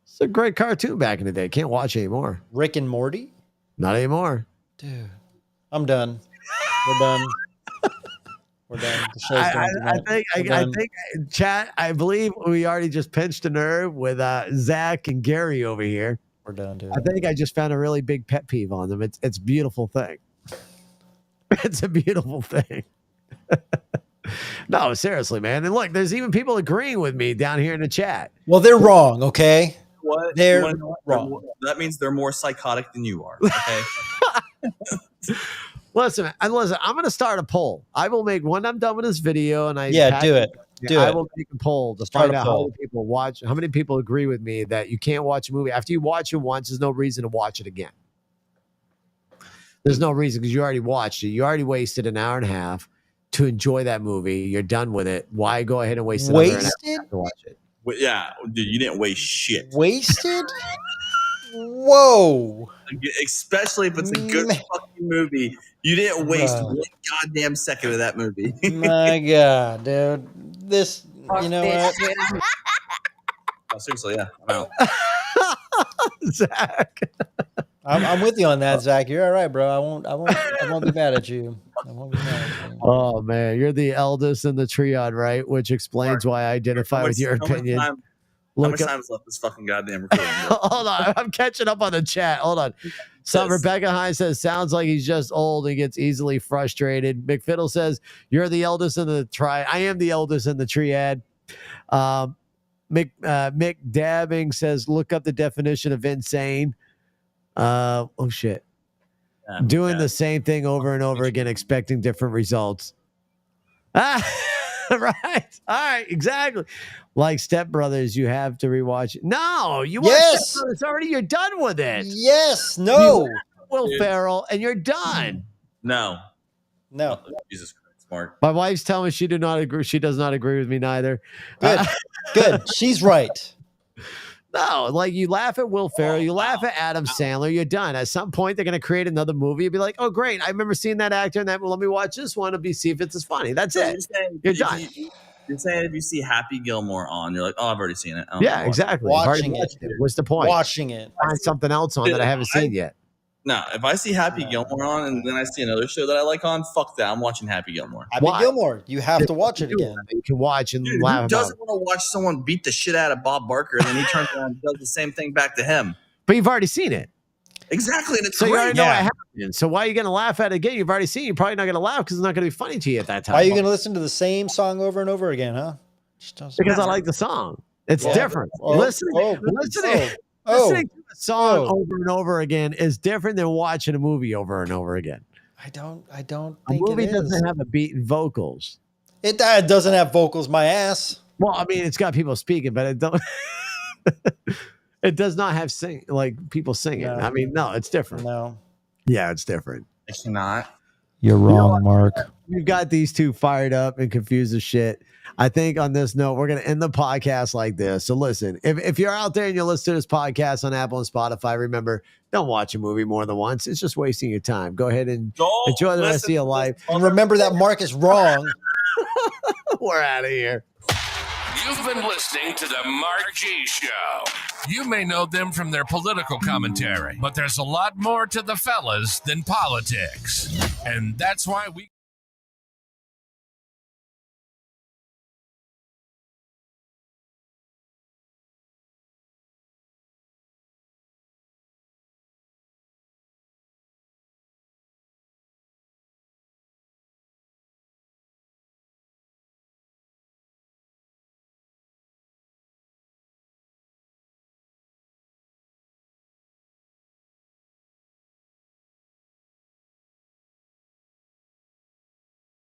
It's a great cartoon back in the day. Can't watch anymore. Rick and Morty? Not anymore. Dude, I'm done. We're done. We're done. The show's done. I think, chat, I believe we already just pinched a nerve with Zach and Gary over here. We're done, dude. I think I just found a really big pet peeve on them. It's a beautiful thing. It's a beautiful thing. No, seriously, man. And look, there's even people agreeing with me down here in the chat. Well, they're wrong, okay? What? They're wrong. That means they're more psychotic than you are. Okay. Listen, I'm going to start a poll. I will make when I'm done with this video, and do it. I will make a poll to find out how many people watch. How many people agree with me that you can't watch a movie after you watch it once? There's no reason to watch it again. There's no reason because you already watched it. You already wasted an hour and a half to enjoy that movie. You're done with it. Why go ahead and waste another hour and a half to watch it? Yeah, dude, you didn't waste shit. Wasted? Whoa. Especially if it's a good fucking movie. You didn't waste one goddamn second of that movie. My God, dude. This, you know what? Oh, seriously, yeah. I'm out. Zach. I'm with you on that, Zach. You're all right, bro. I won't be mad at you. I won't be mad at you. Oh man, you're the eldest in the triad, right? Which explains why I identify with your opinion. How much time is left this fucking goddamn recording? Hold on, I'm catching up on the chat. Hold on. So Rebecca Hines says, sounds like he's just old and gets easily frustrated. McFiddle says, you're the eldest in the triad. I am the eldest in the triad. Mick Dabbing says, look up the definition of insane. Oh shit. Doing the same thing over and over again, expecting different results. Right. All right. Exactly. Like Step Brothers, you have to rewatch it. No, you watch Step Brothers already. You're done with it. Yes. No. Will Ferrell, and you're done. No. No. Jesus Christ, Mark. My wife's telling me she does not agree with me neither. Good. Good. She's right. No, like you laugh at Will Ferrell, you laugh at Adam Sandler, you're done. At some point, they're going to create another movie. You'll be like, oh, great. I remember seeing that actor in that. Well, let me watch this one and see if it's as funny. That's it. You're done. You're saying if you see Happy Gilmore on, you're like, oh, I've already seen it. Yeah, exactly. Watching it. What's the point? Watching it. Find something else on that I haven't seen yet. No, if I see Happy Gilmore on and then I see another show that I like on, fuck that. I'm watching Happy Gilmore. Happy Gilmore. You have to watch it again. You can watch and laugh. Who doesn't want to watch someone beat the shit out of Bob Barker and then he turns around and does the same thing back to him? But you've already seen it. Exactly. And it's so great. You already know what happened. So why are you going to laugh at it again? You've already seen it. You're probably not going to laugh because it's not going to be funny to you at that time. Why are you going to listen to the same song over and over again, huh? Because I like the song. It's different. Listening to a song over and over again is different than watching a movie over and over again. I don't think a movie doesn't have a beat and vocals. It doesn't have vocals, my ass. Well, I mean, it's got people speaking, but it don't. It does not have people singing. No. I mean, no, it's different. No. Yeah, it's different. It's not. You're wrong, Mark. We've got these two fired up and confused as shit. I think on this note, we're going to end the podcast like this. So listen, if you're out there and you listen to this podcast on Apple and Spotify, remember, don't watch a movie more than once. It's just wasting your time. Go ahead and enjoy the rest of your life. And remember that Mark is wrong. We're out of here. You've been listening to the Mark G Show. You may know them from their political commentary, but there's a lot more to the fellas than politics. And that's why we